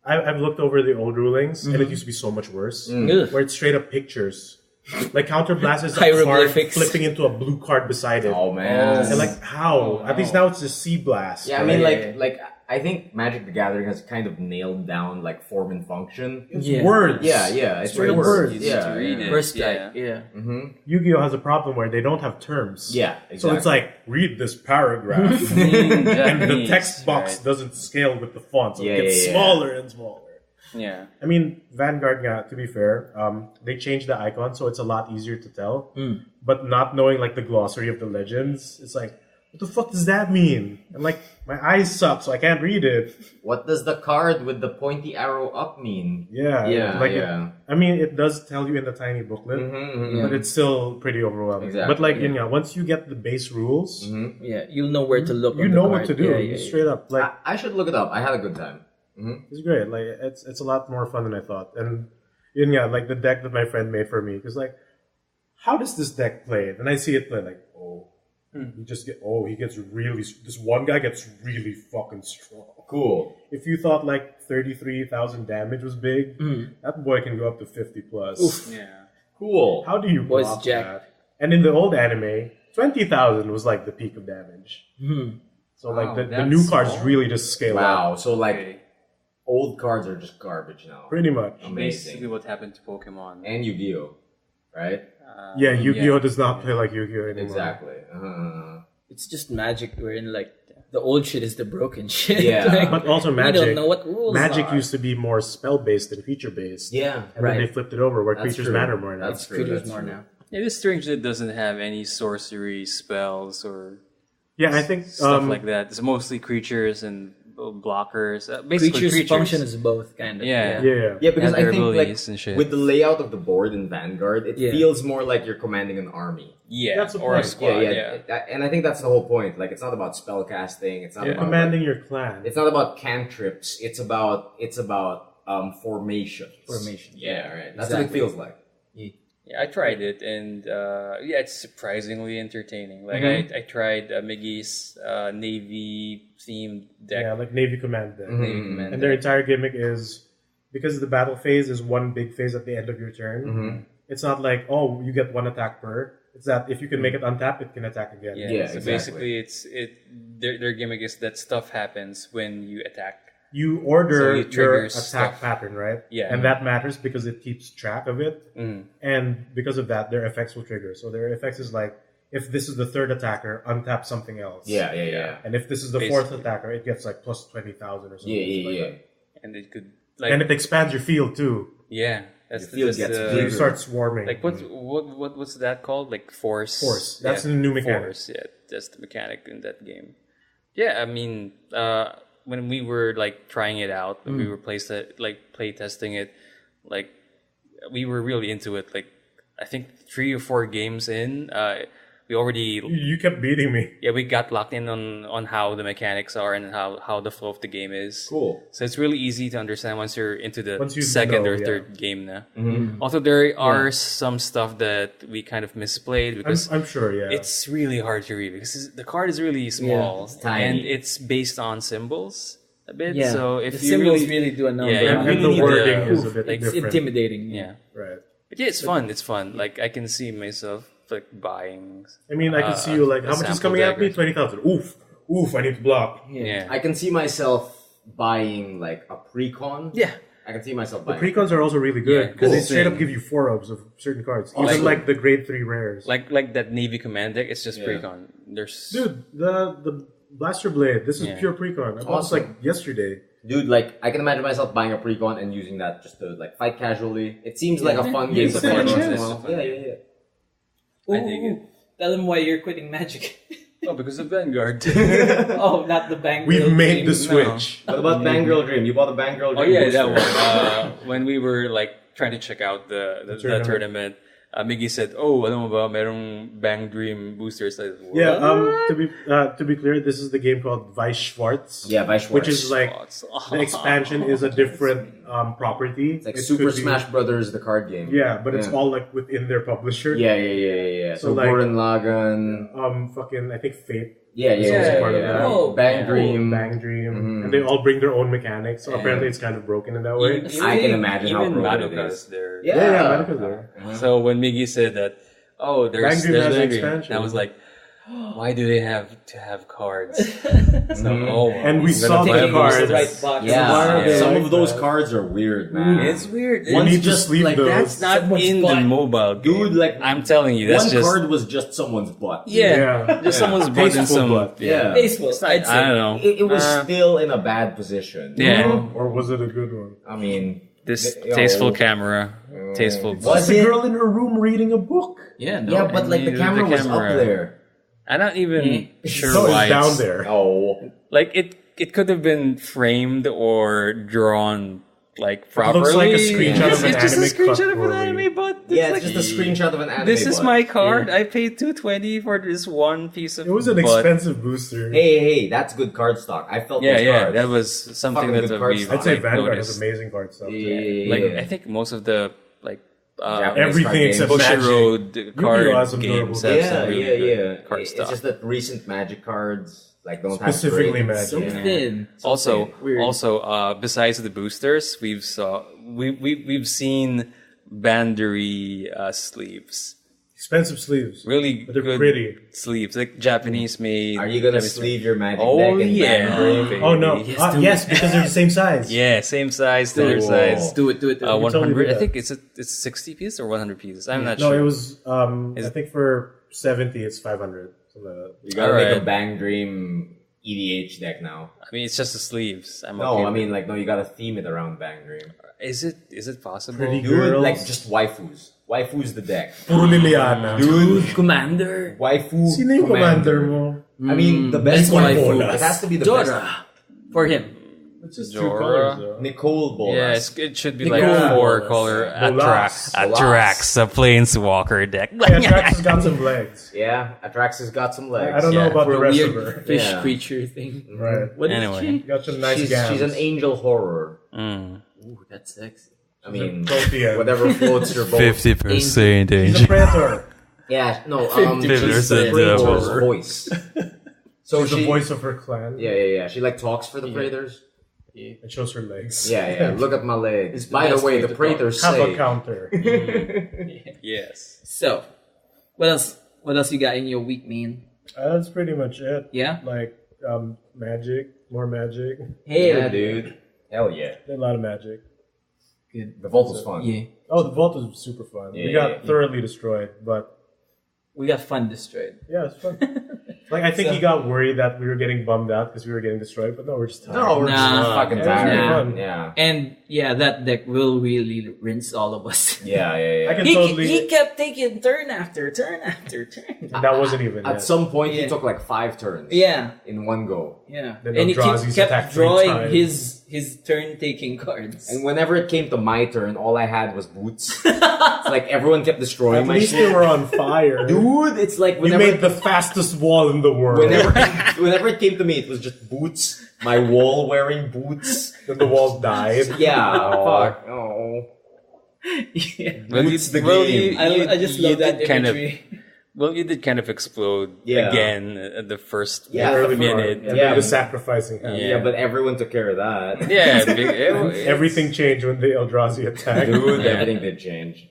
I've looked over the old rulings, and it used to be so much worse. Ugh. Where it's straight up pictures. Like Counterblast is a card Hieroglyphics. flipping into a blue card beside it. Oh man. And like, how? At least now it's just Sea Blast. Yeah, I right? mean, Yeah. like I think Magic the Gathering has kind of nailed down like form and function. It's Yeah. words. Yeah, it's Straight really words. Easy Yeah, to read it. First yeah. strike. Yeah. Yu-Gi-Oh has a problem where they don't have terms. Yeah, exactly. So it's like, read this paragraph. and the Japanese, text box right? doesn't scale with the font, so Yeah, it gets yeah, yeah. smaller and smaller. Yeah. I mean, Vanguard, yeah, to be fair, they changed the icon, so it's a lot easier to tell. But not knowing like the glossary of the legends, it's like, what the fuck does that mean? And like, my eyes suck, so I can't read it. what does the card with the pointy arrow up mean? Yeah, Yeah, like yeah. I mean, it does tell you in the tiny booklet, but it's still pretty overwhelming. Exactly, But like, once you get the base rules, Yeah. You'll know where to look. you on the know card. what to do. Yeah, yeah, Straight up, like. I should look it up. I had a good time. It's great. Like it's a lot more fun than I thought. And like the deck that my friend made for me, because like, how does this deck play? And I see it play like, he gets really. This one guy gets really fucking strong. Cool. If you thought like 33,000 damage was big, that boy can go up to 50 plus. Yeah. Cool. How do you Boys block Jack. that? And in the old anime, 20,000 was like the peak of damage. So like Wow, the that's new cards small. really just scale up. Wow. So like Okay. old cards are just garbage now. Pretty much. Basically, Amazing. what happened to Pokemon. And Yu-Gi-Oh, right? Yeah, Yu-Gi-Oh does not play like Yu-Gi-Oh anymore. Exactly. It's just Magic. Wherein like the old shit is the broken shit. Yeah. Like, But also we Magic. don't know what rules Magic are. used to be more spell based than feature based. Yeah. And Right. then they flipped it over where That's creatures true. matter more now. That's true. Creatures That's more true. now. It is strange that it doesn't have any sorcery spells or Yeah, I think stuff like that. It's mostly creatures and blockers. Basically, Creatures function as both, kind of. Yeah. yeah. Yeah, because And I their think like abilities and shit. with the layout of the board in Vanguard, it Yeah. feels more like you're commanding an army. Yeah, That's the or a point. squad. And I think that's the whole point. Like, it's not about spell casting. It's not Yeah. about Commanding your clan. It's not about cantrips. It's about formations. Formation. Yeah, right. That's Exactly. what it feels like. Yeah, I tried it, and it's surprisingly entertaining. Like I tried Miggy's Navy themed deck. Yeah, like Navy Command then. Navy Command And their deck. entire gimmick is because the battle phase is one big phase at the end of your turn. It's not like, oh, you get one attack per. It's that if you can make it untap, it can attack again. Yeah, Yeah, so exactly. basically, their gimmick is that stuff happens when you attack. You order So it your triggers attack stuff. pattern, right? Yeah. And that matters because it keeps track of it. Mm. And because of that, their effects will trigger. So their effects is like, if this is the third attacker, untap something else. Yeah. And if this is the fourth Basically. attacker, it gets like plus 20,000 or something. Yeah. Like And it could that. And it expands your field too. yeah, that's Your field that's gets So bigger. you start swarming. like what's that called? Like force. Force. That's yeah, the new mechanic. Force. Yeah, that's the mechanic in that game. Yeah, I mean, when we were like trying it out, when we were play testing it, like we were really into it. Like I think 3 or 4 games in, we already You kept beating me. we got locked in on how the mechanics are and how the flow of the game is. Cool. So it's really easy to understand once you're into the Once you second know, or yeah. third game now. Although there are some stuff that we kind of misplayed because I'm sure, yeah. it's really hard to read because the card is really small it's tiny. and it's based on symbols a bit. Yeah. So if the you symbols really do a number. Yeah, and, you and really the need wording the- is a bit like, It's different. intimidating. yeah. Right. But yeah, it's fun. It's fun. Like I can see myself like buying. I mean, I can see you like, a how much is sample coming at me? dagger. 20,000. Oof, I need to block. Yeah. I can see myself buying like a precon. Yeah. I can see myself The buying. precons are also really good Yeah, because they cool. straight up give you 4-ups of certain cards. Even Awesome. like the grade 3 rares. Like that Navy Command deck, it's just Yeah. precon. There's Dude, the Blaster Blade, this is Yeah. pure precon. I bought this Awesome. like yesterday. Dude, like I can imagine myself buying a precon and using that just to like fight casually. It seems like a fun game to It's a play fun once in game. a It's a while. fun Yeah. game. Ooh, I dig it. Tell him why you're quitting Magic. oh because of Vanguard. Oh, not the bank. We've made the No. switch. What about Bangirl Dream? You bought a Bangirl Dream Oh yeah, booster. that one. When we were like trying to check out the tournament. tournament, Miggy said, "Oh, alam mo ba, merong Bang Dream boosters." I said, "What?" Yeah. To be clear, this is the game called Vice Schwartz. Yeah, Vice Which Schwartz. is like the expansion is a different property. It's like It Super could be- Smash Brothers, the card game. Yeah, but it's all like within their publisher. Yeah. So like- Gurren Lagann. Fucking I think Fate. Yeah. also part of that. Oh, Bang Dream. Bang Dream, and they all bring their own mechanics. So apparently, it's kind of broken in that way. I can imagine how even broken it Madoka's is. there. Yeah. Madoka's there. So when Miggy said that, oh, Bang there's Dream has an Bang Dream, expansion. I was like, why do they have to have cards? So, And we I'm saw gonna buy the a cards. booster. Right box. Yeah, Why are they some like of those that? cards are weird, man. It's weird. You One's need to just sleeve like those. That's not Someone's in the butt. mobile game. Dude, like I'm telling you, that's one just card was just someone's butt. yeah, just someone's butt and Tasteful some butt. Yeah. Baseball. I'd say. I don't know. It was still in a bad position. Yeah. Or was it a good one? I mean, This you know, tasteful camera, tasteful Was butt. It's a it? girl in her room reading a book. Yeah, no. yeah, but like the the camera was up camera. there. I'm not even sure So why it's down it's- there. Oh, Like it could have been framed or drawn like properly. looks like a screenshot It's of an just a anime cut screenshot of an poorly. anime, but yeah, like, it's just a screenshot of an anime. this is butt. my card. I paid $220 for this one piece of. It was an butt. expensive booster. Hey, that's good card stock. I felt Yeah, those yeah, cards. that was something Fucking that good cards. we've I'd say like, Vanguard noticed. has amazing card stuff. Yeah. Like I think most of the like Japanese Everything card games. except Bush Magic. Road card Yu-Gi-Oh! has some games durable have some really good card It's stuff. just that recent Magic cards like don't Specifically have Magic. So thin. Also, Weird. besides the boosters, we've seen Bandery sleeves. Expensive sleeves. Really But they're good pretty. sleeves, like Japanese made. Are you gonna Japanese sleeve your Magic Oh deck in yeah, Banbury? baby. Oh no. Yes, Yes, because they're the same size. yeah, same size, standard Cool. size. Do it. 100. that. I think it's 60 pieces or 100 pieces. I'm not No, sure. it was Is- I think for 70 it's 500. Something like that. You gotta make a Alright. Bang Dream EDH deck now. I mean, it's just the sleeves. I'm No, okay I with mean like no, you gotta theme it around Bang Dream. Is it possible? Pretty Dude, Girls. like just waifus. Waifu's the deck. Puro Liliana. Dude, Commander. Waifu. Sino yung commander mo? I mean, the best best one. waifu. It has to be the best. Dora. For him. It's just Jorah. two colors though. Nicole Bolas. Yes, it should be Nicole like four Bolas. color Bolas. Atrax, a planeswalker deck. Yeah, Trax has got some legs. Yeah, Atrax has got some legs. I don't know Yeah. about For the a rest of weird her. fish Yeah. creature thing. Right. What is Anyway. she? Got some nice She's gams. an angel horror. Mm. Ooh, that's sexy. I mean, Protean. whatever floats your boat. 50% She's a predator. Yeah, no, 50% she's the devil. Praetor's voice. So She's she, the voice of her clan. yeah. She like talks for the Praetors. It shows her legs. Yeah. Look at my legs. It's the By the best way, way the to Praetors Have a say. counter. Yes. So, what else? What else you got in your week, man? That's pretty much it. Yeah. Like magic, more magic. Hey, Yeah, dude. Hell yeah. A lot of magic. Good. The vault was fun. Yeah, Oh, the vault was super fun. Yeah, We got yeah. thoroughly destroyed, but we got fun destroyed. yeah, it's fun. Like I think he got worried that we were getting bummed out because we were getting destroyed, but no, we're just tired. No, we're just Nah. fucking Yeah, it was tired. really fun. Yeah. And yeah, that deck will really rinse all of us. Yeah. I can He, totally. he kept taking turn after turn after turn. and that wasn't even At it. some point, Yeah. he took like 5 turns. Yeah, In one go. yeah. Then And he Eldrazi's kept attacked 3 drawing times. his turn taking cards. And whenever it came to my turn, all I had was boots. It's like everyone kept destroying At my least shit. they were on fire. Dude, it's like You whenever made the fastest wall in the world. whenever it came to me, it was just boots. My wall wearing boots. Then the walls died. Yeah, fuck. Oh. Yeah. Well, Boots the game. I just love that did kind of. imagery. Well, you did kind of explode Yeah. again at the first Yeah, Early minute. and Yeah. then the sacrificing happened. Yeah, but everyone took care of that. Yeah, Everything changed when the Eldrazi attacked. Dude, Yeah. everything did change.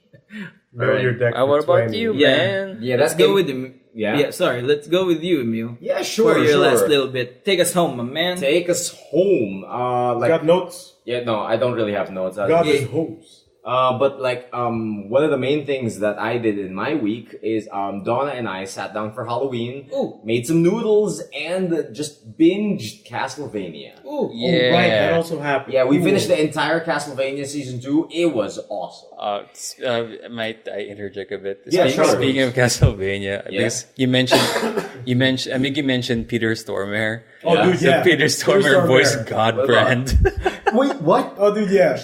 Know your deck what for about 20. you, Yeah. man? Yeah, Let's that's go game- with him. Yeah? Yeah, sorry. Let's go with you, Emil. Yeah, sure. For your sure. last little bit. Take us home, my man. Take us home. Got notes? Yeah, no, I don't really have notes. Got Yeah. his hose. But like one of the main things that I did in my week is Donna and I sat down for Halloween, Ooh. made some noodles, and just binged Castlevania. Ooh. Yeah. Oh, right, that also happened. Yeah, we Ooh. finished the entire Castlevania season 2. It was awesome. Might I interject a bit? Yeah, Speaking, sure. speaking of Castlevania, Yeah. because you mentioned, I think you mentioned Peter Stormare. Oh, Yeah. dude, So yeah. Peter Stormare Stormare. voiced God What brand. Wait, what? Oh, dude, yeah.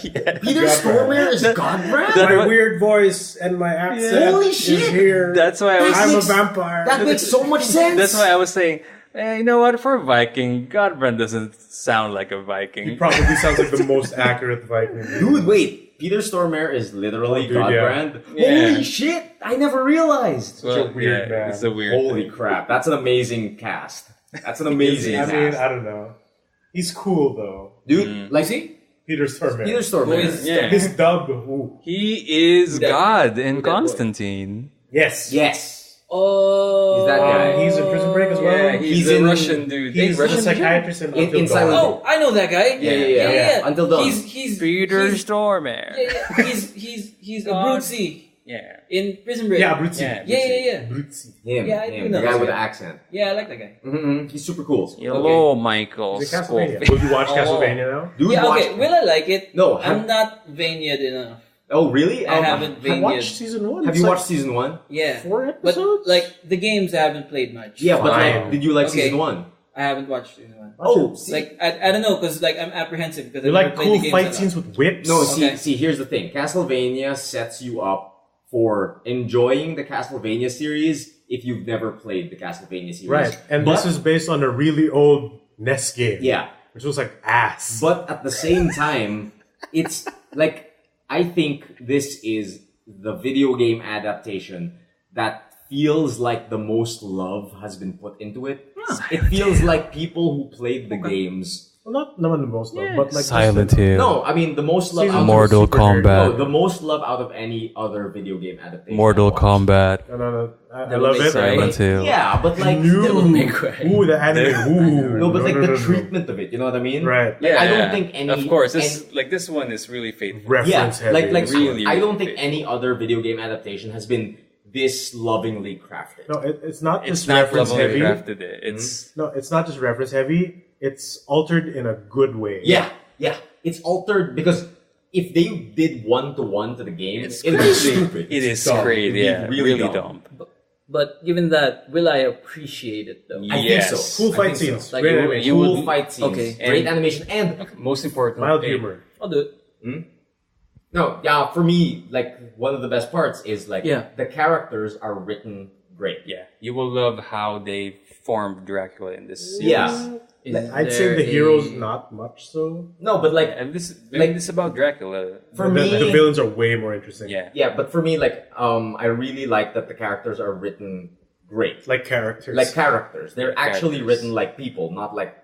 Peter Stormare is Godbrand? That- My what- weird voice and my accent Holy is shit! here. That's why I was. I'm a makes- vampire. That makes so much sense. That's why I was saying. You know what? For a Viking, Godbrand doesn't sound like a He Viking. probably sounds like the most accurate Viking. Dude, wait. Peter Stormare is literally Oh, dude, Godbrand? Yeah. Holy shit! I never realized. Well, a weird man. It's a weird. Holy thing. crap. That's an amazing cast. That's an amazing I cast. mean, I don't know. He's cool though. Dude, like, see? Peter Stormare. Peter Stormare. Who is- Yeah. His dub. Ooh. He is Who that- God in who that boy? Constantine. Yes. Yes. Oh. He's that guy. He's in Prison Break as well. Yeah, he's He's a in- Russian dude. He's Hey, Russian a psychiatrist in In- Until in Dawn. Silent Oh, I know that guy. Yeah. Until Dawn. He's Peter he's- Stormare. Yeah. He's a God. Brucey Yeah. in Prison Break. Yeah, Brutzi. Yeah. Yeah. Brutzi. Him. Yeah, I do him. know The guy this with guy. the accent. Yeah, I like that guy. Mm-hmm. He's super cool. Hello, Michael. Is it Castlevania? Scofield. Will you watch Oh. Castlevania now? Dude, Yeah, watch- okay. Will I like it? No, I'm not Vania'd enough. Oh, really? I haven't I watched Vania'd. season 1. Have It's you like watched season 1? Yeah. 4 But episodes? like the games I haven't played much. Yeah, but Fine. like, did you like Okay. season 1? I haven't watched season one. Oh, see, Like I don't know because like I'm apprehensive because They I like never played cool the games fight a lot. scenes with whips. no, Okay. see, here's the thing. Castlevania sets you up for enjoying the Castlevania series if you've never played the Castlevania series. Right. And But- this is based on a really old NES game. Yeah. Which was like ass. But at the same time, it's like, I think this is the video game adaptation that feels like the most love has been put into it. It feels like people who played the games. well, not the most though, but like Silent just, Hill. No, I mean the most love Season out of Mortal super nerd. Kombat. No, the most love out of any other video game adaptation. Mortal I've watched. Kombat. No. I Devil love May it. Cry. Silent Hill. Yeah, but like Devil May Cry. Ooh, the anime. Ooh. no, but like the no. treatment of it, you know what I mean? Right. Like, I don't think any. Of course, this any- like this one is really faithful. yeah, Reference heavy. like this really- one. I don't think really any other video game adaptation has been this lovingly crafted. No, it's not It's just not reference lovely heavy. crafted. It's No, it's not just reference heavy. It's altered in a good way. Yeah, it's altered because if they did one-to-one to the game, It's it'd be crazy. stupid. It is Dumb. great. It'd be Yeah, really dumb. dumb. But given that, will I appreciate it though? I Yes. think so. Cool I fight think so. scenes. Like, Great you- animation. you Cool would- fight scenes, Okay. great And- animation, and Most important, Mild humor. I'll do it. no, yeah, for me, like one of the best parts is like Yeah. the characters are written great. Yeah, you will love how they formed Dracula in this series. Yeah. Is I'd say there the heroes a- not much so. No, but like And this Like- this is about Dracula. for the, me, the villains are way more interesting. Yeah, yeah, but for me, like I really like that the characters are written great. Like characters. Like characters, they're Like actually characters. written like people, not like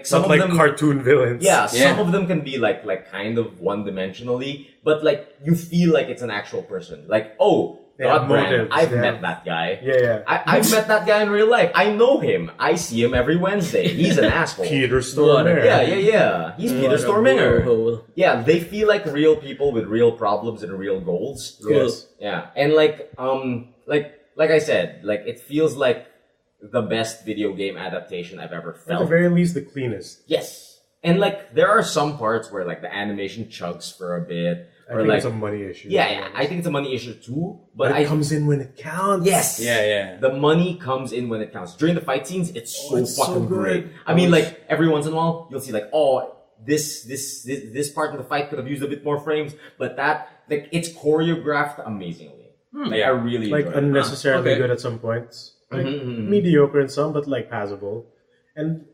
some not of like them. cartoon villains. Yeah, some Yeah. of them can be like kind of one-dimensionally, but like you feel like it's an actual person. Like, oh, They have Godbrand, motives, I've they met have- that guy. Yeah. I've met that guy in real life. I know him. I see him every Wednesday. He's an asshole. Peter Stormare. Yeah. He's Peter Stormare. Whoa. Yeah, they feel like real people with real problems and real goals. Yes. Yeah, and like I said, like it feels like the best video game adaptation I've ever At the felt. very least, the cleanest. Yes, and like there are some parts where like the animation chugs for a bit, I or think like it's a money issue. yeah, I think it's a money issue too. But But it I comes in when it counts. yes, yeah. the money comes in when it counts. During the fight scenes, it's so it's so fucking good. great. I mean, like every once in a while, you'll see like, oh, this part of the fight could have used a bit more frames, but that like it's choreographed amazingly. Like, I really Like enjoy it. unnecessarily Okay. good at some points. Like Mhm. mediocre in some, but like passable. And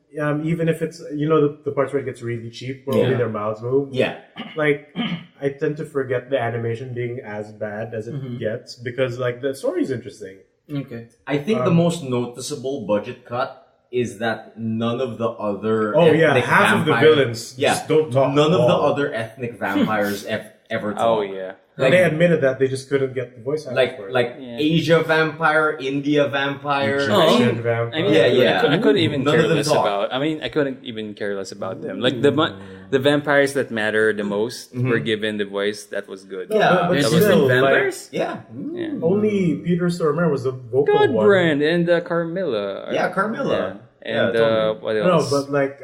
even if it's the parts where it gets really cheap, where only Yeah. their mouths move. Yeah, Like I tend to forget the animation being as bad as it gets because like the story's interesting. Okay. I think the most noticeable budget cut is that none of the other Oh yeah, ethnic half of the vampire- villains yeah, just don't talk. none at of the all. other ethnic vampires ever talk. Oh yeah. And they admitted that they just couldn't get the voice actors for it. like Yeah. Asia vampire, India vampire. Oh. Egyptian vampire. I mean, Yeah. I couldn't even None care of them less talk. about. I mean, I couldn't even care less about them. Like the vampires that matter the most were given the voice that was good. No, Yeah, but that There's was still, different like, vampires? Yeah, Yeah. only Peter Stormare was the vocal one. Godbrand and Carmilla. yeah, Carmilla. And totally. what No, else? but like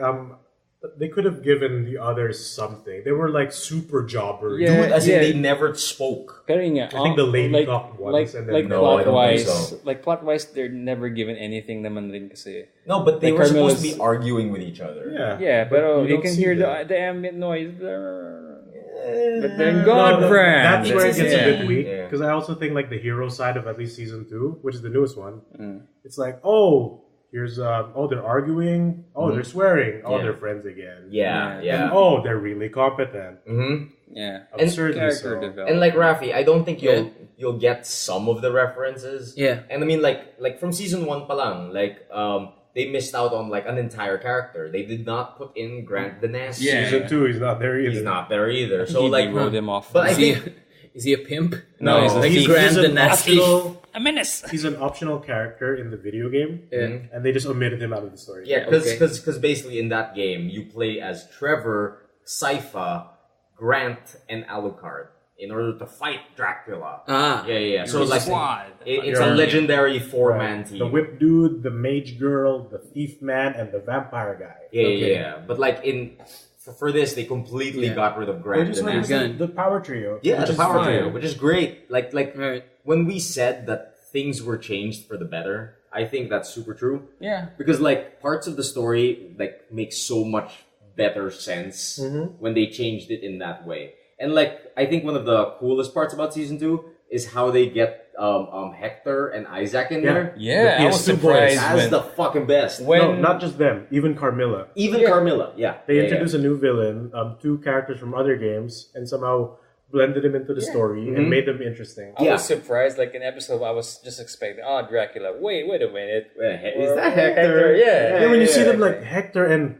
they could have given the others something. They were like super jobbers. Yeah. Dude, as in they never spoke. Pero yun nga, I think the lady like, cock ones like, and then like No, I don't think plot-wise, so. like plot-wise, they're never given anything naman rin kasi. No, but they Like were supposed to Carmela's- be arguing with each other. Yeah. Yeah, pero you you don't can see hear that. the ambient noise. But then No, God, friend. that's where it gets Yeah. a bit weak. Yeah. Because I also think like the hero side of at least season 2, which is the newest one, Mm. it's like, oh, here's they're arguing, oh, they're swearing, oh, Yeah. they're friends again. Yeah, Yeah. yeah. And, oh, they're really competent. Mm-hmm. Yeah. Absurdly Character so. development. And like Rafi, I don't think you'll get some of the references. Yeah. And I mean like from season 1 pa lang, like they missed out on like an entire character. They did not put in Grant the Nasty. Yeah. Season 2, he's not there either. He's not there either. So So like wrote him off. But I Is he, think is he a pimp? No, he's a Like thief. Grand He's the an Nasty. optional- a menace. He's an optional character in the video game, Yeah. and they just omitted him out of the story. yeah, okay. because basically in that game you play as Trevor, Sypha, Grant, and Alucard in order to fight Dracula. Ah. Yeah. So like squad. it's You're- a legendary 4-man Right. team. The whip dude, the mage girl, the thief man, and the vampire guy. Yeah. But like for this, they completely Yeah. got rid of They Grant just the went Nasty. with Gun. the power trio. Yeah, which the is power fine. trio, which is great. Like Right. when we said that things were changed for the better, I think that's super true. Yeah. Because like parts of the story like make so much better sense when they changed it in that way. And like I think one of the coolest parts about season 2 is how they get Hector and Isaac in there. Yeah, The I was PS2 boys. surprised That's when, the fucking best. when No, not just them. Even Carmilla. Even Carmilla, yeah. They Yeah, introduced a new villain, 2 characters from other games, and somehow blended them into the story and made them interesting. I Yeah. was surprised, like in episode, I was just expecting, Dracula. Wait a minute. Is that Hector? Yeah. And when you see them yeah. like Hector and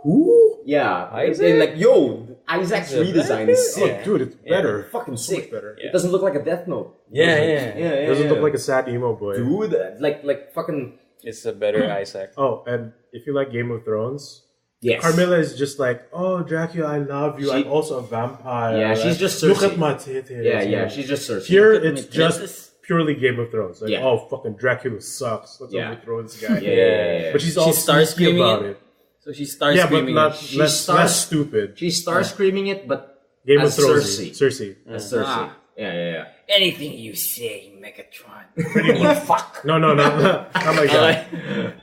who? Yeah, Isaac? they're like, yo, Isaac's Is it redesign is better? sick. Oh, dude, it's better. Fucking So sick. much better. It doesn't look like a Death Note. Yeah. Yeah. Doesn't look like a sad emo boy. dude. Like fucking It's a better Isaac. Oh, and if you like Game of Thrones, yes. Carmilla is just like, oh, Dracula, I love you. She- I'm also a vampire. Yeah, she's Like, just look Cersei. at my titties. Yeah. She's just Cersei. Here, Look at it's my just titties. purely Game of Thrones. Like, Yeah. oh, fucking Dracula sucks. Let's Yeah. overthrow this guy. Yeah. But she's She all starts sneaky screaming about it? it. So she starts Yeah, but screaming. not She less starts- stupid. She starts screaming it, but Game as of Thrones. Cersei. Cersei. as Cersei. Ah. Yeah. Anything you say, Megatron. You fuck. No, not like that.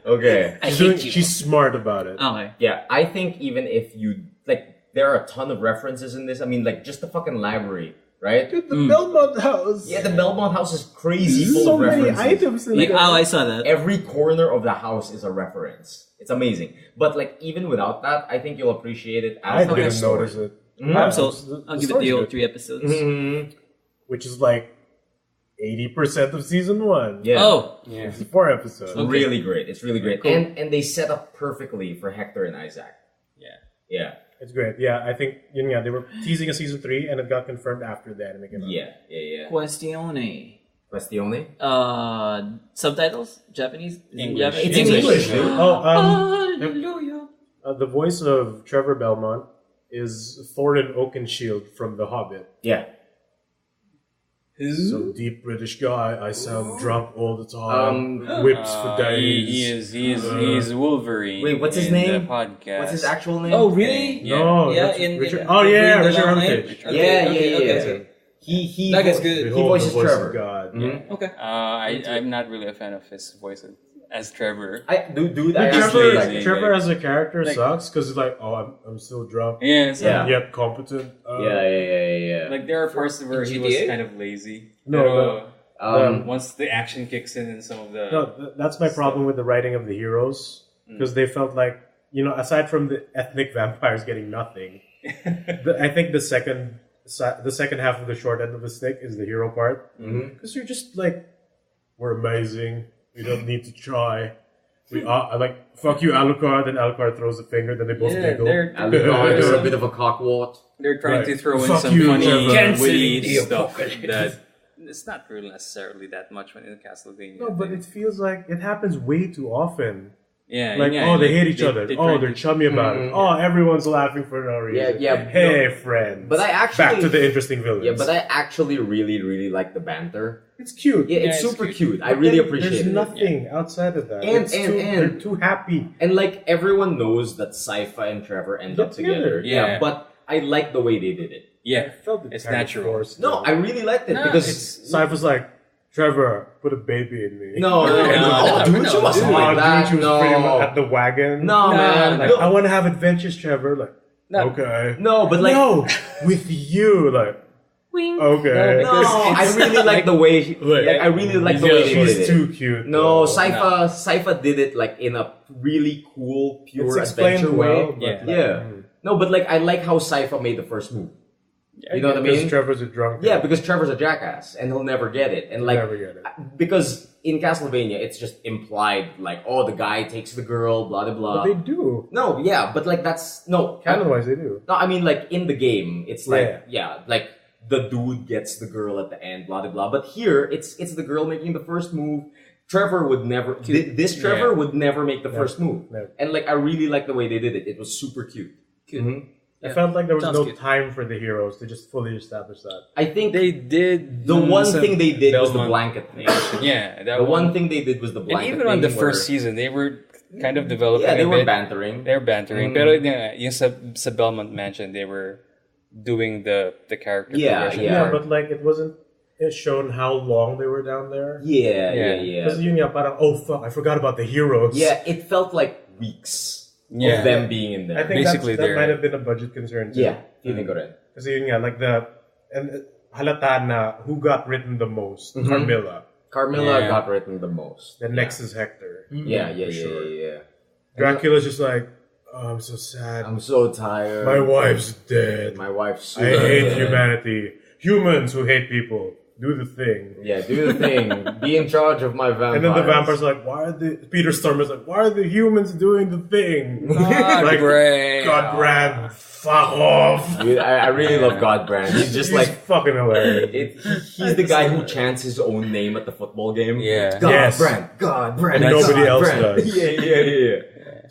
Okay. I She's, doing, hate you. she's smart about it. Okay. Yeah, I think even if you like, there are a ton of references in this. I mean, like just the fucking library, right? Dude, the Belmont house. Yeah, the Belmont house is crazy full so of many references. items in Like, there. I saw that. Every corner of the house is a reference. It's amazing. But like even without that, I think you'll appreciate it I as like a didn't story. notice it. So the I'll give it story's the old good. 3 episodes. Mhm. Which is like 80% of season 1. Yeah. Oh, Yeah. It's 4 episodes. It's really great. It's really great. Cool. And they set up perfectly for Hector and Isaac. Yeah. Yeah. It's great. Yeah, I think they were teasing a season 3 and it got confirmed after the anime came out. Yeah. Questione. Questione? Subtitles? Japanese? English. Japanese? It's English, dude. Oh, Hallelujah. the voice of Trevor Belmont is Thorin Oakenshield from The Hobbit. Yeah. So deep British guy, I sound drunk all the time. Um, Whips for days. He is Wolverine. Wait, what's his in name? The podcast. What's his actual name? Oh, really? Yeah. No, Yeah, that's in Richard. in- Oh yeah, in Richard the Armitage. Okay, Yeah. okay. He That guy's good. He Behold voices the voice Trevor. of God. Mhm. Okay. I'm not really a fan of his voice as Trevor. Dude, I But actually Trevor- like lazy. it. Trevor as a character like- sucks because it's like, oh, I'm still drunk, Yeah, so, Yeah. yet competent. Yeah. Like there are parts where he was GTA? kind of lazy. No, Pero Once once the action kicks in and some of the that's my problem with the writing of the heroes because they felt like aside from the ethnic vampires getting nothing, I think the second half of the short end of the stick is the hero part because you're just like, we're amazing, we don't need to try. We are like, fuck you, Alucard. Then Alucard throws a finger. Then they both giggle. they're Alucard, a bit of a cockwart. they're trying to Right. throw in Fuck some you, funny, Trevor. witty stuff that it's not really necessarily that much when in Castlevania. No, but it feels like it happens way too often. Yeah, Like, yeah, oh, they like, hate each other. try They're to- chummy about it. Oh, everyone's laughing for no reason. Yeah, Hey, friends. But I actually back to the interesting villains. Yeah, but I actually really, really like the banter. it's cute. Yeah, it's it's super cute. cute. I really appreciate There's it. nothing outside of that. And- they're too happy. And like everyone knows that Sypha and Trevor end up together. Yeah. But I like the way they did it. Yeah, Felt it's kind of natural. forced, No, though. I really liked it No, because Cypher's like, Trevor, put a baby in me. no, dude, she wasn't Oh, like dude, that. she was No, pretty much at the wagon. no, man. Like, No, I want to have adventures, Trevor. Like, No. okay. no, but like, no, with you. Like, okay. no, I really like the way. I really like the way they did She's it. too cute. No, though. Sypha did it like in a really cool, pure It's explained adventure well, way. but Yeah. like, Yeah. No, but like I like how Sypha made the first move. You know what I because mean? Trevor's a drunk. Yeah, because Trevor's a jackass and he'll never get it. And like never get it. because in Castlevania it's just implied like, oh, the guy takes the girl, blah blah blah. But they do. No, yeah, but like that's no Canon-wise, they do. No, I mean like in the game, it's like like the dude gets the girl at the end, blah blah blah. But here it's the girl making the first move. Trevor would never this Trevor would never make the first move. Never. And like I really like the way they did it. It was super cute. Mhm. I felt like there was Sounds no good. time for the heroes to just fully establish that. I think They did the one some thing they did was the Belmont- blanket thing. Yeah, that The one thing they did was the And blanket even on the thing first where- season, they were kind of developing. yeah, they a were bit. bantering. They're bantering. Pero yung sa Belmont Mansion, they were doing the character Yeah, progression yeah. part. But like it wasn't shown how long they were down there. Yeah, Yeah. Because yun nga, parang, oh fuck, I forgot about the heroes. Yeah, it felt like weeks Yeah. of them being in there. I think Basically, that they're- might have been a budget concern too. yeah, feeling ko rin. Kasi yun nga, like halata na who got written the most? Carmilla. Carmilla Yeah. got written the most. Then next is Hector. Yeah, yeah, yeah, sure. yeah. Dracula's just like, oh, I'm so sad. I'm so tired. My wife's dead. My wife's I super hate dead. humanity. Humans who hate people. Do the thing. Yeah, do the thing. Be in charge of my vampires. And then the vampires are like, why are the Peter Stormer's like, why are the humans doing the thing? God, Like, Brand. God Brand, fuck off. Dude, I really love Godbrand. He's just He's like fucking hilarious. he's the guy who chants his own name at the football game. Yeah. Yes. Godbrand. And nobody else does. Yeah.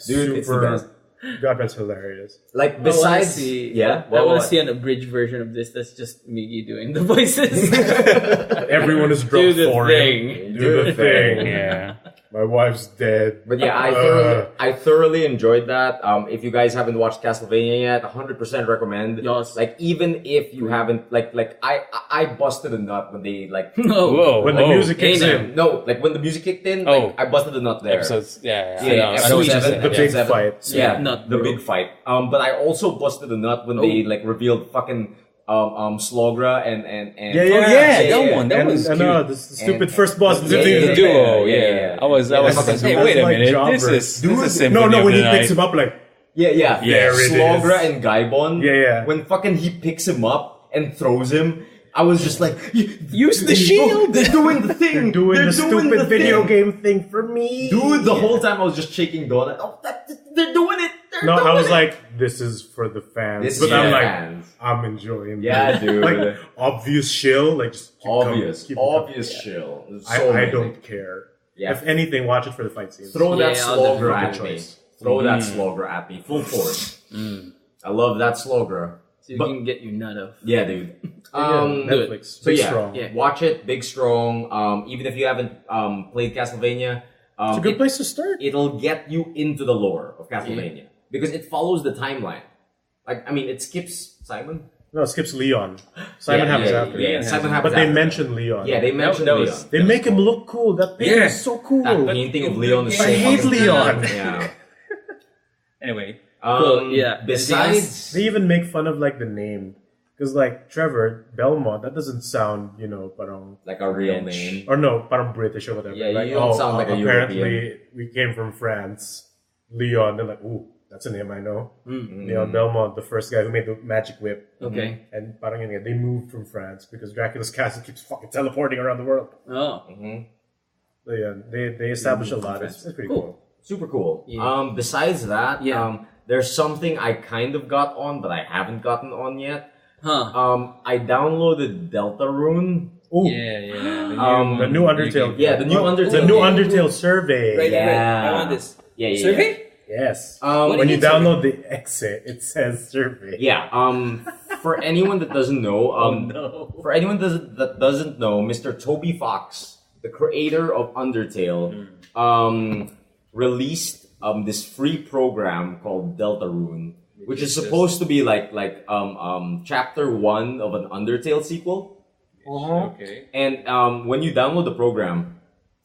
Dude, it's the best. God Brand's hilarious. Like I wanna besides, see, yeah, I want what? to see an abridged version of this. That's just Miggy doing the voices. Everyone is Do drunk the for thing. him. Do the thing. Yeah. My wife's dead. But yeah, I thoroughly enjoyed that. If you guys haven't watched Castlevania yet, 100% recommend. Yes. Like even if you haven't, like I busted a nut when they like. No. Whoa. When the music kicks Hey, in, No, like when the music kicked in, Oh. like, I busted a nut there. Episodes. Yeah. Yeah, I know what episode you're 7, saying. the big episode 7. fight. Yeah, Nut, the bro. big fight. But I also busted a nut when they like revealed fucking Slogra and That was I cute. know, the stupid And- first boss. Yeah, The duo, yeah. yeah. I was that's like, fucking hey, cool. wait a That's like minute. Jobber. This is Symphony No, of when the he picks Night. him up, like, Yeah. There it Slogra is. and Gaibon. Yeah. When fucking he picks him up and throws him, I was just like, Use the shield. They're doing the thing. they're doing the stupid the video thing. game thing for me. Dude, the whole time I was just shaking Dawn. Like, oh, they're doing it. They're No, doing I was it. like, this is for the fans. This but is I'm for like, fans. I'm enjoying Yeah, this. dude. Like, obvious shill. Like, just keep obvious, keep it coming. obvious chill. It's I so amazing. don't care. Yeah. If anything, watch it for the fight scenes. Throw that Yeah, I'll Slogra definitely at make a me. choice. Throw that Slogra at me. Full force. I love that Slogra. So you But- can get your nut off. Yeah, dude. Netflix. So Big yeah, strong. Yeah. watch it. Big strong. Even if you haven't played Castlevania, It's a good place to start. it'll get you into the lore of Castlevania because it follows the timeline. Like, I mean, it skips Simon. No, it skips Leon. Simon happens after. Yeah, Simon happens But they after. mention Leon. Yeah, they mentioned that Leon. was- They make him look cool. That painting Yeah. is so cool. That painting of Leon is so I hate fucking Leon. good. Yeah. Anyway. Cool, yeah. Besides, They even make fun of like the name. Because like Trevor, Belmont, that doesn't sound, parang... like a real French. name. Or no, parang British or whatever. Yeah, like, you don't sound like a apparently European. we came from France. Leon, they're like, ooh, that's a name I know. Mm. Leon Belmont, the first guy who made the magic whip. Okay. And parang yun nga, they moved from France because Dracula's castle keeps fucking teleporting around the world. Oh. So yeah, they establish a lot. It's pretty cool. Super cool. Yeah. Besides that, Yeah. there's something I kind of got on, but I haven't gotten on yet. Huh. I downloaded Delta Rune. Ooh, Yeah. the new Undertale. Yeah, the new Undertale. The new game. Undertale survey. Right, Yeah. I want this. Yeah, yeah, Survey? Yes. What When do you you mean download the exit, it says survey. Yeah. For anyone that doesn't know, for anyone that doesn't know, Mr. Toby Fox, the creator of Undertale, released this free program called Deltarune, which is supposed to be like chapter 1 of an Undertale sequel. Okay. And when you download the program,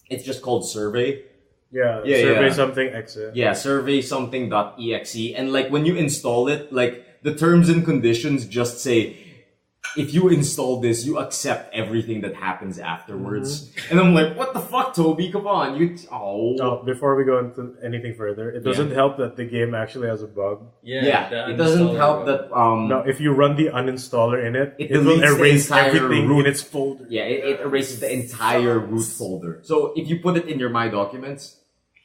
it's just called Survey. Yeah, Yeah, survey yeah. something exit. Yeah, survey something.exe. And like when you install it, like the terms and conditions just say, if you install this, you accept everything that happens afterwards. And I'm like, what the fuck, Toby? Come on, Oh, before we go into anything further, it doesn't help that the game actually has a bug. Yeah, it doesn't help that No, if you run the uninstaller in it, It it will deletes the erase entire everything root. in its folder. yeah, it erases the entire root folder. So if you put it in your My Documents,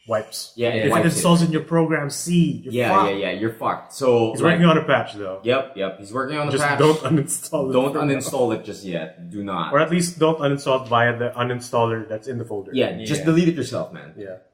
Wipes. yeah, it If it wipes installs in your program C, you're Yeah, fucked. you're fucked. So He's working on a patch though. Yep, he's working on the Just patch. don't uninstall it. Don't for now. uninstall it just yet. Do not. Or at least don't uninstall it via the uninstaller that's in the folder. Yeah, just delete it yourself, man. Yeah.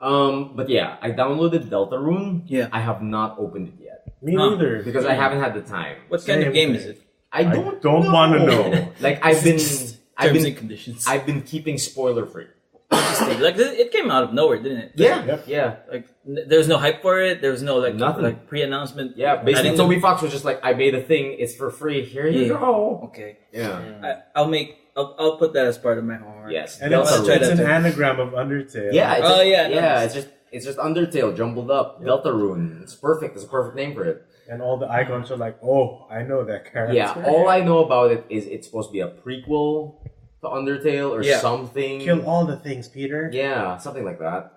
But yeah, I downloaded Deltarune. Yeah. I have not opened it yet Me Huh. neither. because I haven't had the time. What kind Same of game thing. is it? I don't want to know. Like I've been Terms and conditions. I've been keeping spoiler free. Interesting. Like it came out of nowhere, didn't it? Yeah, Yep. yeah, Like there was no hype for it. There was no Nothing. like pre-announcement. yeah. I Basically, didn't Toby Fox was just like, I made a thing. It's for free. Here you Yeah. go. Okay. Yeah. I'll put that as part of my homework. Yes. And I'll try it's that an too. anagram of Undertale. Yeah. It's Oh, just, yeah, yeah. nice. It's just Undertale jumbled up. Deltarune. It's perfect. It's a perfect name for it. And all the icons are like, oh, I know that character. Yeah. All I know about it is it's supposed to be a prequel to Undertale or Yeah. something. Kill all the things, Peter. Yeah, something like that.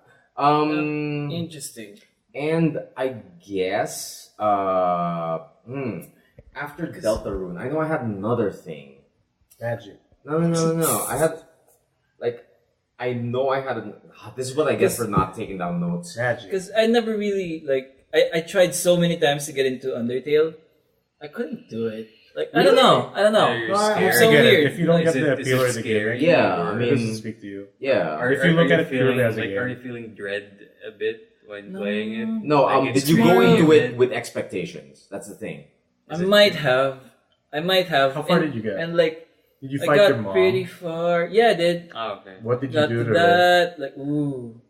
Interesting. And I guess after Deltarune, I know I had another thing. Magic. No. I had I know I had this is what I get for not taking down notes. Magic. Because I never really I tried so many times to get into Undertale. I couldn't do it. Like I don't know. Yeah, you're I'm scared. so I get it. weird. If you don't Is get it- the is appeal it of the game, scary? Yeah, I Or- it mean, doesn't speak to you. Yeah. If you look at it feeling, purely as a like, game. are you feeling dread a bit when playing it? No, Like, did it's you go really into it good. with expectations? That's the thing. I might have. How far did you get? And like Did you I fight got your mom? pretty far. Yeah, I did. Oh, okay. What did you Got do to to her? that. Like ooh.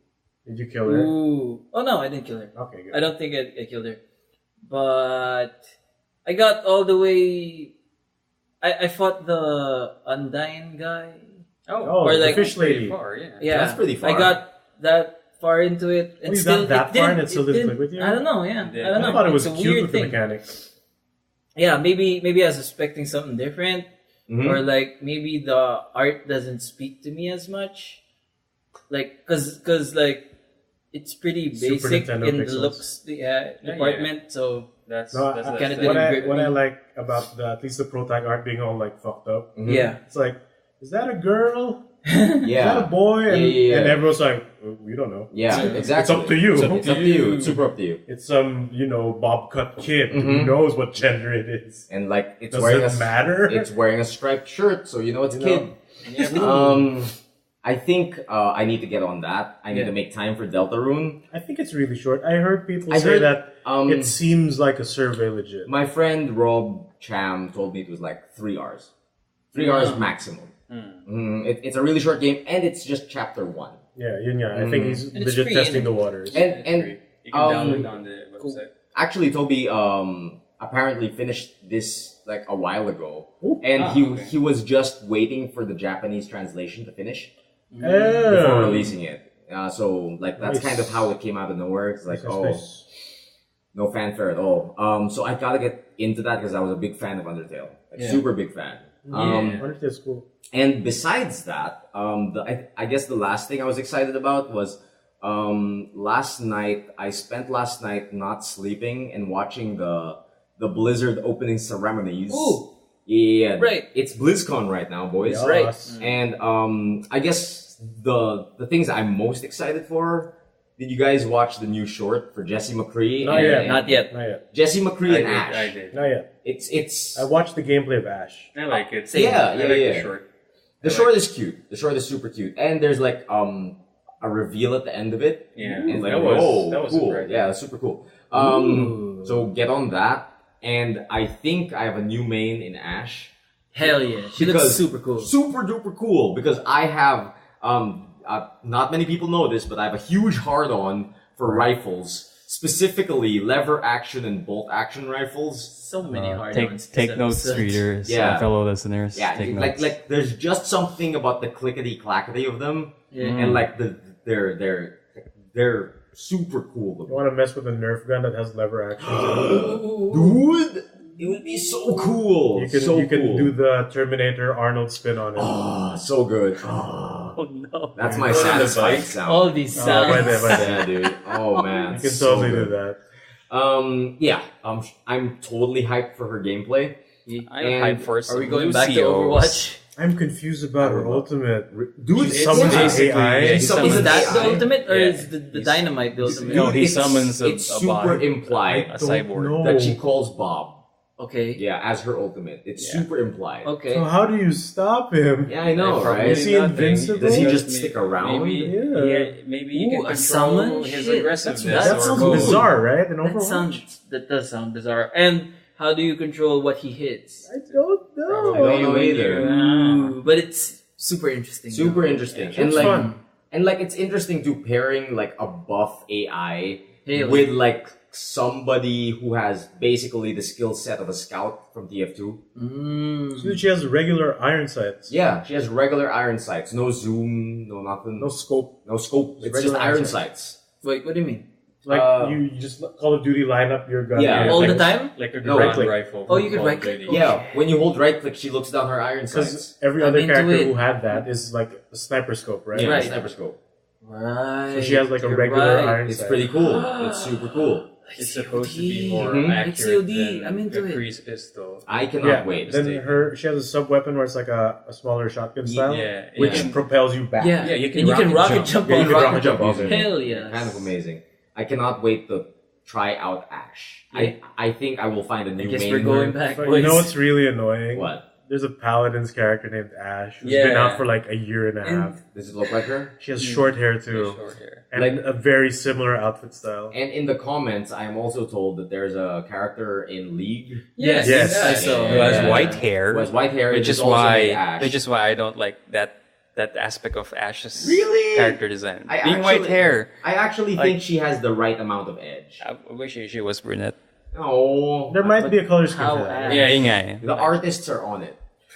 Did you kill her? Ooh. Oh no, I didn't kill her. Okay, good. I don't think I killed her. But I got all the way. I fought the Undyne guy. Oh, or the like- fish Pretty lady. far, yeah. Yeah, That's pretty far. I got that far into it, and you still got that it far did- and it still didn't did- click with you? I don't know. Yeah, It I don't know. I thought it was It's a cute weird with the thing. mechanics. Yeah, maybe I was expecting something different, Mhm. or like maybe the art doesn't speak to me as much, like because like it's pretty Super basic Nintendo in the pixels. looks department. So That's No, that's I- kinda that's did what it I grip what I me. like about at least the prototype art being all like fucked up. Mhm. yeah, It's like, is that a girl? Is that a Yeah. boy? And, Yeah. and everyone's like, well, we don't know. Yeah, It's exactly. It's up to you. It's up to you. It's super up to you. It's some, bob cut kid who Mhm. knows what gender it is. And like it's Does wearing it a matter? It's wearing a striped shirt, so you know it's a You kid. know? I think I need to get on that. I need Yeah. to make time for Deltarune. I think it's really short. I heard people I say heard, that Um, it seems like a survey legit. my friend Rob Cham told me it was like 3 hours. 3 hours maximum. It's a really short game, and it's just chapter 1. Yeah, I think he's And it's legit free, testing isn't the it? waters. And you can download on the website. actually, Toby apparently finished this like a while ago, Ooh. and okay. he was just waiting for the Japanese translation to finish before Oh. releasing it. So like that's Nice. kind of how it came out of nowhere. It's like Nice. no fanfare at all. So I gotta get into that because I was a big fan of Undertale, like Yeah. super big fan. Undertale's cool. And besides that, I guess the last thing I was excited about was last night. I spent last night not sleeping and watching the Blizzard opening ceremonies. Ooh. Yeah, Right. It's BlizzCon right now, boys. Yes. Right. And I guess the things I'm most excited for. Did you guys watch the new short for Jesse McCree? Not yet. Not yet. Not yet. Jesse McCree and Ash. I did. Not yet. It's I watched the gameplay of Ash. I like it. Same. Yeah, I yeah, like yeah. the short. The short is cute. The short is super cute. And there's like a a reveal at the end of it. Yeah. And like, That was- whoa, that was cool. surprising. Yeah, super cool. So get on that. And I think I have a new main in Ash. Hell yeah. She looks Because- super cool. Super duper cool. Because I have, not many people know this, but I have a huge hard-on for rifles. Specifically, lever action and bolt action rifles. So many hard Take notes, readers, Yeah. fellow listeners. Yeah, take like notes. there's just something about the clickety clackety of them, Yeah. and like they're super cool. You want to mess with a Nerf gun that has lever action? Dude, it would be so cool. You can so you can cool. do the Terminator Arnold spin on it. Oh, so good. Oh, Oh no. that's my Go to the satisfied bike. sound. All these Oh, sounds. by the- Yeah, dude. Oh man, You can so totally good. do that. Yeah. I'm totally hyped for her gameplay. I'm and hyped for Are we some going back to Lucios. Overwatch? I'm confused about her ultimate. Dude, She summons yeah. an basically- AI. yeah, he Is summons that the AI. ultimate or Yeah. is the dynamite the ultimate? No, he It's- summons a it's super bot. implied A cyborg. know. that she calls Bob. Okay. Yeah, as her ultimate. It's Yeah. super implied. Okay. So how do you stop him? Yeah, I know, Probably right? Is he nothing. invincible? Does he Because just stick around? Maybe, Yeah. maybe you Ooh, can a control summon? his Shit, aggressiveness. that or sounds move. bizarre, right? In That Overwatch? does sound bizarre. And how do you control what he hits? I don't know. I don't know either. Ooh, but it's super interesting. Super interesting. Yeah, and it's like fun. and like it's interesting to pairing like a buff AI Haley. with like somebody who has basically the skill set of a scout from TF2. So she has regular iron sights. Yeah, she has regular iron sights, no zoom, no nothing, No scope. no scope. It's just regular iron iron sights. Wait, what do you mean? Like you just Call of Duty line up your gun. Yeah, All like- the time? Like a No, ground right-click. rifle. Oh, you could Call of right-click? Duty. Okay. Yeah, when you hold right click, she looks down her iron sights. Because every I'm other into character it. who had that is like a sniper scope, right? Yeah, Right. sniper scope. Right. So she has like a You're regular right. iron It's sight. pretty cool. It's super cool. It's supposed to be more Mhm. accurate COD, than I'm into a it. Kreese pistol. I cannot Yeah, wait. then Mistake. she has a sub weapon where it's like a smaller shotgun style, Yeah, which yeah. propels you back. Yeah, Yeah, you can and you can rocket rocket jump Yeah, you on can rocket rocket jump jump. using it. Hell yes. Kind of amazing. I cannot wait to try out Ash. I think I will find a new I guess main we're going her. back, But boys. you know what's really annoying? What? There's a Paladin's character named Ash who's Yeah. been out for like a year and a And- half. Does it look like her? She has short hair too, Short hair. and Like- a very similar outfit style. And in the comments, I am also told that there's a character in League Yes, Yes. I saw. Who has Yeah. white hair. who has white hair, which who's is also why named Ash. I don't like that aspect of Ash's Really? character design. I Being white actually- hair. I actually think she has the right amount of edge. I wish she was brunette. No, There might be a color scheme how for that. Ash- Yeah, yun nga eh. the artists are on it.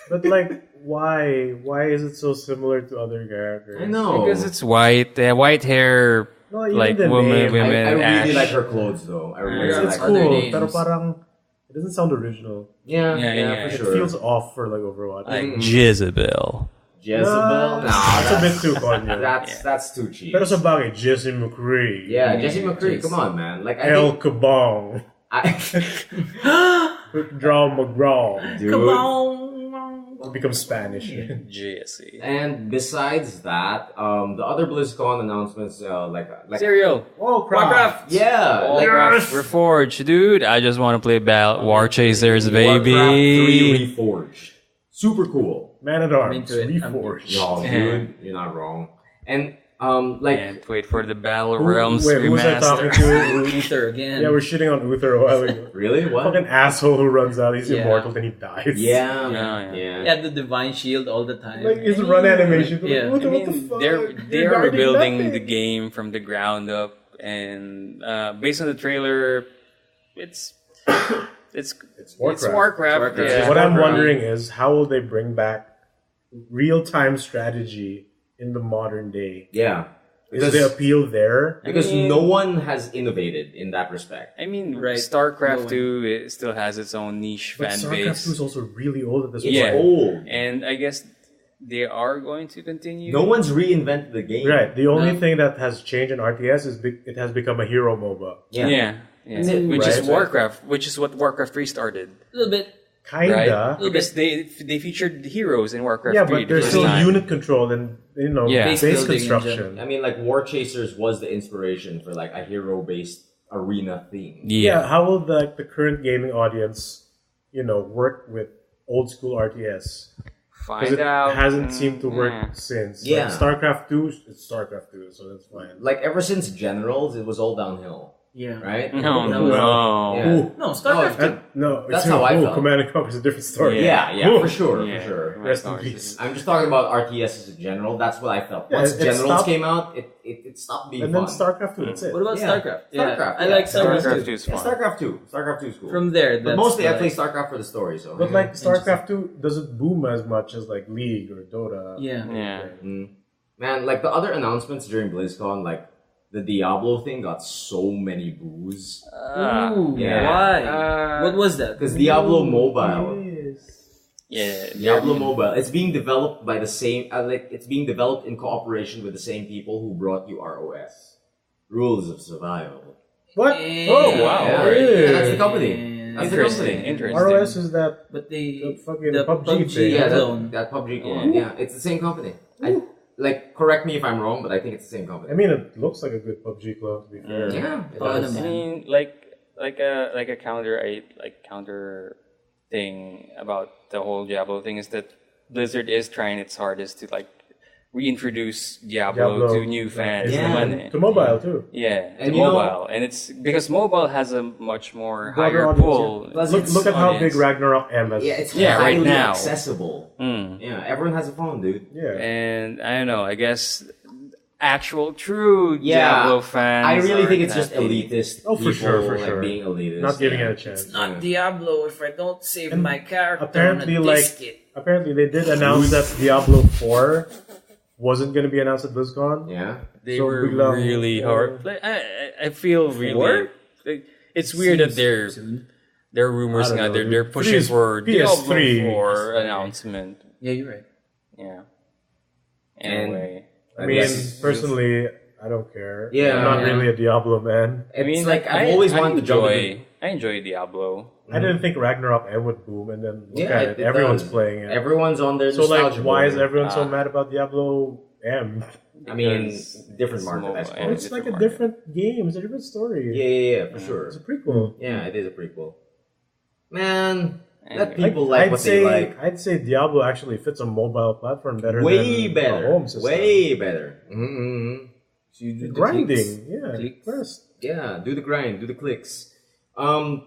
But like, why? Why is it so similar to other characters? I know Because it's white. White hair, No, even like the women, name. I really Ash. like her clothes though. I really Yeah, like It's her. other cool, names. pero parang it doesn't sound original. Yeah, Yeah, yeah, yeah. for It sure. feels off for like Overwatch. Like Jezebel. Jezebel. That's a bit too corny. That's too cheap. Pero sa bagay, Jesse McCree. Yeah, Jesse McCree. Come on, man. Like I El think, Kabong. Quick draw McGraw. dude. Come on. Become Spanish. Jesse. And besides that, the other BlizzCon announcements, like Cereal. Oh, crap. yeah, like Reforged, dude. I just want to play War Chasers, Warcraft 3 baby. Reforged. Super cool. Man at Arms. into it. Reforged. No, Yeah. dude, you're not wrong. And like Can't wait for the Battle Who- Realms wait, who was I talking remaster. to? Ether again. Yeah, we're shitting on Uther a while ago. really what? Fucking asshole who runs out. He's Yeah. immortal, then he dies. Yeah, Yeah, yeah. He had the divine shield all the time. Like his run animation. Yeah. What, I what the mean, fuck? they're You're guarding rebuilding nothing. the game from the ground up, and based on the trailer, it's Warcraft. Warcraft. Yeah. What I'm wondering is how will they bring back real-time strategy in the modern day? Yeah. Is the appeal there? Because I mean- no one has innovated in that respect. I mean, Right. StarCraft No 2 it still has its own niche But fan StarCraft base, 2 is also really old at this It's Yeah. point. old. and I guess they are going to continue. No one's reinvented the game. Right. The only No. thing that has changed in RTS is it has become a hero MOBA. Yeah. Which Right. is Warcraft, which is what Warcraft 3 started, A little bit. Kinda. right? Because they featured heroes in Warcraft Yeah, 3 but the there's first still time. unit control and Yeah. base Base building construction. I mean, like War Chasers was the inspiration for like a hero-based arena theme. Yeah, Yeah. how will the current gaming audience, work with old school RTS? Because Find it out. hasn't seemed to work Yeah. since. Yeah. Like, StarCraft 2, it's StarCraft 2, so that's fine. Like ever since Generals, it was all downhill, Yeah. right? No, That was- no. Yeah. Ooh. No, StarCraft. That's how I felt. Command and Conquer is a different story. Yeah, Ooh. for sure, Yeah. for sure. Rest in peace. I'm just talking about RTS in general. That's what I felt. Yeah, Once it Generals stopped- came out, it stopped being And then fun. StarCraft 2, that's it. What about Yeah. StarCraft? StarCraft, I yeah. like StarCraft. StarCraft 2 too. is Yeah, fun. StarCraft 2. StarCraft 2 is cool. From there, But that's mostly I like- play StarCraft for the story, so. But like StarCraft 2 doesn't boom as much as like League or Dota. Yeah. Yeah. Man, like the other announcements during BlizzCon, like the Diablo thing got so many boos. Ooh, Yeah. why? What was that? Because Diablo Mobile. Yeah. Diablo Mobile. It's being developed by the same, it's being developed in cooperation with the same people who brought you ROS. Rules of Survival. What? Oh, wow. Yeah, really? yeah, that's the company. That's the Interesting. company. Interesting. ROS is that But the fucking the PUBG thing. Yeah, clone. that PUBG clone. Yeah, it's the same company. Like, correct me if I'm wrong, but I think it's the same company. I mean, it looks like a good PUBG clone, to be fair. Yeah, it Oh, does. I mean, like a counter thing about the whole Diablo thing is that Blizzard is trying its hardest to like reintroduce Diablo to new fans. Yeah. naman eh. To mobile, too. Yeah, And to you know- mobile, and it's because mobile has a much more Broader higher audience, pull. yeah. Plus Look, it's look at how audience. big Ragnarok M is. Yeah, it's Yeah, right highly now. accessible. Mm. Yeah, everyone has a phone, dude. Yeah. And I don't know. I guess actual true Yeah, Diablo fans. I really are think it's just happy. elitist. Oh, for people, sure, for like, sure. being elitist. Not giving yeah. it a chance. Not Diablo if I don't save And my character apparently, on a like- disket. Apparently, they did announce that Diablo 4 wasn't going to be announced at BlizzCon. Yeah. They So were biglang- really hard. Like, I feel really. Four? Like, it's weird that there are rumors I don't now. know, They're dude. pushing for Diablo PS3. 4 announcement. Yeah, you're right. Yeah. And- Anyway, I mean, personally, I don't care. Yeah. I'm not really a Diablo man. It's I mean, like I've always wanted to jump into. I enjoy Diablo. I didn't think Ragnarok M would boom, and then look Yeah, at it. Everyone's does. playing it. Everyone's on their So, like, nostalgia why is board. everyone so Ah. mad about Diablo M? I mean, Because different it's market, I mobile, suppose. and It's like a market. different game. It's a different story. Yeah, for sure. It's a prequel. Yeah, it is a prequel. Man, let Anyway. people like what they like. I'd say Diablo actually fits a mobile platform better Way than better. a home system. Way better. Mm-hmm. So you do the Grinding, clicks. yeah. Clicks. First. Yeah, do the grind, do the clicks.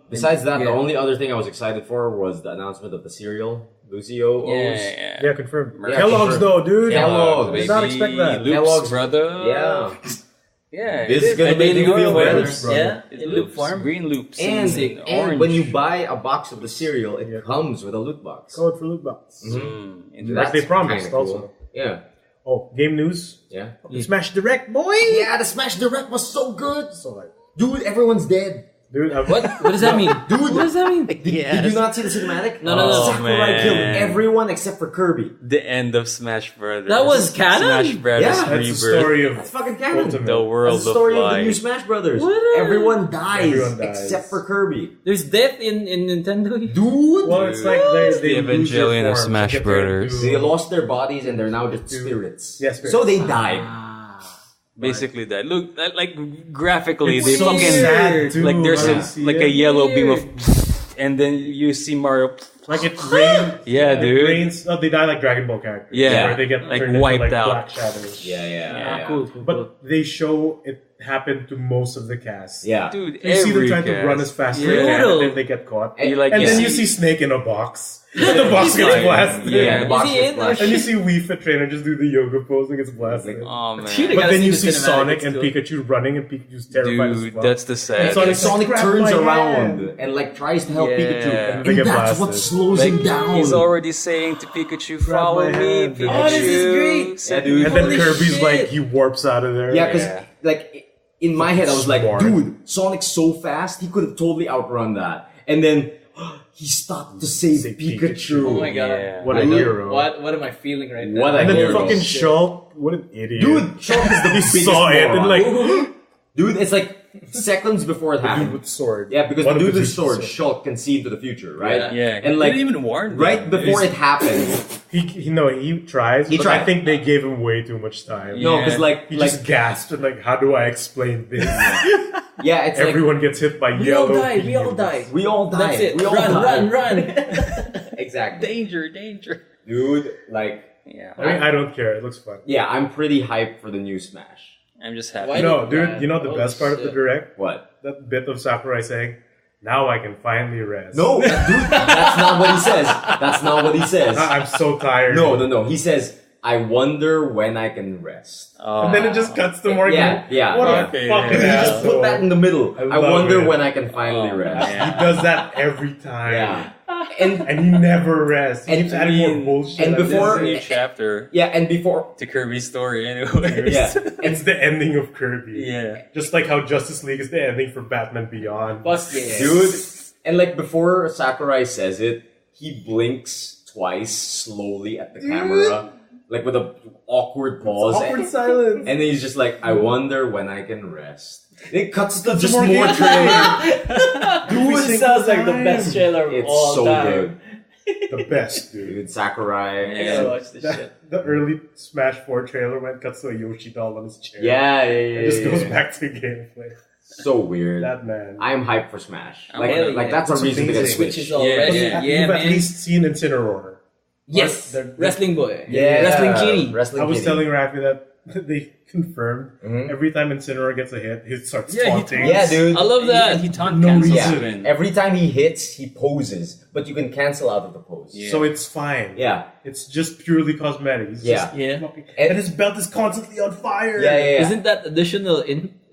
Besides that, yeah. the only other thing I was excited for was the announcement of the cereal. Lucio owes. Yeah. Yeah, confirmed. Merch. Kellogg's though, dude. Kellogg's, Did not baby. expect that. Luke's Kellogg's. brother. Yeah. Yeah. This it is gonna I make didn't you know feel it better. was. Yeah, It in loops, loop form. green loops, And orange. when you buy a box of the cereal, it Yeah. comes with a loot box. Code for loot box. Mm, Like they promised kinda cool. also. Yeah. Oh, game news. Yeah. Smash Direct, boy. Yeah, the Smash Direct was so good. So like, Dude, everyone's dead. dude, What? What does that mean? Dude, What does that mean? Did you not see the cinematic? No, no, no. Sakurai man. killed everyone except for Kirby. The end of Smash Brothers. That was canon? Smash Brothers Yeah. that's the Rebirth. story of That's fucking canon. Ultimate. The world That's the story of of the life. new Smash Brothers. What? Everyone dies, Everyone dies. except for Kirby. There's death in Nintendo. Dude, Well, it's like they The lose their Evangelion of form, Smash get turned Brothers. into- they lost their bodies and they're now just spirits. Yeah, spirits. So they died. Basically that. Look, like graphically, It's they so fucking sad, too, like there's when I a, see like it. a yellow beam of, and then you see Mario. Like it rains. Yeah, it dude. Rains. Oh, they die like Dragon Ball characters. Yeah. where they get Like turned wiped into, like, out. black shadows. Yeah. Cool. But they show it happened to most of the cast. Yeah. Dude, You see them every trying to cast. run as fast as Yeah. they can, Brutal. and then they get caught. And- You like And you then see- you see Snake in a box. The box gets Like, blasted. yeah. The box Is he gets in? blasted. And you see Wii Fit Trainer just do the yoga pose and gets blasted. Oh man, Shoot, I But gotta then see you the see cinematic, Sonic it's and cool. Pikachu running, and Pikachu's terrified as dude, fuck. that's the And sad. Sonic's Sonic like, turns "Grab my around hand." and like tries to help Yeah. Pikachu. And they And get that's what blasted. slows Like, him down. he's already saying to Pikachu, "Follow my me, hand." Pikachu." Oh, this is great. Yeah, dude. And then Holy Kirby's shit. like, he warps out of there. Yeah, because Yeah. like in my head I was like, Smart. dude, Sonic's so fast he could have totally outrun that, and then he stopped to save Save Pikachu. Oh my god. Yeah. What I a know. hero. What am I feeling right now? What a And then hero. fucking Shulk, what an idiot. Dude, Shulk is the he biggest saw it and moron. like, Dude, it's like seconds before it dude happened. with sword. Yeah, because One the of dude with dudes sword, with Shulk, can see into the future, right? Yeah, And like he didn't even warn them. right before it happened. He tries. He but tried. I think they gave him way too much time. Yeah. No, because like He like just gasped and like, how do I explain this? yeah, it's like Everyone gets hit by We all yellow died. beams. we all died. That's it. We all Run, died. run. Exactly. Danger, danger. Dude, like, Yeah. I mean, I don't care. It looks fun. yeah, I'm pretty hyped for the new Smash. I'm just happy. Why No, did dude, that? you know the Holy best part of the shit. direct? What? That bit of Sakurai saying, "Now I can finally rest." No, dude, that's not what he says. That's not what he says. I'm so tired. No. He says, I wonder when I can rest. And then it just cuts to Morgan. Yeah, What yeah. a fucking You just asshole. put that in the middle. I I love wonder it. when I can finally Oh, rest. yeah. He does that every time. Yeah. And And he never rests. He And keeps adding I more mean, bullshit. and at the This is before- a end. new chapter yeah, and before to Kirby's story, anyways. yeah. It's the ending of Kirby. Yeah. Just like how Justice League is the ending for Batman Beyond. Fuck yeah. Dude, and like before Sakurai says it, he blinks twice slowly at the camera, like with a awkward pause. Awkward silence. And then he's just like, I wonder when I can rest. It cuts to That's just more more gameplay. trailer. Dude, it single sounds like the time. best trailer of It's all so time. good. The best, dude. Dude, Sakurai. I gotta watch this shit. The early Smash 4 trailer when it cuts to a Yoshi doll on his chair. Yeah. It just goes back to gameplay. So weird. That man. I am hyped for Smash. Oh, Like, hell like yeah. that's a It's reason to get a amazing. Switch. Switch is already. Yeah. Yeah, You've at man. least seen Incineroar. Yes. They're- Wrestling boy. Yeah. Wrestling kitty. Wrestling I was kitty. telling Rafi that they confirmed Mhm. every time Incineroar gets a hit, he starts Yeah, he taunting. Yeah, dude. I love that. He taunt No cancels reason. even. Every time he hits, he poses, but you can cancel out of the pose. Yeah. So it's fine. Yeah. It's just purely cosmetic. It's Yeah. just Yeah. fucking- And- and his belt is constantly on fire. Yeah. Isn't that additional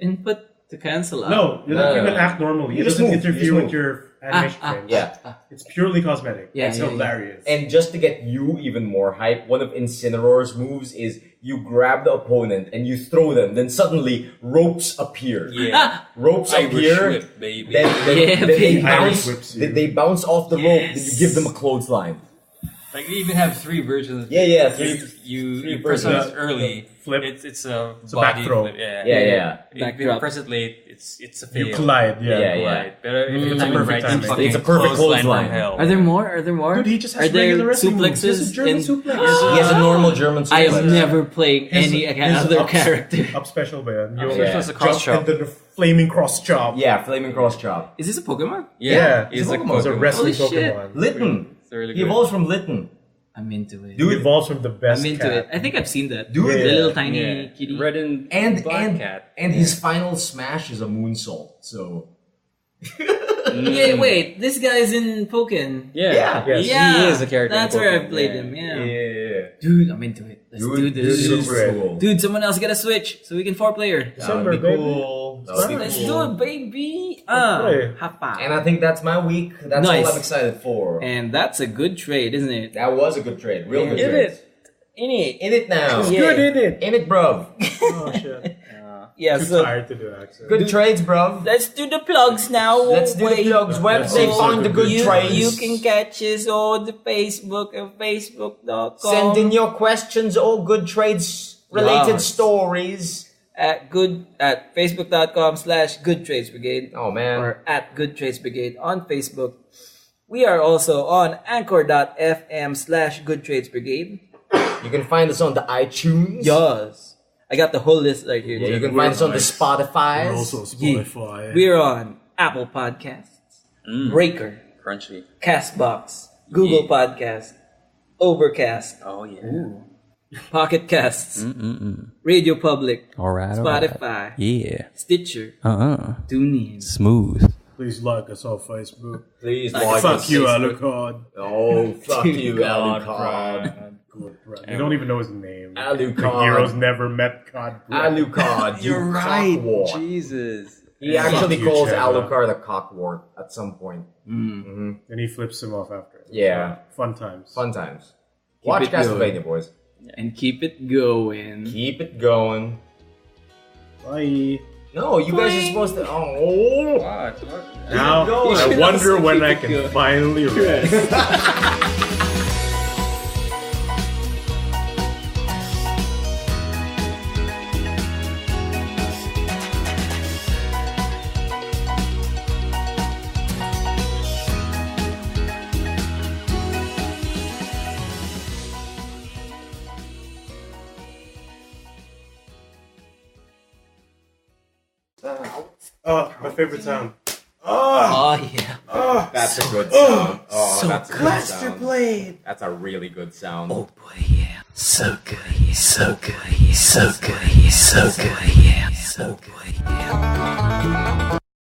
input to cancel out? No, you No. can act normally. You It just doesn't move. You interfere just with move. your animation frames. Yeah. It's purely cosmetic. Yeah, It's yeah, yeah. hilarious. And just to get you even more hype, one of Incineroar's moves is you grab the opponent and you throw them, then suddenly ropes appear. Yeah. Ropes Irish appear, whip, baby. then Yeah, they baby. bounce, Irish whips you. they bounce off the rope, then you Yes. give them a clothesline. Like they even have three versions. Yeah, You three press it versions. early. Flip. It's a It's a body back throw. flip. Yeah. Yeah. If Backdrop. you press it late, it's a fail. you collide, yeah. Yeah. Right. But if you It's a time it perfect right, timing. it's fucking It's a perfect clothesline clothesline. from hell. Are there more? Are there more? Dude, he just has Are there regular wrestling moves. He has a suplexes German in? suplex. He has a normal German suplex. I am never playing His- any his other up- character. Up special ba yan? Up Yung special is a cross jump chop. and then the flaming cross chop. Yeah, flaming cross chop. Is this a Pokemon? Yeah. he's He's like a wrestling Holy shit. Pokemon. Litten. It's really He good. evolves from Litten. I'm into it. He evolves from the best I'm into cat. it. I think I've seen that. Dude. the Yeah. little tiny Yeah. kitty. Red and And black cat. his final smash is a moonsault. So Yeah, wait. This guy's in Pokken. Yeah. Yeah. Yeah, He is a character. That's in where Pokemon. I've played Yeah. him. Yeah. yeah. Dude, I'm into it. Let's do this. Dude, looks great. cool. Dude, someone else get a Switch so we can 4-player. December, That would be baby. cool. That would be Let's cool. do it, baby. Okay. Hapa. And I think that's my week. That's Nice. all I'm excited for. And that's a good trade, isn't it? That was a good trade. Real good In trade. it. In it now. Yeah. Good, in it? In it, bruv. Oh, shit. Yeah, Too so tired to do accent. Good trades, bruv. let's do the plugs now. Let's do the plugs. Where Let's they do find the good you, trades. You can catch us on the Facebook at facebook.com. Send in your questions or good trades related Yes. stories. at facebook.com/Good Trades Brigade Oh man. or at Good Trades Brigade on Facebook. We are also on anchor.fm/Good Trades Brigade. You can find us on the iTunes. Yes. I got the whole list right here. Yeah, you Jay. can find us on the Spotify. Also Spotify. We're on Apple Podcasts, Breaker, Crunchy. Castbox, Google Podcast, Overcast, Oh yeah. Pocket Casts, Radio Public, All right. Spotify, Yeah. Stitcher, TuneIn. Smooth. Please like us on Facebook. Please Like, like Fuck us. you, Alucard. Oh, fuck you, God, Alucard. You don't even know his name. Alucard. The heroes never met God. Alucard, you You're right. cockwart. Jesus. He actually Fuck you, calls Chad. Alucard a cockwart at some point. And he flips him off after. Yeah. Fun times. Fun times. Watch it going. Castlevania, boys. And keep it going. Keep it going. Bye. No, you guys are supposed to. Oh. What? Now, going. I wonder when I can finally rest. Oh, my favorite sound. Oh yeah. That's a good sound. Oh, So that's a good Cluster sound. blade. That's a really good sound. Oh boy, yeah. So good, so good, so good, so good, yeah. So good, yeah.